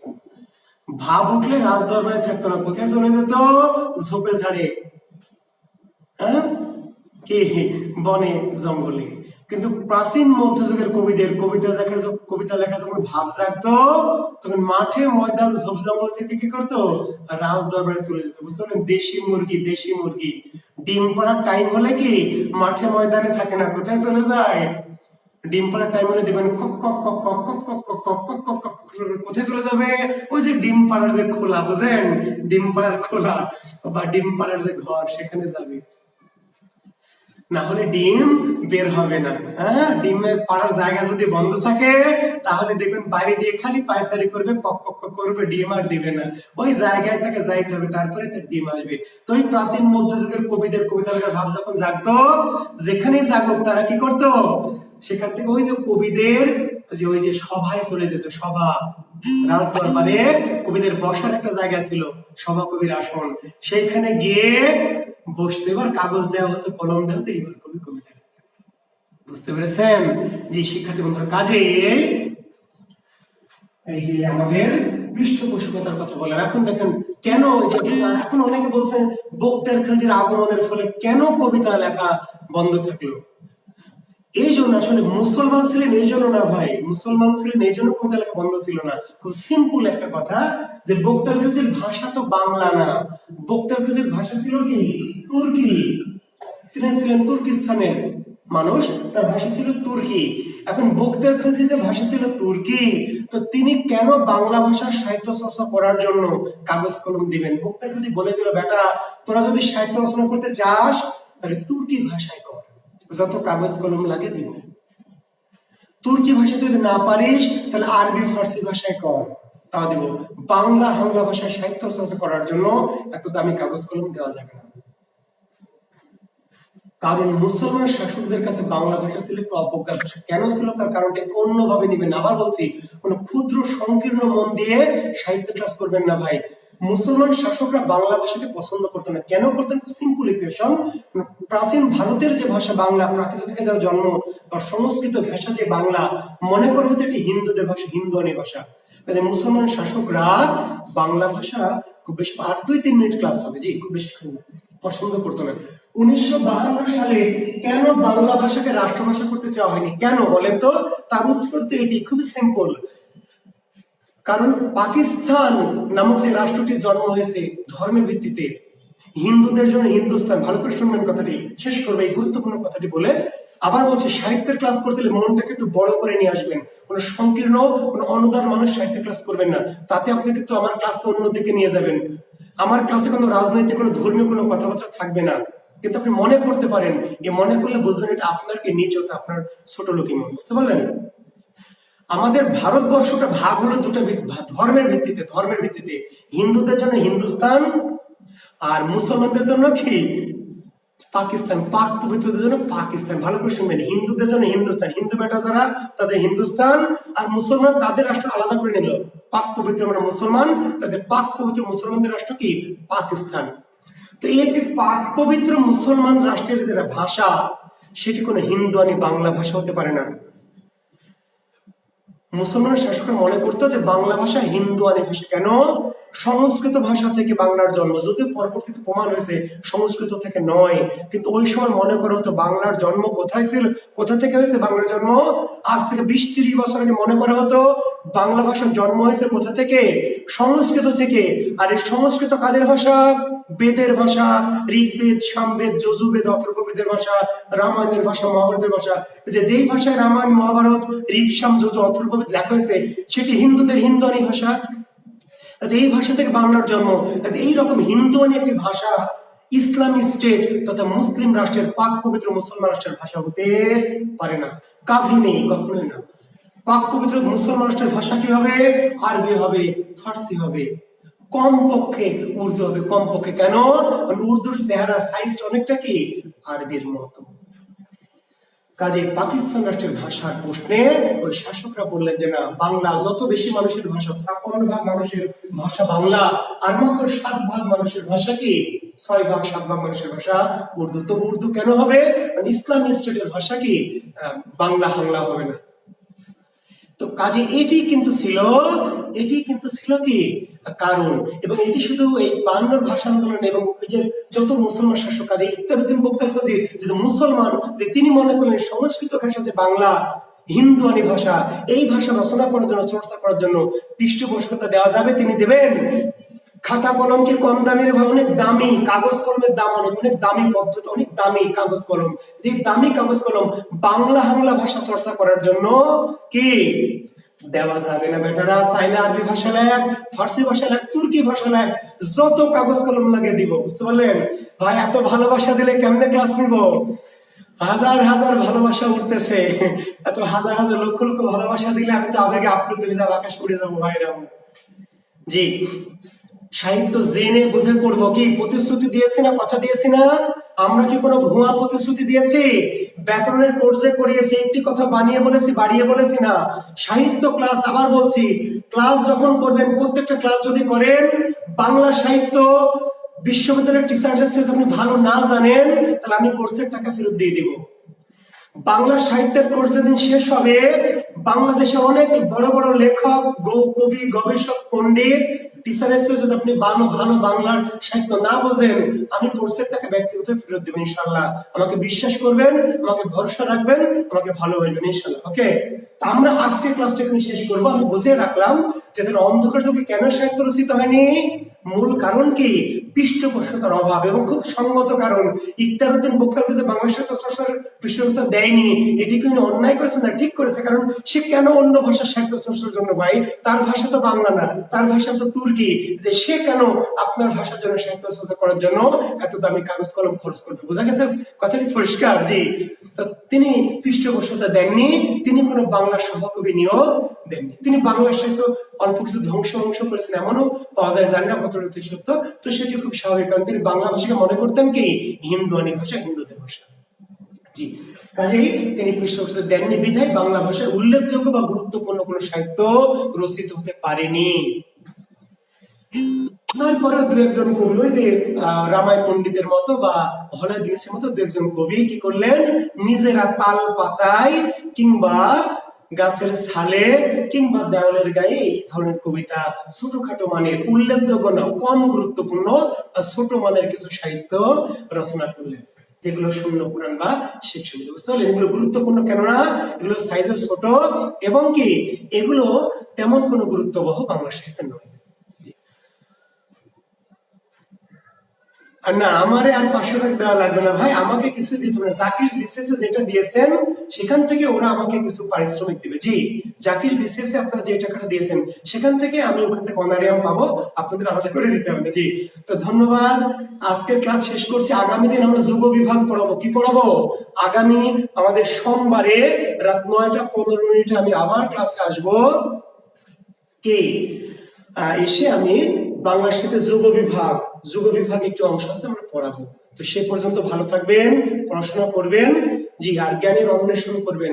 ভাব উঠলে রাজ দরবারে থাকতো না, কোথায় চলে যেত? ঝোপে ঝাড়ে, হ্যাঁ, কি বনে জঙ্গলে। কিন্তু প্রাচীন মধ্যযুগের কবিদের কবিতা লেখার যখন ভাব জাগতো, তখন মাঠে ময়দান ঝোপ জঙ্গল থেকে কি করতো, রাজ দরবারে চলে যেত। বুঝতে পারলেন? দেশি মুরগি ডিম পাড়ার টাইম হলে কি মাঠে ময়দানে থাকে না, কোথায় চলে যায়? ডিম পাড়ার টাইম হলে দিবেন কক কক কক কক কক কক কক কক কক কক কক, কোথায় চলে যাবে? ওই যে ডিম পাড়ার যে খোলা, বুঝেন? ডিম পাড়ার খোলা বা ডিম পাড়ার যে ঘর, সেখানে যাবে। না হলে ডিম বের হবে না। হ্যাঁ, ডিমের পাড়ার জায়গা যদি বন্ধ থাকে, তাহলে দেখবেন বাইরে দিয়ে খালি পায়চারি করবে, কক কক কক করবে, ডিম আর দিবে না। ওই জায়গায় তাকে যাইতে হবে, তারপরে তার ডিম আসবে। তো ওই প্রাচীন মধ্যযুগের কবিদের কবিতা লেখার ভাব যখন জাগতো, যেখানেই জাগুক তারা কি করতো, সেখান থেকে ওই যে কবিদের ওই যে সভায় চলে যেত। সভা, রাজ দরবারে কবিদের বসার একটা জায়গা ছিল, সভা কবির আসন। সেইখানে গিয়ে বসতে, এবার কাগজ দেওয়া হতো, কলম দেওয়া হতো, এবার কবি কবিতা লিখতেন। বুঝতে পেরেছেন? যে শিক্ষার্থী বন্ধুরা, কাজে এই যে আমাদের পৃষ্ঠপোষকতার কথা বলেন। এখন দেখেন কেন এখন অনেকে বলছেন বক্তার খালজির আগমনের ফলে কেন কবিতা লেখা বন্ধ থাকলো। এই জন্য, আসলে মুসলমান ছিলেন এই জন্য না ভাই, মুসলমান ছিলেন এই জন্য কবিতা লেখা বন্ধ ছিল না। খুব সিম্পল একটা কথা, যে বক্তার খালজির ভাষা তো বাংলা না, বক্তার খালজির ভাষা ছিল কি তুর্কি। তিনি ছিলেন তুর্কিস্তানের মানুষ, তার ভাষা ছিল তুর্কি। এখন বক্তার খালজির যে ভাষা ছিল তুর্কি, তো তিনি কেন বাংলা ভাষার সাহিত্য চর্চা করার জন্য কাগজ কলম দিবেন? বক্তার খালজি বলে দিল, বেটা তোরা যদি সাহিত্য রচনা করতে চাস তাহলে তুর্কি ভাষায় কর, যত কাগজ কলম লাগে দিব। তুর্কি ভাষা যদি না পারিস তাহলে আরবি ফার্সি ভাষায় কর, তা দেব। বাংলা হাংলা ভাষায় সাহিত্য চর্চা করার জন্য এত দামি কাগজ কলম দেওয়া যাবে না। কারণ মুসলমান শাসকদের কাছে বাংলা ভাষা ছিল একটু অবজ্ঞার ভাষা। কেন ছিল তার কারণটা অন্যভাবে নেবেন। আবার বলছি, কোন ক্ষুদ্র সংকীর্ণ মন দিয়ে সাহিত্য ক্লাস করবেন না ভাই। মুসলমান শাসকরা বাংলা ভাষাকে পছন্দ করতেন না। কেন করতেন? সিম্পল ইকুয়েশন, প্রাচীন ভারতের যে ভাষা বাংলা, প্রাকৃত থেকে যার জন্ম, বা সংস্কৃত ভাষা যে বাংলা, মনে করা হতো এটি হিন্দুদের ভাষা, হিন্দুয়ানি ভাষা। কাজে মুসলমান শাসকরা বাংলা ভাষা খুব বেশি, আর 2-3 মিনিট ক্লাস হবে, জি খুব বেশি পছন্দ করতো না। 1952 সালে কেন বাংলা ভাষাকে রাষ্ট্রভাষা করতে চাওয়া হয়নি? কেন বলেন তো? তার উত্তর তো এটি, খুবই সিম্পল। কারণ পাকিস্তান নামক যে রাষ্ট্রটি জন্ম হয়েছে ধর্মের ভিত্তিতে, হিন্দুদের জন্য হিন্দুস্তান। ভালো করে শুনবেন কথাটি, শেষ করবে এই গুরুত্বপূর্ণ কথাটি বলে। আবার বলছে, সাহিত্যের ক্লাস করতে হলে মনটাকে একটু বড় করে নিয়ে আসবেন। কোনো সংকীর্ণ, কোনো অনুদার মানুষ সাহিত্যের ক্লাস করবেন না, তাতে আপনি কিন্তু আমার ক্লাসকে অন্যদিকে নিয়ে যাবেন। আমার ক্লাসে কোনো রাজনৈতিক, কোনো ধর্মীয় কোনো কথাবার্তা থাকবে না। কিন্তু আপনি মনে করতে পারেন, এ মনে করলে বুঝবেন এটা আপনাকে নিচ হতে, আপনার ছোট লোকই মন। বুঝতে পারলেন? আমাদের ভারতবর্ষটা ভাগ হলো দুটো ধর্মের ভিত্তিতে, হিন্দুদের জন্য হিন্দুস্তান, আর মুসলমানদের জন্য কি পাকিস্তান, পাক পবিত্রদের জন্য পাকিস্তান। ভালো করে শুনবেন, হিন্দুদের জন্য হিন্দুস্তান, হিন্দু বেটা যারা তাদের হিন্দুস্তান, আর মুসলমান তাদের রাষ্ট্র আলাদা করে নিল। পাক পবিত্র মানে মুসলমান, তাদের পাক পবিত্র মুসলমানদের রাষ্ট্র কি পাকিস্তান। তো এই একটি পাক পবিত্র মুসলমান রাষ্ট্রের যেটা ভাষা, সেটি কোনো হিন্দুয়ানি বাংলা ভাষা হতে পারে না। মুসলমান শাসকরা মনে করতো যে বাংলা ভাষা হিন্দুয়ানি ভাষা। কেন? সংস্কৃত ভাষা থেকে বাংলার জন্ম, যদিও পরবর্তীতে প্রমাণ হয়েছে সংস্কৃত থেকে নয়, কিন্তু ওই সময় মনে করা হতো বাংলার জন্ম কোথায় ছিল, কোথা থেকে হয়েছে বাংলার জন্ম। আজ থেকে 20-30 বছর আগে মনে করা হতো বাংলা ভাষার জন্ম হয়েছে কোথা থেকে, সংস্কৃত থেকে। আর এই সংস্কৃত কাদের ভাষা? বেদের ভাষা, ঋগ্বেদ, সামবেদ, যজুর্বেদ, অথর্ববেদের ভাষা, রামায়ণের ভাষা, মহাভারতের ভাষা। যেই ভাষায় রামায়ণ, মহাভারত, ঋগ, সাম, যজু, অথর্ববেদ লেখা হয়েছে, সেটি হিন্দুদের হিন্দুয়ানি ভাষা। এই ভাষা থেকে বাংলার জন্ম। এইরকম হিন্দুয়ানি একটি ভাষা ইসলামী স্টেট তথা মুসলিম রাষ্ট্রের, পাক পবিত্র মুসলমান রাষ্ট্রের ভাষা হতে পারে না। কাভি নেই, কখনোই না। পাক পবিত্র মুসলমান রাষ্ট্রের ভাষা কি হবে? আরবি হবে, ফার্সি হবে, কমপক্ষে উর্দু হবে, কমপক্ষে। কেন? উর্দুর চেহারা, সাইজটা অনেকটা কি আরবির মতো। কাজে পাকিস্তান রাষ্ট্রের ভাষার প্রশ্নে ওই শাসকরা বললেন যে না, বাংলা যত বেশি মানুষের ভাষা, 56% মানুষের ভাষা বাংলা, আর মাত্র 7% মানুষের ভাষা কি, 6-7% মানুষের ভাষা উর্দু। তো উর্দু কেন হবে? ইসলামী স্টেটের ভাষা কি বাংলা হাংলা হবে না। তো কাজে এটি কিন্তু ছিল কি কারণ, এবং এটি শুধু এই 52 ভাষা আন্দোলন এবং ওই যে যত মুসলমান শাসক, কাজে ইখতিয়ারউদ্দিন বখতিয়ার যে মুসলমান, যে তিনি মনে করলেন সংস্কৃত ভাষা যে বাংলা হিন্দুয়ানি ভাষা, এই ভাষা রচনা করার জন্য, চর্চা করার জন্য পৃষ্ঠপোষকতা দেওয়া যাবে, তিনি দেবেন। খাতা কলম কি কম দামের ভাই, অনেক দামি কাগজ কলমের দাম, অনেক দামি পদ্ধতি, অনেক দামি কাগজ কলম, যে দামি কাগজ কলম বাংলা ভাষা চর্চা করার জন্য কি দেওয়া যাবে না বেটারা। চাইলে আরবি ভাষা লেখ, ফার্সি ভাষা লেখ, তুর্কি ভাষা লেখ, যত কাগজ কলম লাগে দিব। বুঝতে পারলেন ভাই? এত ভালোবাসা দিলে কেমনে ক্লাস নিব? হাজার হাজার ভালোবাসা উঠতেছে, এত হাজার হাজার লক্ষ লক্ষ ভালোবাসা দিলে আমি তো আবেগে আপ্লুত হয়ে যাবো, আকাশ উড়ে যাবো ভাইরা। জি, সাহিত্য জেনে বুঝে করবো। কি প্রতিশ্রুতি দিয়েছি না, কথা দিয়েছি না? আমরা কি কোনো ভুয়া প্রতিশ্রুতি দিয়েছি? ব্যাকরণের কোর্সে করিয়েছি, একটি কথা বানিয়ে বলেছি, বাড়িয়ে বলেছি না। সাহিত্য ক্লাস, আবার বলছি, ক্লাস যখন করবেন, প্রত্যেকটা ক্লাস যদি করেন, বাংলা সাহিত্য বিশ্ববিদ্যালয়ের টিচারদের সাথে আপনি ভালো না জানেন, তাহলে আমি কোর্সের টাকা ফেরত দিয়ে দিব। বাংলা সাহিত্যের কোর্স যেদিন শেষ হবে, বাংলাদেশে অনেক বড় বড় লেখক, কবি, গবেষক, পণ্ডিত, টিচারের সাথে যদি আপনি ভালো বাংলার সাহিত্য না বোঝেন, আমি কোর্সের টাকা ব্যক্তিগত ফেরত দেবো ইনশাল্লাহ। আমাকে বিশ্বাস করবেন, আমাকে ভরসা রাখবেন, আমাকে ভালোবাসবেন ইনশাল্লাহ। ওকে, তা আমরা আজকে ক্লাসটা এখানে শেষ করবো। আমি বুঝিয়ে রাখলাম যে অন্ধকার যুগে কেন সাহিত্য রচিত হয়নি। মূল কারণ কি? পৃষ্ঠপোষকতার অভাব, এবং খুব সঙ্গত কারণ। ইখতিয়ারউদ্দিন বখতিয়ার যে বাংলা সাহিত্য চর্চার পৃষ্ঠপোষকতা দেয়নি, এটি কিন্তু অন্যায় করেছে না, ঠিক করেছে। কারণ সে কেন অন্য ভাষার সাহিত্য চর্চার জন্য ভাই? তার ভাষা তো বাংলা না, তার ভাষা তো তুর্কি, যে সে কেন আপনার ভাষার জন্য সাহিত্য চর্চা করার জন্য এত দামি কাগজ কলম খরচ করবে? বোঝা গেছে কথাটি পরিষ্কার? জি, তিনি পৃষ্ঠপোষকতা দেননি, তিনি কোনো বাংলা সভাকবি নিয়োগ দেননি। তিনি বাংলা সাহিত্য অল্প কিছু ধ্বংস করেছেন, এমনও পাওয়া যায়, জানি না কতটুকু সত্য। তো সেটি খুব স্বাভাবিক, কারণ তিনি বাংলা ভাষাকে মনে করতেন কি হিন্দুয়ানি ভাষা, হিন্দুদের ভাষা। জি, কাজেই তিনি পৃষ্ঠপোষকতা দেননি বিধায় বাংলা ভাষায় উল্লেখযোগ্য বা গুরুত্বপূর্ণ কোনো সাহিত্য রচিত হতে পারেনি। তারপরে দু একজন কবি, ওই যে রামায় পণ্ডিতের মতো বা হলয় দিনেশের মতো দু একজন কবি কি করলেন, নিজেরা তাল পাতায় কিংবা গাছের ছালে কিংবা দেওয়ালের গায়ে এই ধরনের কবিতা, ছোটখাটো মানের, উল্লেখযোগ্য না, কম গুরুত্বপূর্ণ ছোট মানের কিছু সাহিত্য রচনা করলেন, যেগুলো শূন্য পুরাণ বা শেখ সঙ্গীত। বুঝতে পারলেন? এগুলো গুরুত্বপূর্ণ কেননা এগুলো সাইজে ছোট, এবং কি এগুলো তেমন কোনো গুরুত্ববহ বাংলা সাহিত্য নয়। আর না, আমারে আর 500 টাকা দেওয়া লাগবে না ভাই, আমাকে কিছু দিতে হবে না। জাকির বিসিএসে যেটা দিয়েছেন সেখান থেকে ওরা আমাকে কিছু পারিশ্রমিক দিবে। জি, জাকির বিসিএসে আপনারা যে টাকাটা দিয়েছেন সেখান থেকে আমি ওখান থেকে অনারিয়াম পাবো, আপনাদের আলাদা করে দিতে হবে। জি, তো ধন্যবাদ। আজকের ক্লাস শেষ করছি। আগামী দিন আমরা যুব বিভাগ পড়াবো। কি পড়াবো? আগামী আমাদের সোমবারে রাত 9টা 15 আমি আবার ক্লাসে আসবো। কি এসে আমি বাংলার সাথে যুগ বিভাগ একটু অংশ আছে, আমরা পড়াবো। তো সে পর্যন্ত ভালো থাকবেন, পড়াশোনা করবেন। জি, আর জ্ঞানের অন্বেষণ করবেন,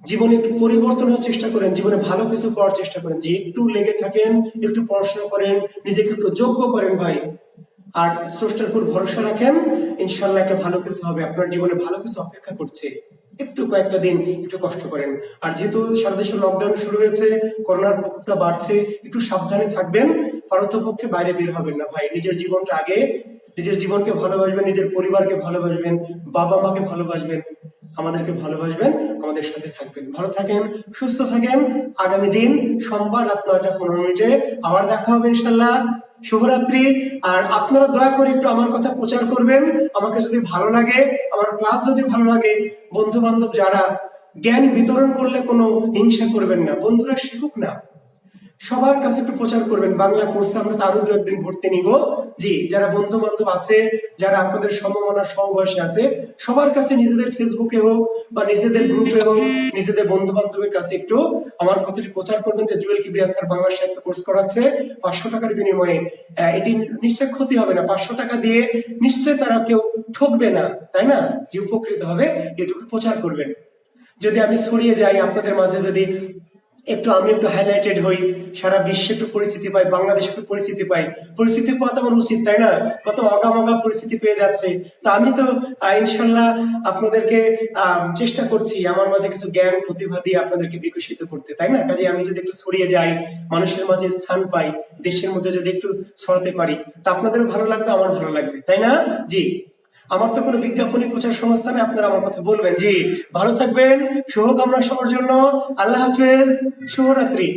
জীবনে একটু পরিবর্তন হওয়ার চেষ্টা করেন, জীবনে ভালো কিছু করার চেষ্টা করেন। যে একটু লেগে থাকেন, একটু পড়াশোনা করেন, নিজেকে একটু যোগ্য করেন ভাই, আর স্রষ্টার উপর ভরসা রাখেন, ইনশাল্লাহ একটা ভালো কিছু হবে। আপনার জীবনে ভালো কিছু অপেক্ষা করছে। একটু কয়েকটা দিন একটু কষ্ট করেন। আর যেহেতু সারা দেশে লকডাউন শুরু হয়েছে, করোনার প্রকোপটা বাড়ছে, একটু সাবধানে থাকবেন। পারতপক্ষে বাইরে বের হবেন না ভাই। নিজের জীবনটা আগে, নিজের জীবনকে ভালোবাসবেন, নিজের পরিবারকে ভালোবাসবেন, বাবা মাকে ভালোবাসবেন, আমাদেরকে ভালোবাসবেন, আমাদের সাথে থাকবেন। ভালো থাকেন, সুস্থ থাকেন। আগামী দিন সোমবার রাত 9টা 15 আবার দেখা হবে ইনশাল্লাহ। শুভরাত্রি। আর আপনারা দয়া করে একটু আমার কথা প্রচার করবেন। আমাকে যদি ভালো লাগে, আমার ক্লাস যদি ভালো লাগে, বন্ধু বান্ধব যারা, জ্ঞান বিতরণ করলে কোনো হিংসা করবেন না, বন্ধুরা শিখুক না, সবার কাছে একটু প্রচার করবেন। বাংলা কোর্সে আমরা আরো 2 একদিন ভর্তি নিব। জি, যারা বন্ধু বান্ধব আছে, যারা আপনাদের সমমনা সমবয়সী আছে, সবার কাছে, নিজেদের ফেসবুকে হোক বা নিজেদের গ্রুপে হোক, নিজেদের বন্ধু বান্ধবের কাছে একটু আমার কথাটি প্রচার করবেন যে জুয়েল কিবরিয়া স্যার বাংলা সাহিত্য কোর্স করাচ্ছে 500 টাকার বিনিময়ে। এটি নিশ্চয় ক্ষতি হবে না, 500 টাকা দিয়ে নিশ্চয় তারা কেউ ঠকবে না, তাই না? যে উপকৃত হবে, এটুকু প্রচার করবেন। যদি আমি ছড়িয়ে যাই আপনাদের মাঝে, যদি একটু আমি একটু হাইলাইটেড হই, সারা বিশ্বে একটু পরিস্থিতি পাই, বাংলাদেশে একটু পরিস্থিতি পাই। পরিস্থিতি পাওয়া তো আমার উচিত, তাই না? কত অগামগা পরিস্থিতি পেয়ে যাচ্ছে। তো আমি তো ইনশাল্লাহ আপনাদেরকে চেষ্টা করছি আমার মাঝে কিছু জ্ঞান প্রতিভা দিয়ে আপনাদেরকে বিকশিত করতে, তাই না? কাজে আমি যদি একটু ছড়িয়ে যাই, মানুষের মাঝে স্থান পাই, দেশের মধ্যে যদি একটু ছড়াতে পারি, তা আপনাদেরও ভালো লাগবে, আমার ভালো লাগবে, তাই না? জি। আমার তো কোনো বিজ্ঞাপনী প্রচার সংস্থা নেই, আপনারা আমার কথা বলবেন। জি, ভালো থাকবেন, শুভকামনা সবার জন্য। আল্লাহ হাফেজ, শুভরাত্রি।